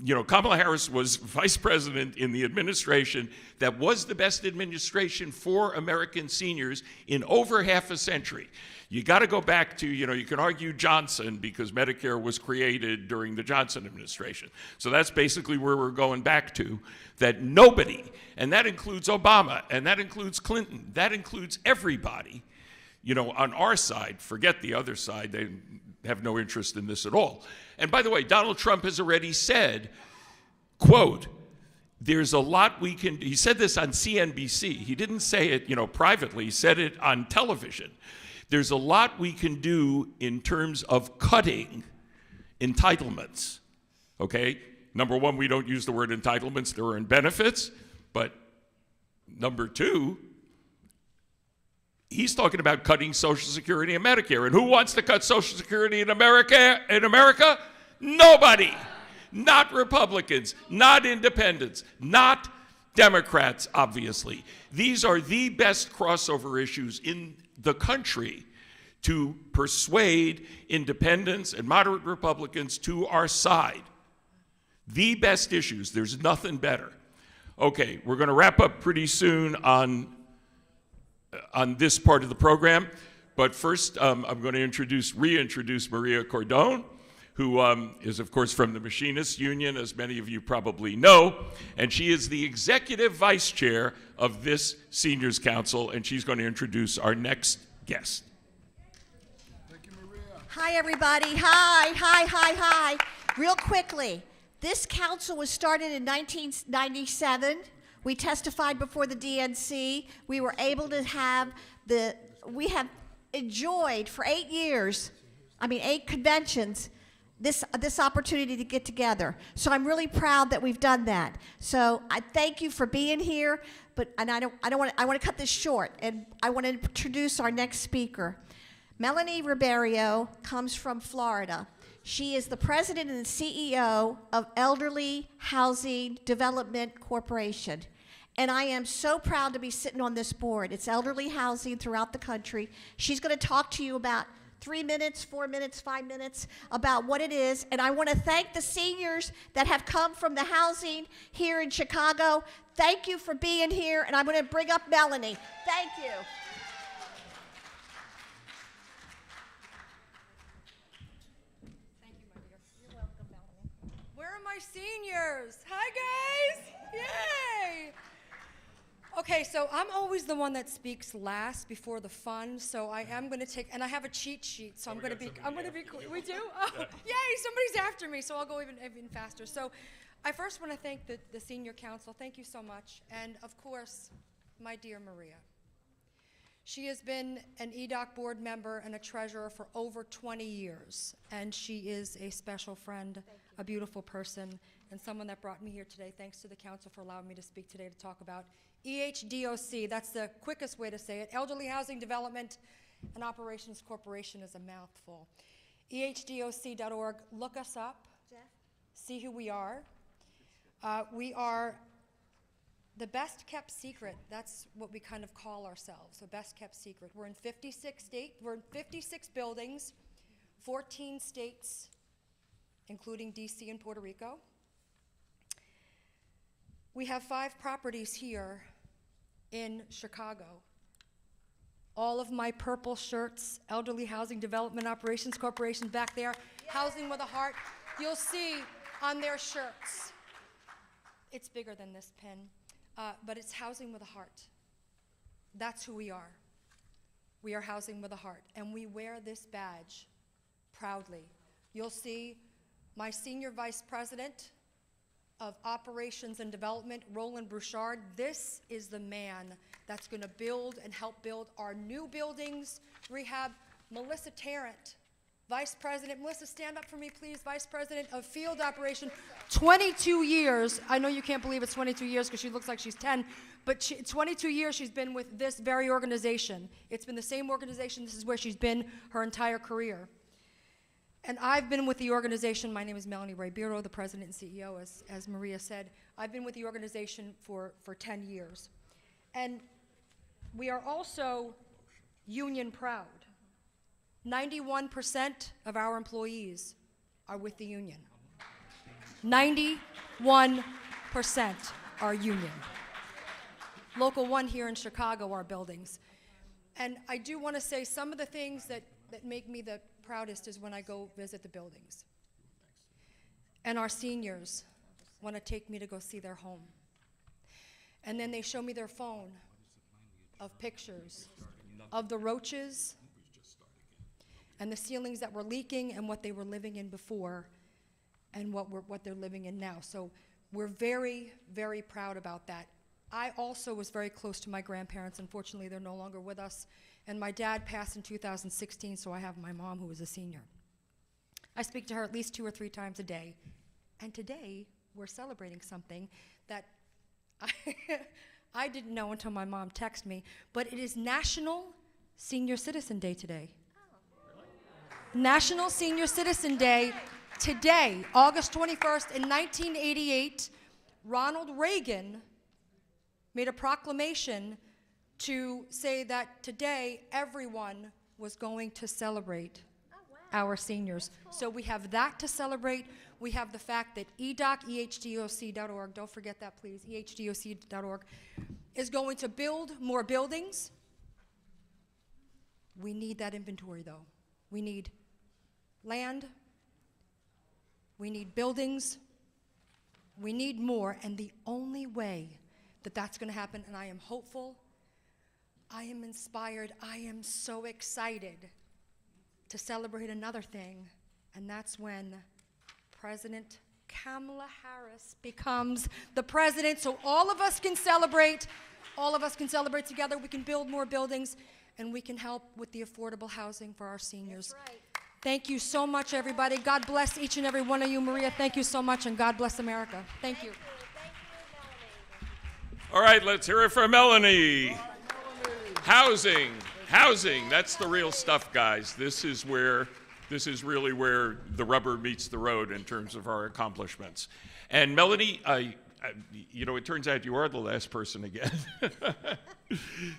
Kamala Harris was vice president in the administration that was the best administration for American seniors in over half a century. You got to go back to, you can argue Johnson because Medicare was created during the Johnson administration. So that's basically where we're going back to, that nobody, and that includes Obama, and that includes Clinton, that includes everybody, on our side, forget the other side, they have no interest in this at all. And by the way, Donald Trump has already said, quote, there's a lot we can do. He said this on CNBC. He didn't say it, privately. He said it on television. There's a lot we can do in terms of cutting entitlements, okay? Number one, we don't use the word entitlements. There are benefits. But number two, he's talking about cutting Social Security and Medicare. And who wants to cut Social Security in America? Nobody. Not Republicans, not independents, not Democrats, obviously. These are the best crossover issues in the country to persuade independents and moderate Republicans to our side. The best issues. There's nothing better. Okay, we're going to wrap up pretty soon on this part of the program. But first, I'm going to reintroduce Maria Cordone, who is, of course, from the Machinists Union, as many of you probably know. And she is the executive vice chair of this Seniors Council, and she's going to introduce our next guest. Thank you, Maria. Hi, everybody. Hi. Real quickly, this council was started in 1997. We testified before the DNC. We were able to have we have enjoyed for 8 years, 8 conventions, this opportunity to get together. So I'm really proud that we've done that. So I thank you for being here, I want to cut this short, and I want to introduce our next speaker. Melanie Ribeiro comes from Florida. She is the president and CEO of Elderly Housing Development Corporation. And I am so proud to be sitting on this board. It's elderly housing throughout the country. She's going to talk to you about 3 minutes, 4 minutes, 5 minutes about what it is. And I want to thank the seniors that have come from the housing here in Chicago. Thank you for being here. And I'm going to bring up Melanie. Thank you. Where are my seniors? Hi, guys. Yay. Okay, so I'm always the one that speaks last before the fun, so I am going to take, and I have a cheat sheet, so I'm going to be cool. We do? Oh, yay, somebody's after me, so I'll go even faster. So I first want to thank the Senior Council. Thank you so much. And, of course, my dear Maria. She has been an EDOC board member and a treasurer for over 20 years, and she is a special friend, a beautiful person, and someone that brought me here today. Thanks to the council for allowing me to speak today to talk about EHDOC. That's the quickest way to say it. Elderly Housing Development and Operations Corporation is a mouthful. EHDOC.org. Look us up. Jeff? See who we are. We are the best kept secret. That's what we kind of call ourselves, the best kept secret. We're in 56 states. We're in 56 buildings, 14 states, including DC and Puerto Rico. We have 5 properties here in Chicago. All of my purple shirts, Elderly Housing Development Operations Corporation back there, Housing with a Heart. You'll see on their shirts. It's bigger than this pin, but it's Housing with a Heart. That's who we are. We are Housing with a Heart, and we wear this badge proudly. You'll see my Senior Vice President of Operations and Development, Roland Bouchard. This is the man that's going to build and help build our new buildings, rehab. Melissa Tarrant, Vice President. Melissa, stand up for me, please. Vice President of Field Operation. 22 years. I know you can't believe it's 22 years because she looks like she's 10, but 22 years she's been with this very organization. It's been the same organization. This is where she's been her entire career. And I've been with the organization. My name is Melanie Ribeiro, the president and CEO, as Maria said. I've been with the organization for 10 years. And we are also union proud. 91% of our employees are with the union. 91% are union. Local 1 here in Chicago, our buildings. And I do want to say some of the things that make me the proudest is when I go visit the buildings. And our seniors want to take me to go see their home. And then they show me their phone of pictures of the roaches and the ceilings that were leaking and what they were living in before and what they're living in now. So we're very, very proud about that. I also was very close to my grandparents. Unfortunately, they're no longer with us. And my dad passed in 2016, so I have my mom who is a senior. I speak to her at least 2 or 3 times a day. And today, we're celebrating something that I didn't know until my mom texted me, but it is National Senior Citizen Day today. National Senior Citizen Day today, August 21st. In 1988, Ronald Reagan made a proclamation to say that today everyone was going to celebrate our seniors. So we have that to celebrate. We have the fact that EDOC, EHDOC.org, don't forget that please, EHDOC.org, is going to build more buildings. We need that inventory though. We need land, we need buildings, we need more, and the only way that that's going to happen, and I am hopeful, I am inspired, I am so excited to celebrate another thing, and that's when President Kamala Harris becomes the president, so all of us can celebrate together, we can build more buildings, and we can help with the affordable housing for our seniors. That's right. Thank you so much, everybody. God bless each and every one of you. Maria, thank you so much, and God bless America. Thank you. All right, let's hear it for Melanie. Housing. Housing, that's the real stuff, guys. This is really where the rubber meets the road in terms of our accomplishments. And Melanie, it turns out you are the last person again.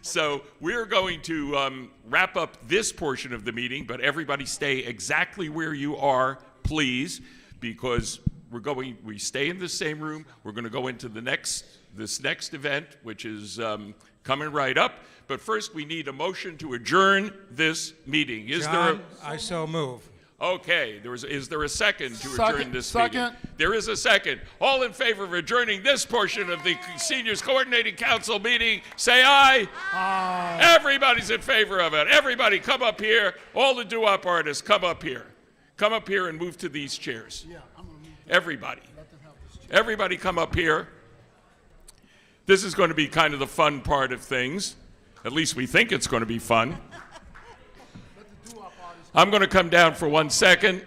So we're going to wrap up this portion of the meeting, but everybody stay exactly where you are, please, because we stay in the same room. We're going to go into this next event, which is coming right up. But first, we need a motion to adjourn this meeting. John, I so move. Okay, is there a second to adjourn this meeting? There is a second. All in favor of adjourning this portion of the Seniors Coordinating Council meeting, say aye. Aye. Everybody's in favor of it. Everybody come up here. All the doo-wop artists, come up here. Come up here and move to these chairs. Everybody. Everybody come up here. This is going to be kind of the fun part of things. At least we think it's going to be fun. I'm going to come down for 1 second.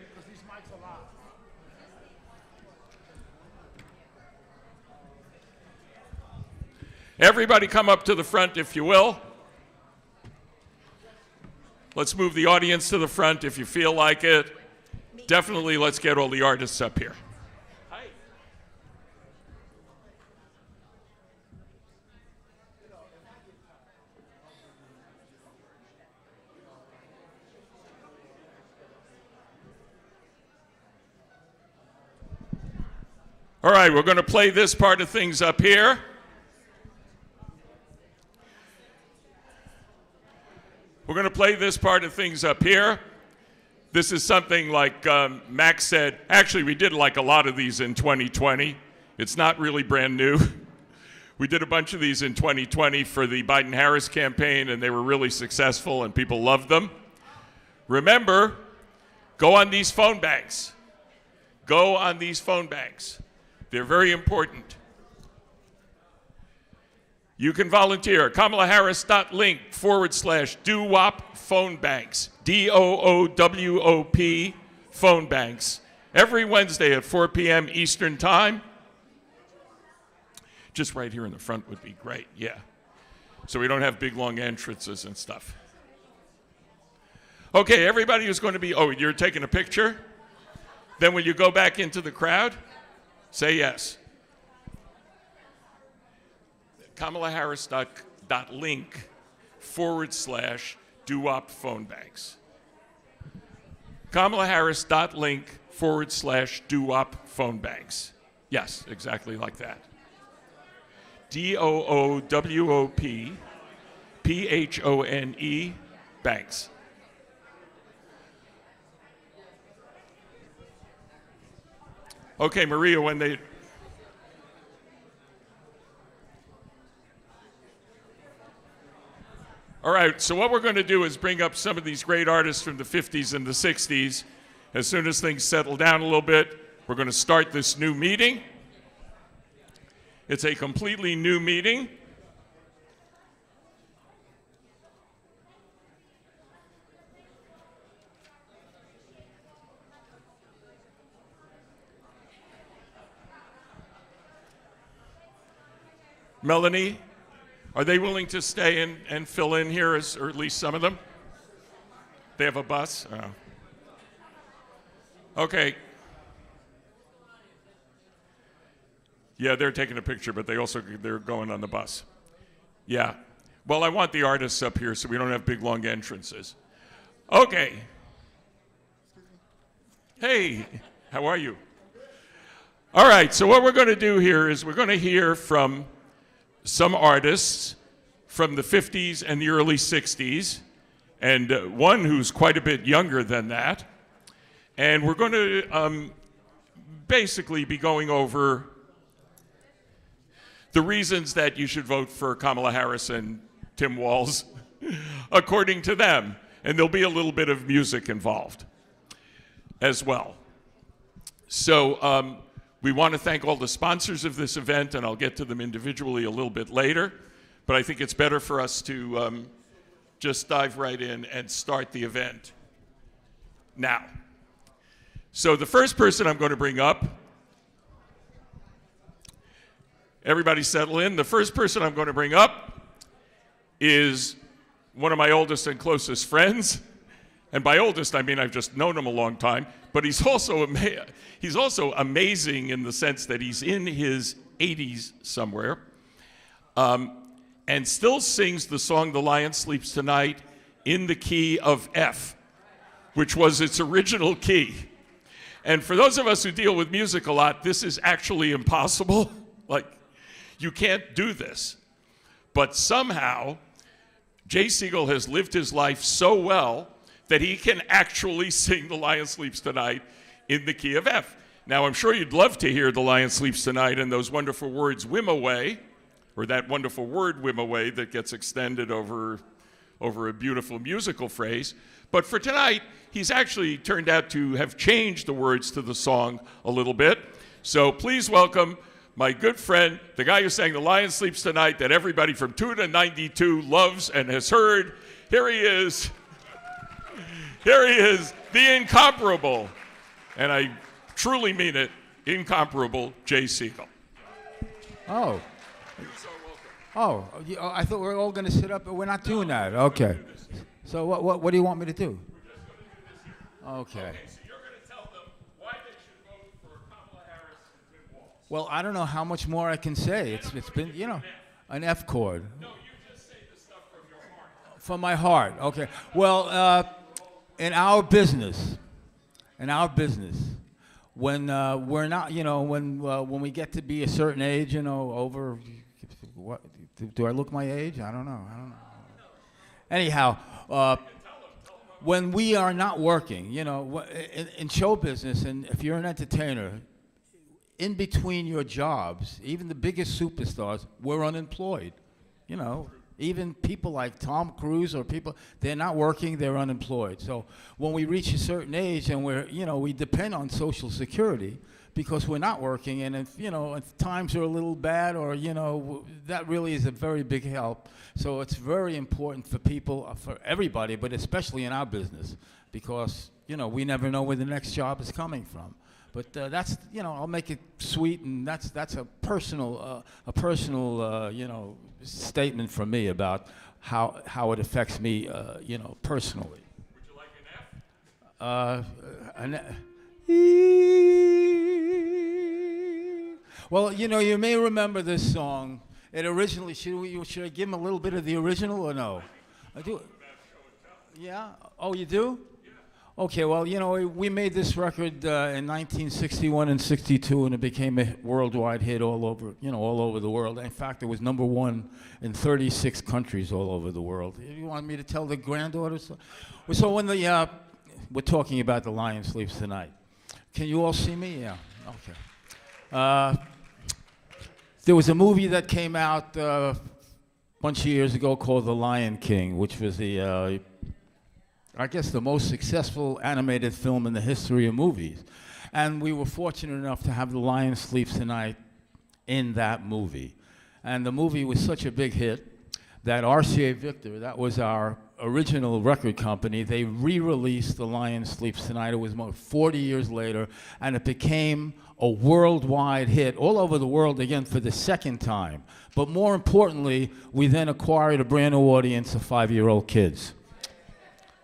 Everybody come up to the front, if you will. Let's move the audience to the front if you feel like it. Definitely let's get all the artists up here. All right, we're going to play this part of things up here. We're going to play this part of things up here. This is something like Max said. Actually, we did like a lot of these in 2020. It's not really brand new. We did a bunch of these in 2020 for the Biden-Harris campaign, and they were really successful, and people loved them. Remember, go on these phone banks. Go on these phone banks. They're very important. You can volunteer. KamalaHarris.link/doowop phone banks. DOOWOP phone banks. Every Wednesday at 4 p.m. Eastern Time. Just right here in the front would be great, yeah. So we don't have big, long entrances and stuff. Okay, everybody who's going to be, you're taking a picture? Then will you go back into the crowd? Say yes. KamalaHarris.link/doowop phone banks. KamalaHarris.link/doowop phone banks. Yes, exactly like that. DOOWOP PHONE banks. Okay, Maria, when they... All right, so what we're going to do is bring up some of these great artists from the 50s and the 60s. As soon as things settle down a little bit, we're going to start this new meeting. It's a completely new meeting. Melanie, are they willing to stay and fill in here, or at least some of them? They have a bus? Oh. Okay. Yeah, they're taking a picture, but they're going on the bus. Yeah. Well, I want the artists up here so we don't have big, long entrances. Okay. Hey, how are you? All right, so what we're going to do here is we're going to hear from some artists from the 50s and the early 60s, and one who's quite a bit younger than that. And we're going to basically be going over the reasons that you should vote for Kamala Harris and Tim Walz, according to them. And there'll be a little bit of music involved as well. So we want to thank all the sponsors of this event, and I'll get to them individually a little bit later. But I think it's better for us to just dive right in and start the event now. So the first person I'm going to bring up, everybody settle in. The first person I'm going to bring up is one of my oldest and closest friends. And by oldest, I mean I've just known him a long time. But he's also amazing in the sense that he's in his 80s somewhere, and still sings the song "The Lion Sleeps Tonight" in the key of F, which was its original key. And for those of us who deal with music a lot, this is actually impossible. Like, you can't do this. But somehow, Jay Siegel has lived his life so well that he can actually sing "The Lion Sleeps Tonight" in the key of F. Now, I'm sure you'd love to hear "The Lion Sleeps Tonight" and those wonderful words, "whim away," or that wonderful word, "whim away," that gets extended over a beautiful musical phrase. But for tonight, he's actually turned out to have changed the words to the song a little bit. So please welcome my good friend, the guy who sang "The Lion Sleeps Tonight" that everybody from 2 to 92 loves and has heard. Here he is. Here he is, the incomparable, and I truly mean it, incomparable Jay Siegel. Oh. Oh, I thought we were all going to sit up, but we're not doing that. Okay. So what do you want me to do? Okay. So you're going to tell them why they should vote for Kamala Harris and Tim Walz. Well, I don't know how much more I can say. It's been, an F chord. No, you just say the stuff from your heart. From my heart. Okay. Well, in our business, when we're not, when we get to be a certain age, over, what, do I look my age? I don't know. Anyhow, when we are not working, in show business, and if you're an entertainer, in between your jobs, even the biggest superstars, we're unemployed. Even people like Tom Cruise or people, they're not working, they're unemployed. So when we reach a certain age and we depend on Social Security because we're not working, and if times are a little bad or, that really is a very big help. So it's very important for people, for everybody, but especially in our business because, we never know where the next job is coming from. But that's, I'll make it sweet, and that's a personal, statement from me about how it affects me, personally. Would you like an F? Well, you may remember this song. It originally, should I give him a little bit of the original or no? I do. Yeah? Oh, you do? Okay, well, we made this record in 1961 and 62, and it became a worldwide hit all over the world. In fact, it was #1 in 36 countries all over the world. You want me to tell the granddaughter? So when we're talking about "The Lion Sleeps Tonight." Can you all see me? Yeah, okay. There was a movie that came out a bunch of years ago called "The Lion King," which was I guess the most successful animated film in the history of movies. And we were fortunate enough to have "The Lion Sleeps Tonight" in that movie. And the movie was such a big hit that RCA Victor, that was our original record company, they re-released "The Lion Sleeps Tonight." It was 40 years later, and it became a worldwide hit all over the world again for the second time. But more importantly, we then acquired a brand new audience of 5-year-old kids.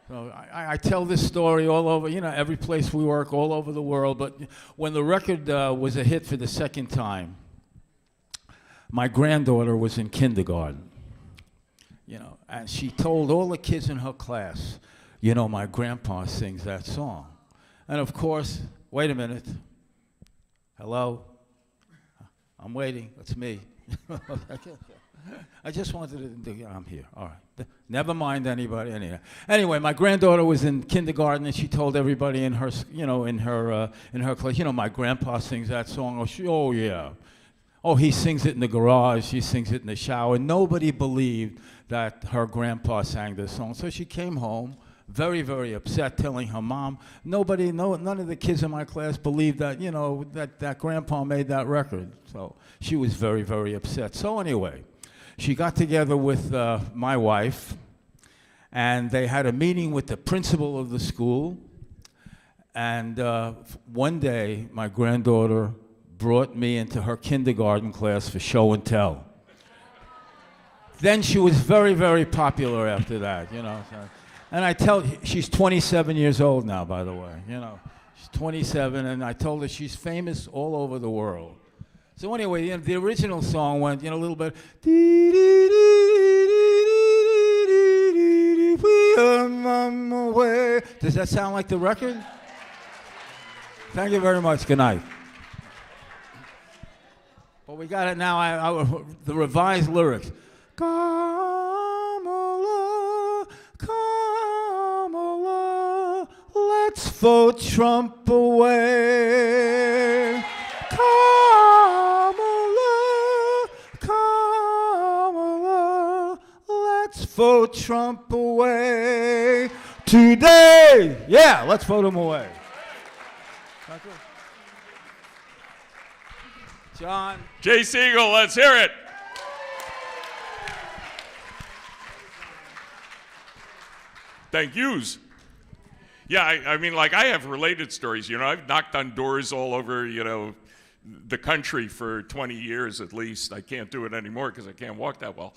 So I tell this story all over, every place we work, all over the world. But when the record was a hit for the second time, my granddaughter was in kindergarten, and she told all the kids in her class, my grandpa sings that song. And of course, wait a minute. Hello? I'm waiting. It's me. I just wanted to, I'm here. All right. Never mind anybody. Anyway, my granddaughter was in kindergarten, and she told everybody in her, in her class, my grandpa sings that song. Oh, yeah. Oh, he sings it in the garage. He sings it in the shower. Nobody believed that her grandpa sang this song. So she came home very, very upset, telling her mom, none of the kids in my class believed that, that grandpa made that record. So she was very, very upset. So anyway, she got together with my wife, and they had a meeting with the principal of the school. And one day, my granddaughter brought me into her kindergarten class for show and tell. then she was very, very popular after that, you know. So. And I tell she's 27 years old now, by the way, you know. She's 27, and I told her she's famous all over the world. So anyway, you know, the original song went, you know, a little bit. Does that sound like the record? Thank you very much. Good night. But we got it now. The revised lyrics. Kamala, Kamala, let's vote Trump away. Kamala, Kamala, let's vote Trump away today. Yeah, let's vote him away. John. Jay Siegel, let's hear it. Thank yous. Yeah, I mean, like, I have related stories. You know, I've knocked on doors all over, you know, the country for 20 years at least. I can't do it anymore because I can't walk that well.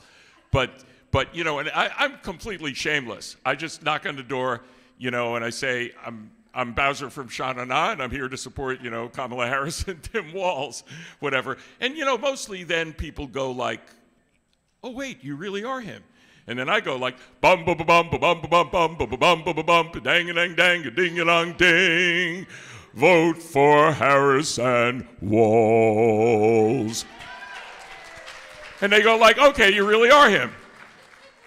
But you know, and I'm completely shameless. I just knock on the door, you know, and I say, I'm Bowser from Sha Na Na, and I'm here to support, you know, Kamala Harris and Tim Walz, whatever. And, you know, mostly then people go like, oh, wait, you really are him. And then I go like, bum, bum, bum, bum, bum, bum, bum, bum, bum, bum, bum, dang, dang, dang, ding, dong, ding. Vote for Harris and Walz. And they go like, okay, you really are him.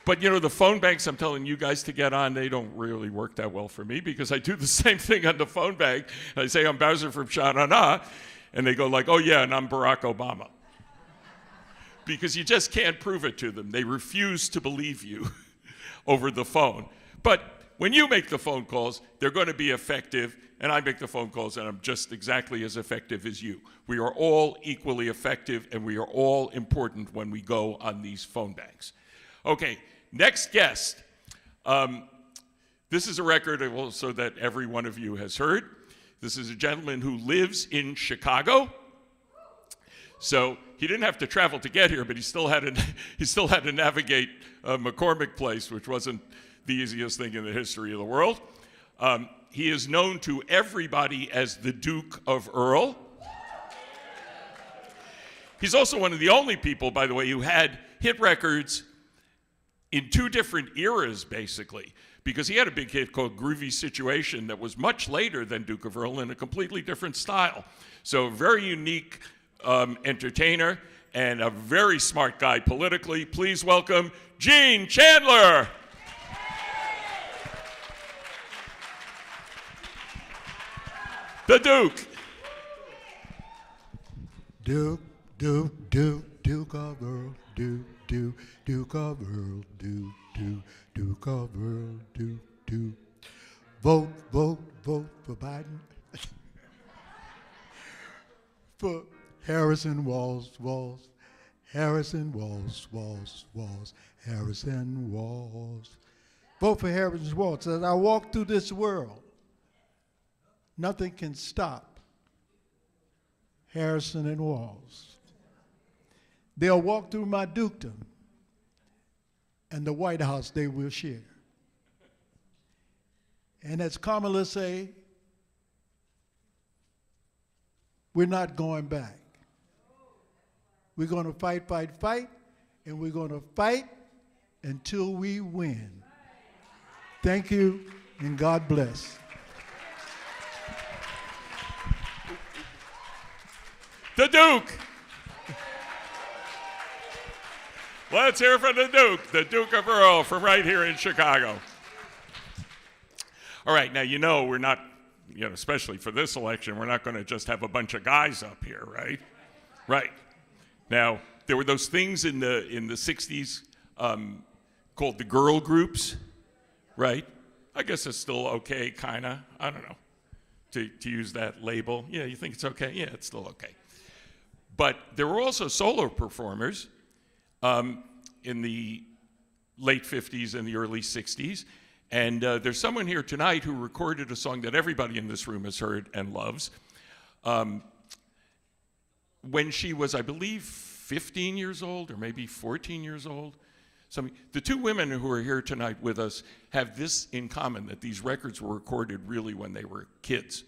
But, you know, the phone banks I'm telling you guys to get on, they don't really work that well for me because I do the same thing on the phone bank. I say I'm Bowser from Sha Na Na, and they go like, oh, yeah, and I'm Barack Obama. Because you just can't prove it to them. They refuse to believe you over the phone. But when you make the phone calls, they're going to be effective, and I make the phone calls, and I'm just exactly as effective as you. We are all equally effective, and we are all important when we go on these phone banks. Okay. Next guest. This is a record also that every one of you has heard. This is a gentleman who lives in Chicago. So he didn't have to travel to get here, but he still had to navigate McCormick Place, which wasn't the easiest thing in the history of the world. He is known to everybody as the Duke of Earl. He's also one of the only people, by the way, who had hit records in two different eras, basically, because he had a big hit called Groovy Situation that was much later than Duke of Earl in a completely different style. So very unique entertainer and a very smart guy politically. Please welcome Gene Chandler. The Duke. Duke of Earl, Duke of Earl, Duke of Earl, Duke. Vote for Biden. For Harrison Walz, Harrison Walz, Harrison Walz. Vote for Harrison Walz. As I walk through this world, nothing can stop Harrison and Walz. They'll walk through my dukedom, and the White House they will share. And as Kamala say, we're not going back. We're going to fight, and we're going to fight until we win. Thank you, and God bless. The Duke. Let's hear from the Duke of Earl from right here in Chicago. All right, now you know we're not, especially for this election, we're not going to just have a bunch of guys up here, right? Right. Now, there were those things in the 60s called the girl groups, right? I guess it's still okay, kind of. I don't know, to use that label. Yeah, you think it's okay? Yeah, it's still okay. But there were also solo performers in the late 50s and the early 60s. And there's someone here tonight who recorded a song that everybody in this room has heard and loves. When she was, I believe, 15 years old or maybe 14 years old. The two women who are here tonight with us have this in common, that these records were recorded really when they were kids.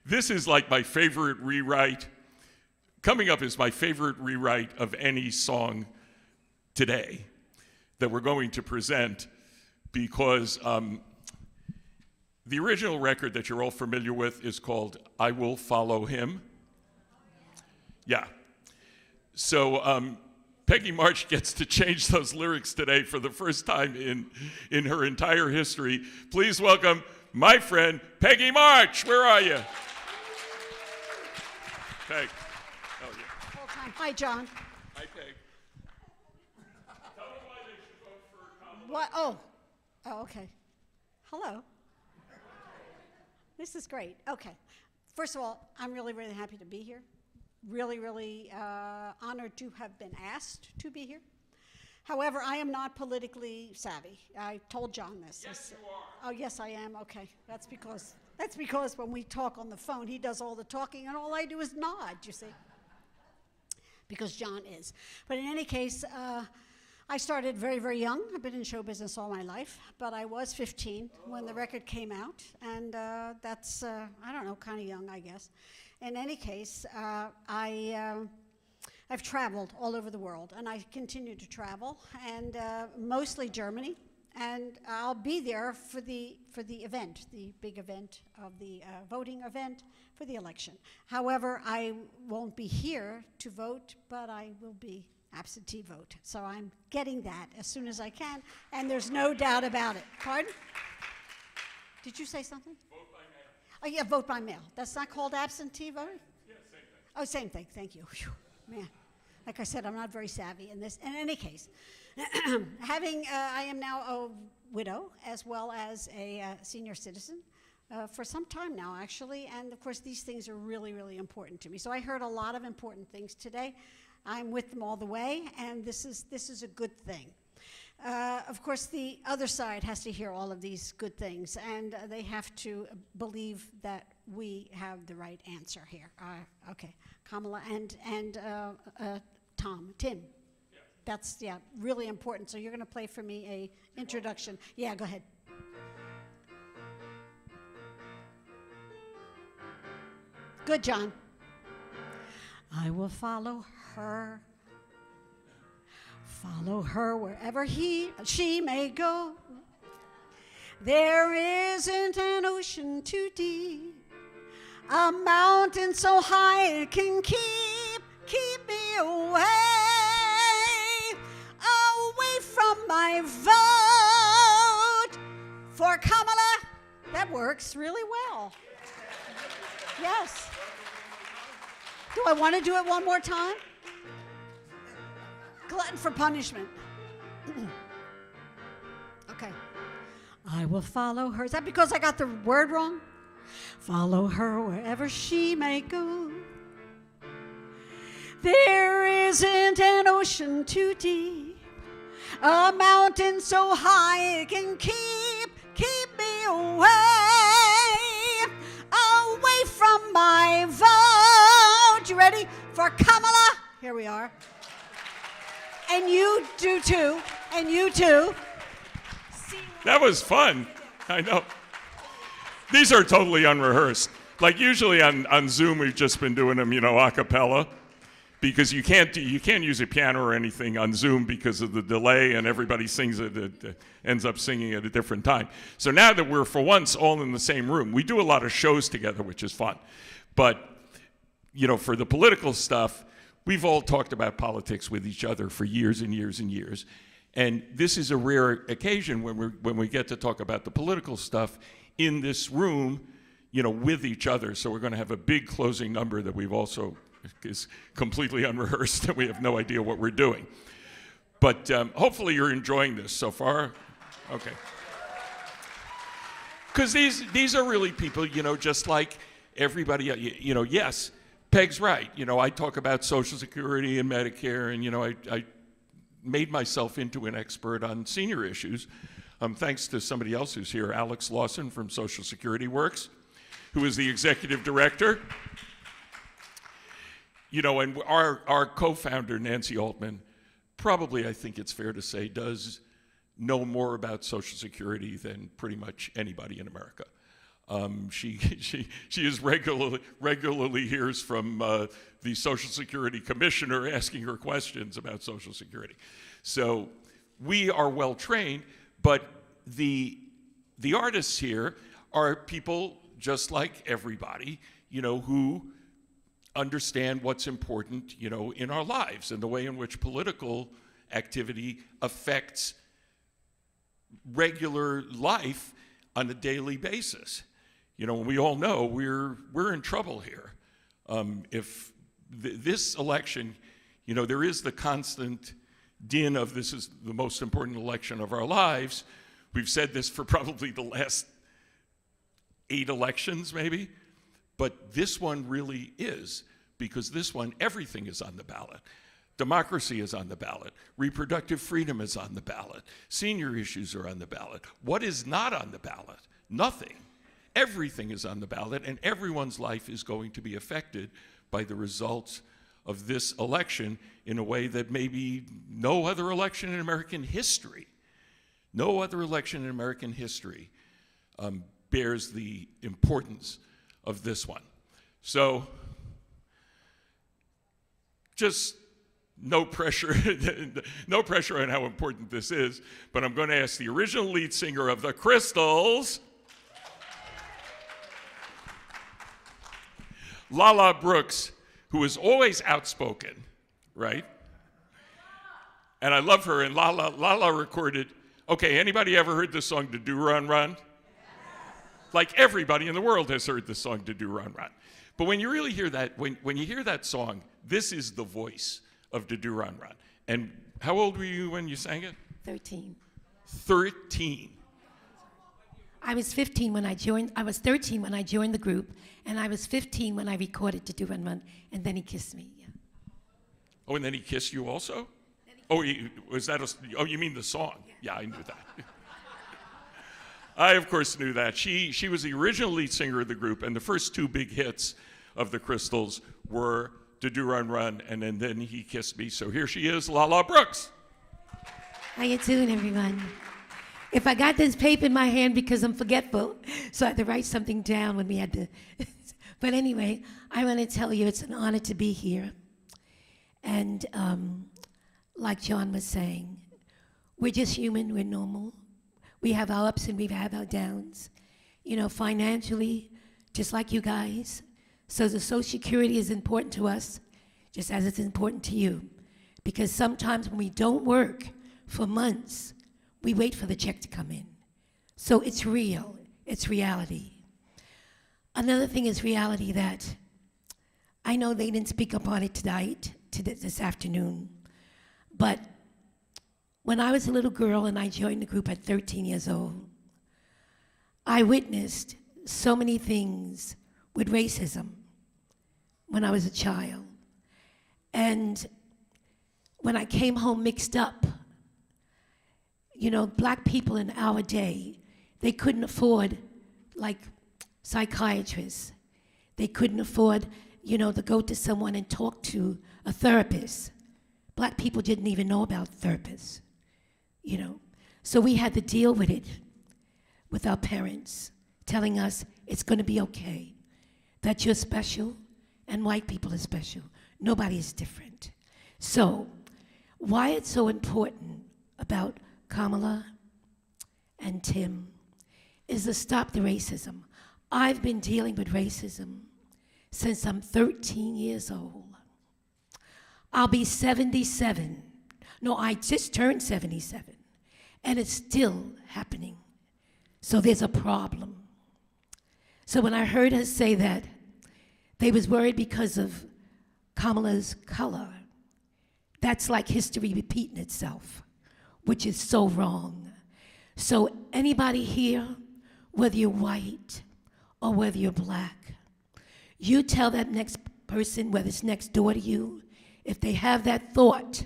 This is like my favorite rewrite. Coming up is my favorite rewrite of any song today that we're going to present, because the original record that you're all familiar with is called I Will Follow Him. Yeah. So Peggy March gets to change those lyrics today for the first time in her entire history. Please welcome my friend Peggy March. Where are you? Peg. Oh, yeah. Hi, John. Hi, Peg. Tell them why they should vote for Kamala. What? Oh, okay. Hello. This is great. Okay. First of all, I'm really, really happy to be here. Really, really honored to have been asked to be here. However, I am not politically savvy. I told John this. Yes, you are. Oh, yes, I am. Okay. That's because when we talk on the phone, he does all the talking, and all I do is nod, you see. Because John is. But in any case, I started very, very young. I've been in show business all my life, but I was 15 when the record came out, and that's, I don't know, kind of young, I guess. In any case, I've traveled all over the world, and I continue to travel, and mostly Germany, and I'll be there for the event, the big event of the voting event for the election. However, I won't be here to vote, but I will be absentee vote. So I'm getting that as soon as I can, and there's no doubt about it. Pardon? Did you say something? Vote by mail. Oh, yeah, vote by mail. That's not called absentee voting? Yeah, same thing. Oh, same thing. Thank you. Whew. Man, like I said, I'm not very savvy in this. In any case, I am now a widow as well as a senior citizen for some time now, actually. And of course, these things are really, really important to me. So I heard a lot of important things today. I'm with them all the way, and this is a good thing. Of course, the other side has to hear all of these good things, and they have to believe that we have the right answer here. Okay, Kamala and Tim. Yeah. That's, yeah, really important. So you're going to play for me a introduction. Yeah, go ahead. Good, John. I will follow her. Follow her wherever she may go. There isn't an ocean too deep, a mountain so high it can keep me away from my vote for Kamala. That works really well. Yes. Do I want to do it one more time? Glutton for punishment. Okay. I will follow her. Is that because I got the word wrong? Follow her wherever she may go. There isn't an ocean too deep, a mountain so high it can keep me away from my vote. You ready for Kamala? Here we are. And you do too. And you too. That was fun. I know. These are totally unrehearsed. Like usually on Zoom, we've just been doing them, a cappella, because you can't use a piano or anything on Zoom because of the delay, and everybody sings it ends up singing at a different time. So now that we're for once all in the same room, we do a lot of shows together, which is fun. But for the political stuff, we've all talked about politics with each other for years and years and years. And this is a rare occasion when we get to talk about the political stuff in this room, with each other. So we're going to have a big closing number that we've also is completely unrehearsed, and we have no idea what we're doing. But hopefully you're enjoying this so far. Okay. Because these are really people, just like everybody, yes, Peg's right. I talk about Social Security and Medicare, and, I made myself into an expert on senior issues, thanks to somebody else who's here, Alex Lawson from Social Security Works, who is the executive director. And our co-founder, Nancy Altman, probably, I think it's fair to say, does know more about Social Security than pretty much anybody in America. She is regularly hears from the Social Security Commissioner asking her questions about Social Security. So we are well trained, but the artists here are people just like everybody, who understand what's important, in our lives and the way in which political activity affects regular life on a daily basis. We all know we're in trouble here. If this election, there is the constant din of this is the most important election of our lives. We've said this for probably the last 8 elections, maybe, but this one really is, because this one, everything is on the ballot. Democracy is on the ballot. Reproductive freedom is on the ballot. Senior issues are on the ballot. What is not on the ballot? Nothing. Everything is on the ballot, and everyone's life is going to be affected by the results of this election in a way that maybe no other election in American history, bears the importance of this one. So, just no pressure, no pressure on how important this is, but I'm going to ask the original lead singer of the Crystals, Lala Brooks, who is always outspoken, right? And I love her, and Lala recorded, okay, anybody ever heard the song "To Do Run Run"? Like everybody in the world has heard the song "To Do Run Run." But when you really hear that, when you hear that song, this is the voice of "To Do Run Run." And how old were you when you sang it? 13. 13. I was 15 when I joined. I was 13 when I joined the group, and I was 15 when I recorded "To Do Run Run," and then he kissed me. Yeah. Oh, and then he kissed you also? Oh, was that you mean the song? Yeah, I knew that. I, of course, knew that. She was the original lead singer of the group, and the first 2 big hits of the Crystals were "To Do Run Run" and then He Kissed Me. So here she is, Lala Brooks. How you doing, everyone? If I got this paper in my hand because I'm forgetful, so I had to write something down when we had to. But anyway, I want to tell you it's an honor to be here. And like John was saying, we're just human, we're normal. We have our ups and we have our downs. Financially, just like you guys. So the Social Security is important to us, just as it's important to you. Because sometimes when we don't work for months, we wait for the check to come in. So it's real, it's reality. Another thing is reality that I know they didn't speak up on it tonight, this afternoon, but when I was a little girl and I joined the group at 13 years old, I witnessed so many things with racism when I was a child. And when I came home mixed up, black people in our day, they couldn't afford, like, psychiatrists. They couldn't afford, to go to someone and talk to a therapist. Black people didn't even know about therapists, So we had to deal with it with our parents, telling us it's going to be okay, that you're special and white people are special. Nobody is different. So why it's so important about Kamala and Tim is to stop the racism. I've been dealing with racism since I'm 13 years old. I'll be 77. No, I just turned 77, and it's still happening. So there's a problem. So when I heard her say that they was worried because of Kamala's color, that's like history repeating itself, which is so wrong. So anybody here, whether you're white or whether you're black, you tell that next person, whether it's next door to you, if they have that thought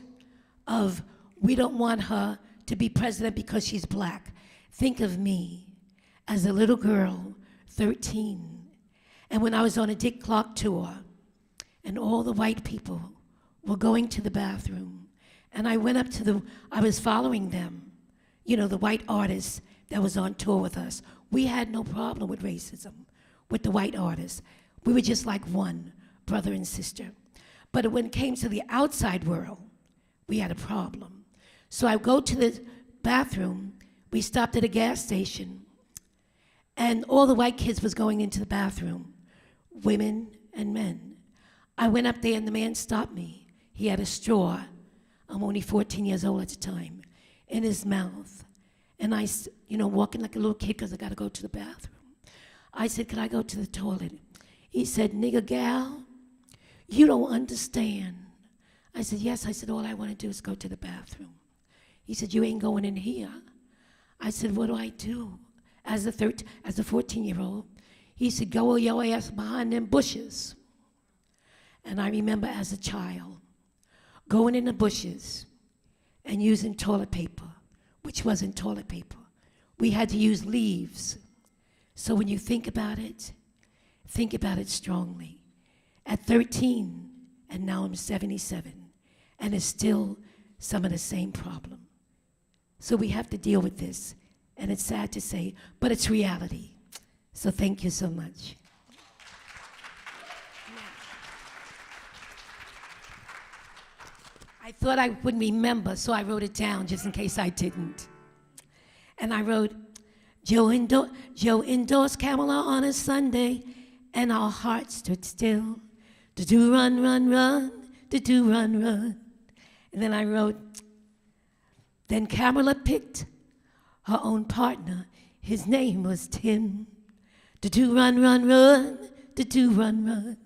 of, we don't want her to be president because she's black, think of me as a little girl, 13. And when I was on a Dick Clark tour, and all the white people were going to the bathroom, And I went up to I was following them, you know, the white artists that was on tour with us. We had no problem with racism with the white artists. We were just like one, brother and sister. But when it came to the outside world, we had a problem. So I go to the bathroom, we stopped at a gas station, and all the white kids was going into the bathroom, women and men. I went up there and the man stopped me. He had a straw, I'm only 14 years old at the time, in his mouth. And I, you know, walking like a little kid because I got to go to the bathroom. I said, "Can I go to the toilet?" He said, "Nigga gal, you don't understand." I said, "Yes." I said, "All I want to do is go to the bathroom." He said, "You ain't going in here." I said, "What do I do?" As a 14-year-old, he said, "Go your ass behind them bushes." And I remember as a child going in the bushes and using toilet paper, which wasn't toilet paper. We had to use leaves. So when you think about it strongly. At 13, and now I'm 77, and it's still some of the same problem. So we have to deal with this, and it's sad to say, but it's reality. So thank you so much. I thought I would remember, so I wrote it down just in case I didn't. And I wrote, Joe endorsed Kamala on a Sunday, and our hearts stood still. Do run, run, run, do run, run. And then I wrote, then Kamala picked her own partner. His name was Tim. Do run, run, run, do run, run.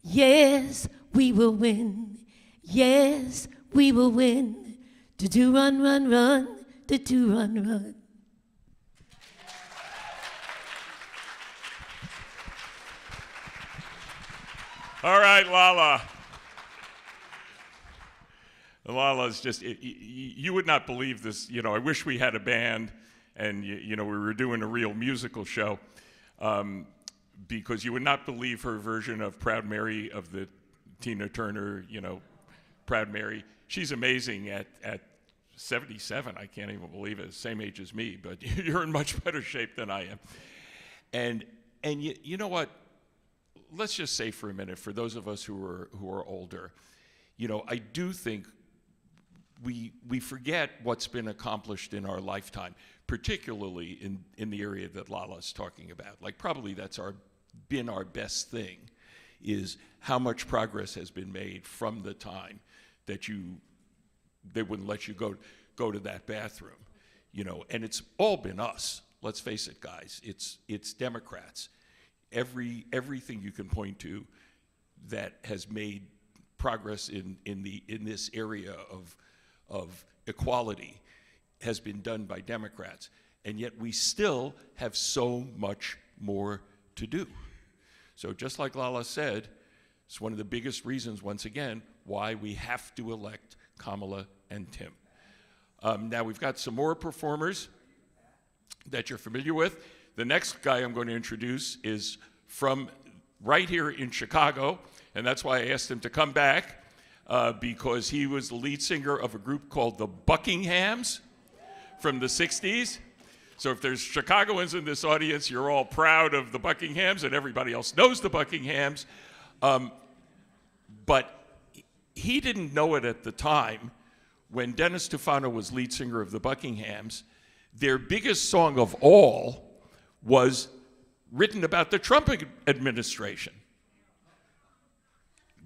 Yes, we will win. Yes, we will win. Do run, run, run, do run, run. All right, Lala. Lala's just, you would not believe this. You know, I wish we had a band and, you know, we were doing a real musical show because you would not believe her version of Proud Mary of the Tina Turner, you know, Proud Mary. She's amazing at 77. I can't even believe it. Same age as me, but you're in much better shape than I am. And you know what? Let's just say for a minute, for those of us who are older, you know, I do think we forget what's been accomplished in our lifetime, particularly in the area that Lala's talking about. Like probably that's been our best thing, is how much progress has been made from the time that they wouldn't let you go to that bathroom, you know, and it's all been us. Let's face it, guys. It's Democrats. Everything you can point to that has made progress in this area of equality has been done by Democrats, and yet we still have so much more to do. So just like Lala said, it's one of the biggest reasons, once again, why we have to elect Kamala and Tim. Now we've got some more performers that you're familiar with. The next guy I'm going to introduce is from right here in Chicago, and that's why I asked him to come back, because he was the lead singer of a group called the Buckinghams from the 60s. So if there's Chicagoans in this audience, you're all proud of the Buckinghams, and everybody else knows the Buckinghams. But he didn't know it at the time. When Dennis Tufano was lead singer of the Buckinghams, their biggest song of all was written about the Trump administration.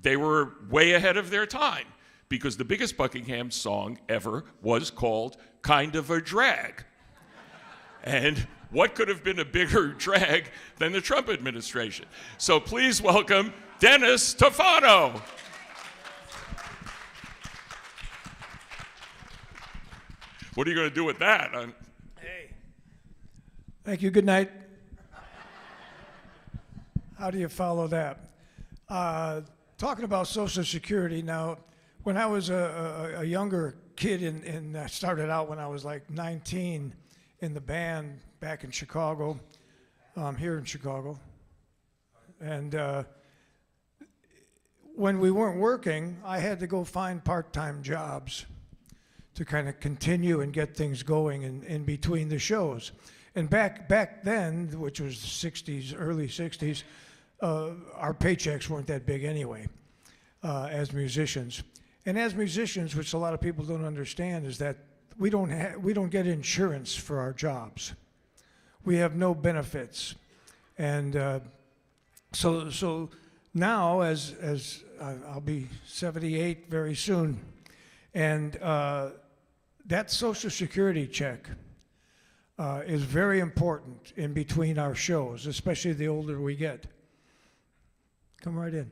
They were way ahead of their time because the biggest Buckingham song ever was called Kind of a Drag. And what could have been a bigger drag than the Trump administration? So please welcome Dennis Tufano. What are you going to do with that? Hey. Thank you. Good night. How do you follow that? Talking about Social Security now, when I was a younger kid and I started out when I was like 19 in the band back in Chicago, here in Chicago. And when we weren't working, I had to go find part-time jobs. kind of continue and get things going in between the shows. And back then, which was the 60s, early 60s, our paychecks weren't that big anyway as musicians. And as musicians, which a lot of people don't understand, is that we don't get insurance for our jobs. We have no benefits. And so now, as I'll be 78 very soon, and that Social Security check is very important in between our shows, especially the older we get. Come right in.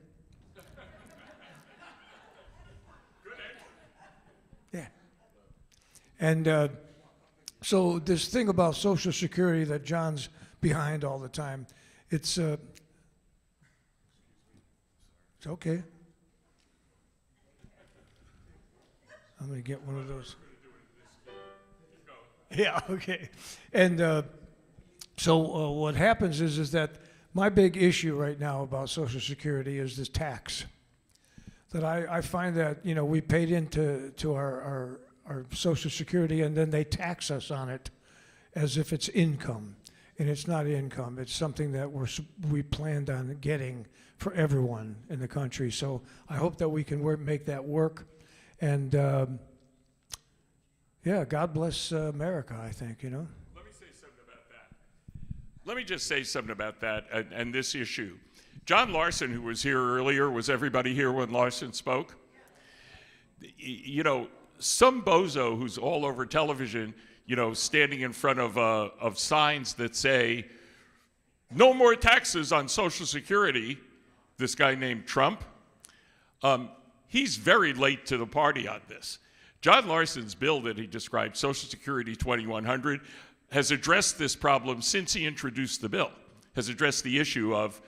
Yeah. And so this thing about Social Security that John's behind all the time, it's okay. I'm going to get one of those. Yeah, okay. And so what happens is that my big issue right now about Social Security is this tax. That I find that, you know, we paid into our Social Security and then they tax us on it as if it's income. And it's not income. It's something that we planned on getting for everyone in the country. So I hope that we can make that work. And yeah, God bless America, I think, you know. Let me say something about that. Let me just say something about that and this issue. John Larson, who was here earlier, was everybody here when Larson spoke? You know, some bozo who's all over television, you know, standing in front of signs that say, no more taxes on Social Security, this guy named Trump, he's very late to the party on this. John Larson's bill that he described, Social Security 2100, has addressed this problem since he introduced the bill, has addressed the issue of,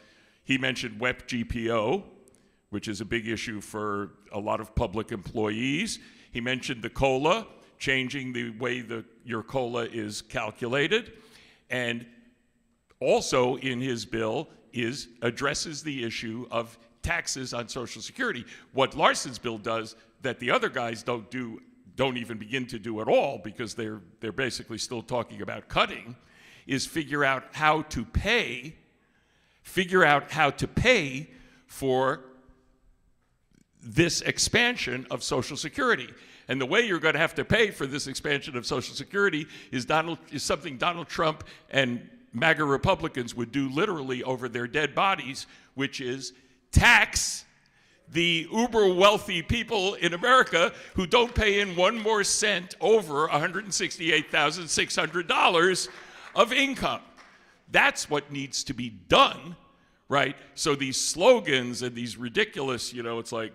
he mentioned WEP GPO, which is a big issue for a lot of public employees. He mentioned the COLA, changing the way your COLA is calculated. And also in his bill addresses the issue of taxes on Social Security. What Larson's bill does that the other guys don't even begin to do at all, because they're basically still talking about cutting, is figure out how to pay for this expansion of Social Security. And the way you're going to have to pay for this expansion of Social Security is something Donald Trump and MAGA Republicans would do literally over their dead bodies, which is tax the uber wealthy people in America who don't pay in one more cent over $168,600 of income. That's what needs to be done, right? So these slogans and these ridiculous, you know, it's like,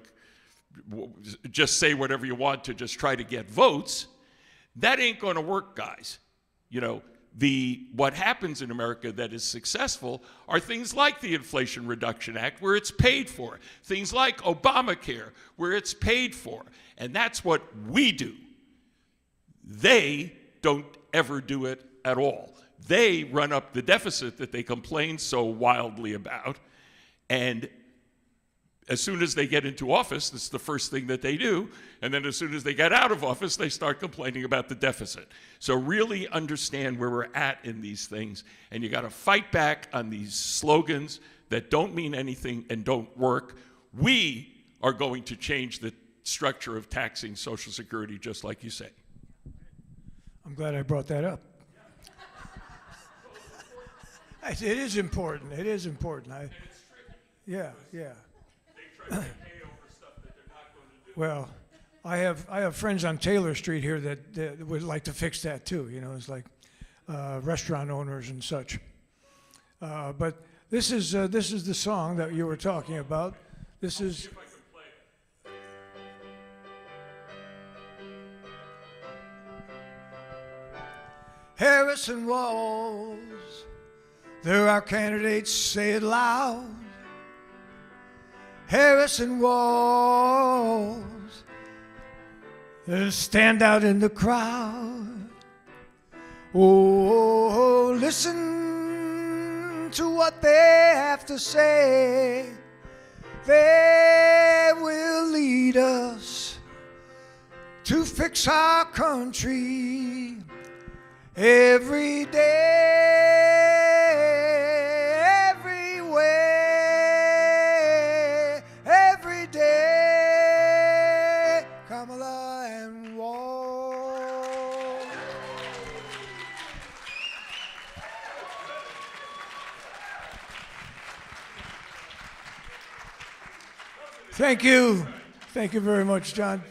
just say whatever you want to just try to get votes, that ain't going to work, guys. You know, what happens in America that is successful are things like the Inflation Reduction Act, where it's paid for, things like Obamacare, where it's paid for, and that's what we do. They don't ever do it at all. They run up the deficit that they complain so wildly about, and as soon as they get into office, that's the first thing that they do. And then as soon as they get out of office, they start complaining about the deficit. So really understand where we're at in these things. And you got to fight back on these slogans that don't mean anything and don't work. We are going to change the structure of taxing Social Security, just like you say. I'm glad I brought that up. It is important. It is important. Yeah. Well, I have friends on Taylor Street here that would like to fix that too. You know, it's like restaurant owners and such. But this is the song that you were talking about. This is. Harrison Walls, there are candidates, say it loud. Harrison Walls, stand out in the crowd. Oh, listen to what they have to say. They will lead us to fix our country every day, everywhere, every day. Kamala and Wall. Thank you. Thank you very much, John.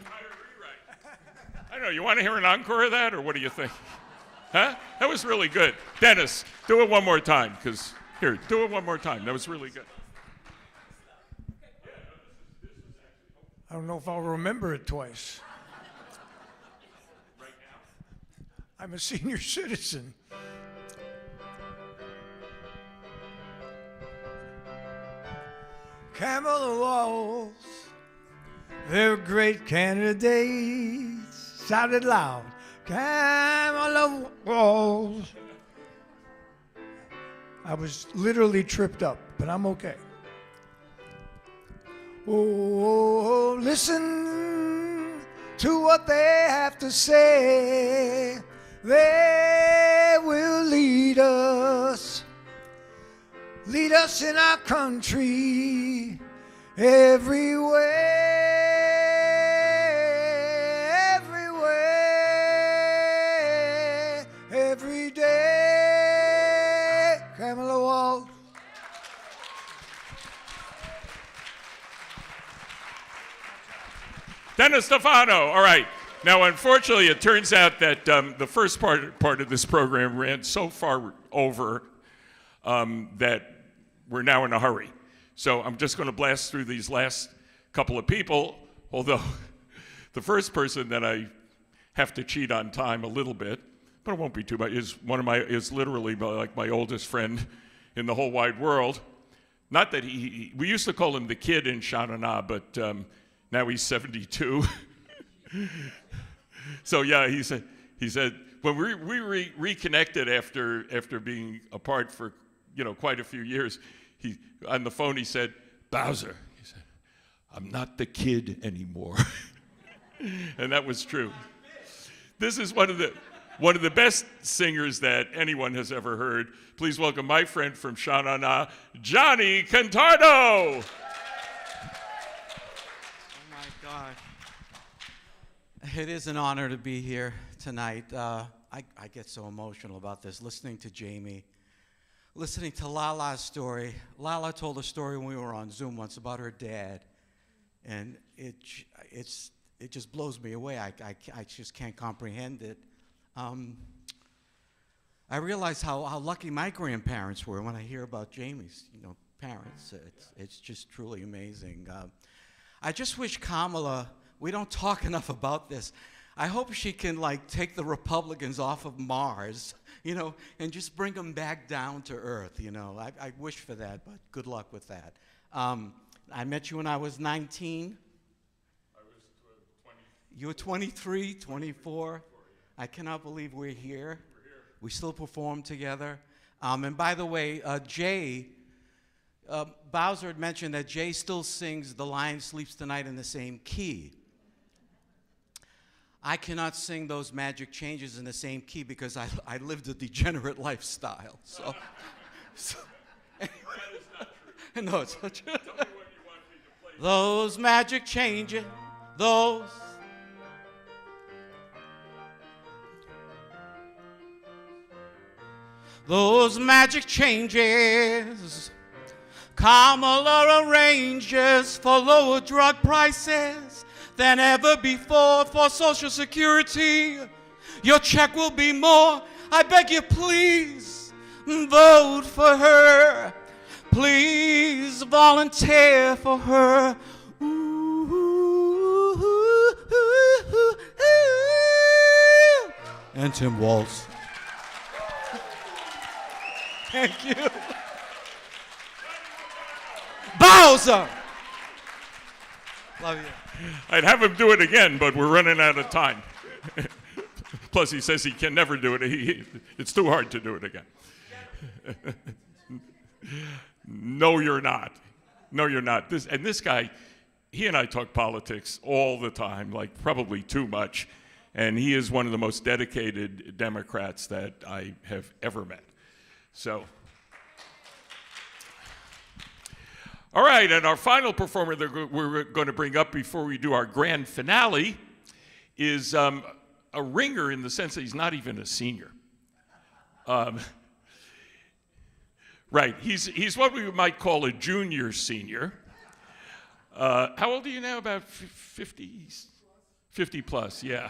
I don't know, you want to hear an encore of that, or what do you think? Huh? That was really good. Dennis, do it one more time, because, here, do it one more time. That was really good. I don't know if I'll remember it twice. I'm a senior citizen. Kamala Walls, they're great candidates. Shout it loud. Kamala Walls. I was literally tripped up, but I'm okay. Oh, listen to what they have to say. They will lead us in our country everywhere, everywhere, every day. Kamala Walls. Dennis Stefano. All right. Now, unfortunately, it turns out that the first part of this program ran so far over that we're now in a hurry. So I'm just going to blast through these last couple of people, although the first person that I have to cheat on time a little bit, but it won't be too much, is literally like my oldest friend in the whole wide world. Not that we used to call him the kid in Shanana, but now he's 72. So yeah, he said when we reconnected after being apart for quite a few years, on the phone he said, "Bowser," he said, "I'm not the kid anymore." And that was true. This is one of the best singers that anyone has ever heard. Please welcome my friend from Shanana, Johnny Cantardo. God. It is an honor to be here tonight. I get so emotional about this, listening to Jamie, listening to Lala's story. Lala told a story when we were on Zoom once about her dad, and it just blows me away. I just can't comprehend it. I realize how lucky my grandparents were when I hear about Jamie's parents. It's just truly amazing. I just wish Kamala, we don't talk enough about this. I hope she can take the Republicans off of Mars, and just bring them back down to earth, I wish for that, but good luck with that. I met you when I was 19. I was 20. You were 23, 24. I cannot believe we're here. We still perform together. And by the way, Jay, Bowser had mentioned that Jay still sings "The Lion Sleeps Tonight" in the same key. I cannot sing those magic changes in the same key because I lived a degenerate lifestyle. So anyway. That is not true. No, it's not true. Tell me what you want me to play. Those magic changes, those magic changes. Kamala arranges for lower drug prices than ever before for Social Security. Your check will be more. I beg you, please vote for her. Please volunteer for her. Ooh, ooh, ooh, ooh, ooh. And Tim Waltz. Thank you. Bowser! Love you. I'd have him do it again, but we're running out of time. Plus, he says he can never do it. It's too hard to do it again. No, you're not. No, you're not. This guy, he and I talk politics all the time, like probably too much, and he is one of the most dedicated Democrats that I have ever met. So, all right, and our final performer that we're going to bring up before we do our grand finale is a ringer in the sense that he's not even a senior. Right, he's what we might call a junior senior. How old are you now? About 50? 50 plus, yeah.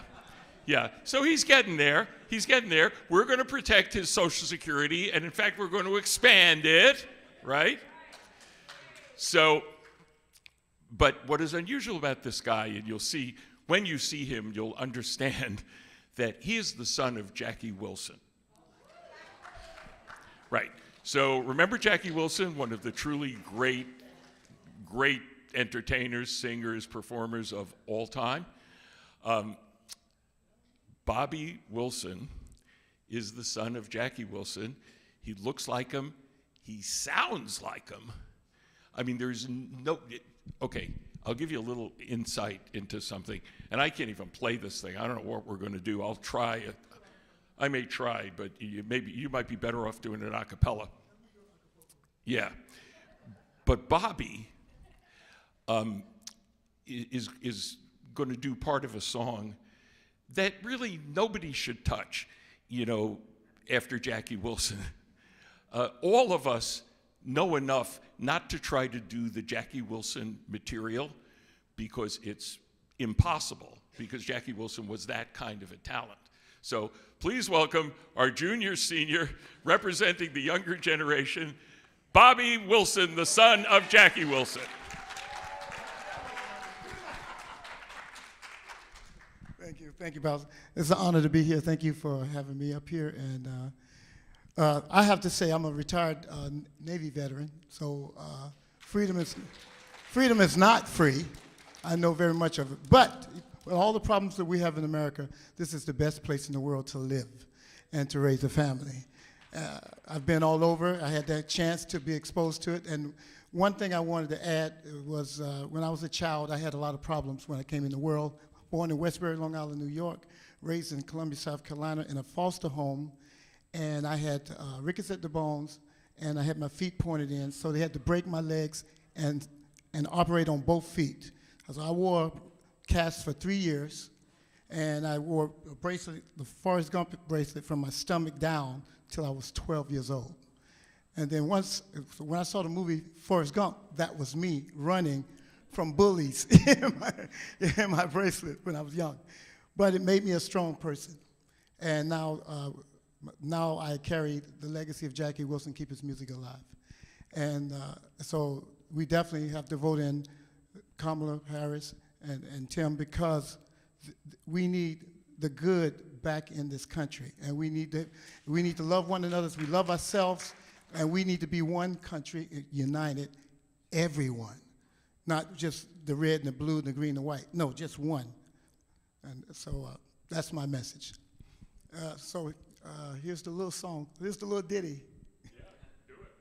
Yeah, so he's getting there. He's getting there. We're going to protect his Social Security, and in fact, we're going to expand it, right? So, but what is unusual about this guy, and you'll see, when you see him, you'll understand that he is the son of Jackie Wilson. Right. So remember Jackie Wilson, one of the truly great entertainers, singers, performers of all time? Bobby Wilson is the son of Jackie Wilson. He looks like him. He sounds like him. I mean, there's no... Okay, I'll give you a little insight into something. And I can't even play this thing. I don't know what we're going to do. I'll try it. I may try, but you might be better off doing it a cappella. Yeah. But Bobby is going to do part of a song that really nobody should touch, you know, after Jackie Wilson. All of us know enough not to try to do the Jackie Wilson material because it's impossible, because Jackie Wilson was that kind of a talent. So please welcome our junior senior representing the younger generation, Bobby Wilson, the son of Jackie Wilson. Thank you, Bowser. It's an honor to be here. Thank you for having me up here. And I have to say, I'm a retired Navy veteran, so freedom is not free. I know very much of it. But with all the problems that we have in America, this is the best place in the world to live and to raise a family. I've been all over. I had that chance to be exposed to it. And one thing I wanted to add was when I was a child, I had a lot of problems when I came in the world. Born in Westbury, Long Island, New York, raised in Columbia, South Carolina in a foster home. And I had rickets at the bones, and I had my feet pointed in, so they had to break my legs and operate on both feet. So I wore a cast for 3 years, and I wore a bracelet, the Forrest Gump bracelet, from my stomach down till I was 12 years old. And then when I saw the movie Forrest Gump, that was me running from bullies in my bracelet when I was young. But it made me a strong person. And now I carry the legacy of Jackie Wilson, keep his music alive. And so we definitely have to vote in Kamala Harris and Tim, because we need the good back in this country. And we need to love one another as we love ourselves, and we need to be one country, united, everyone. Not just the red and the blue and the green and white. No, just one. And so that's my message. Here's the little song. Here's the little ditty. Yeah, do it.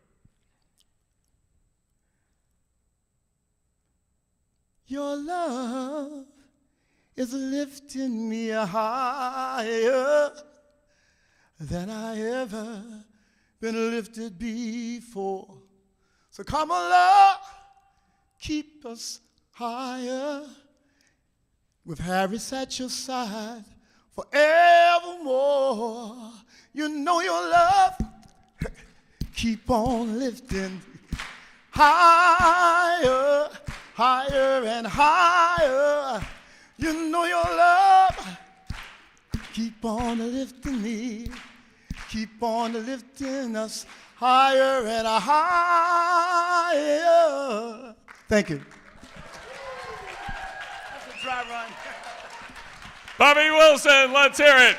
Your love is lifting me higher than I ever been lifted before. So come on, love, keep us higher with Harris at your side forevermore. You know your love keep on lifting higher, higher and higher. You know your love keep on lifting me, keep on lifting us higher and higher. Thank you. That's a dry run. Bobby Wilson, let's hear it.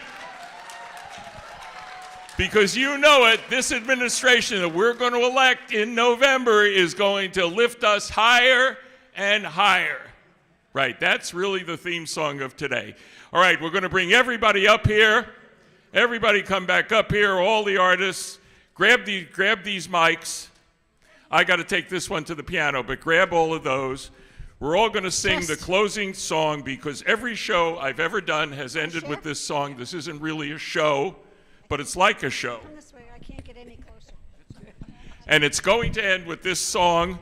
Because you know it, this administration that we're going to elect in November is going to lift us higher and higher. Right, that's really the theme song of today. All right, we're going to bring everybody up here. Everybody come back up here, all the artists. Grab these mics. I got to take this one to the piano, but grab all of those. We're all going to sing the closing song because every show I've ever done has ended with this song. This isn't really a show, but it's like a show. Come this way. I can't get any closer. And it's going to end with this song.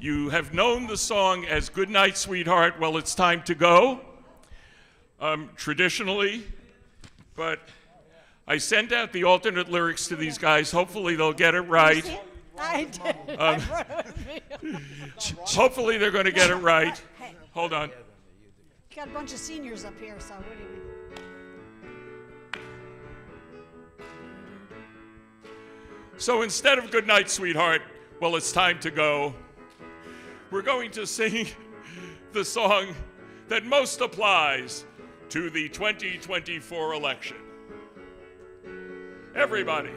You have known the song as Good Night, Sweetheart. Well, it's time to go. Traditionally, but I sent out the alternate lyrics to these guys. Hopefully they'll get it right. I did. Hopefully they're going to get it right. Hey, Hold on. you got a bunch of seniors up here, so what do you mean? So instead of Good Night, Sweetheart, well, it's time to go. We're going to sing the song that most applies to the 2024 election. Everybody.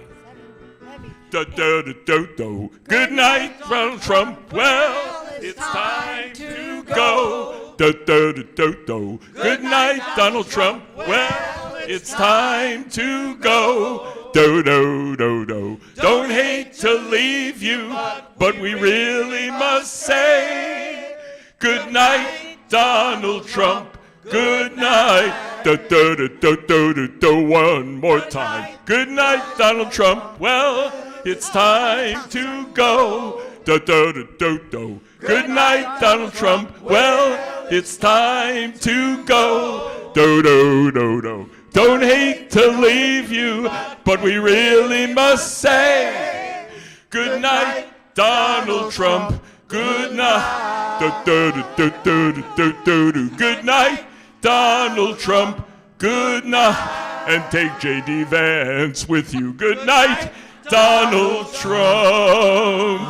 Do-do-do-do-do. Good night, Donald Trump. Well, it's time to go. Do-do-do-do-do. Good night, Donald Trump. Well, it's time to go. Do-do-do-do. Don't hate to leave you, but we really must say good night, Donald Trump. Good night. Do-do-do-do-do-do. One more time. Good night, Donald Trump. Well, it's time to go. Do-do-do-do-do. Good night, Donald Trump. Well, it's time to go. Do-do-do-do. Don't hate to leave you, but we really must say good night, Donald Trump. Good night. Do-do-do-do-do-do-do. Good night, Donald Trump. Good night. And take J.D. Vance with you. Good night, Donald Trump.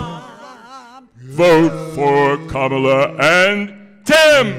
Vote for Kamala and Tim.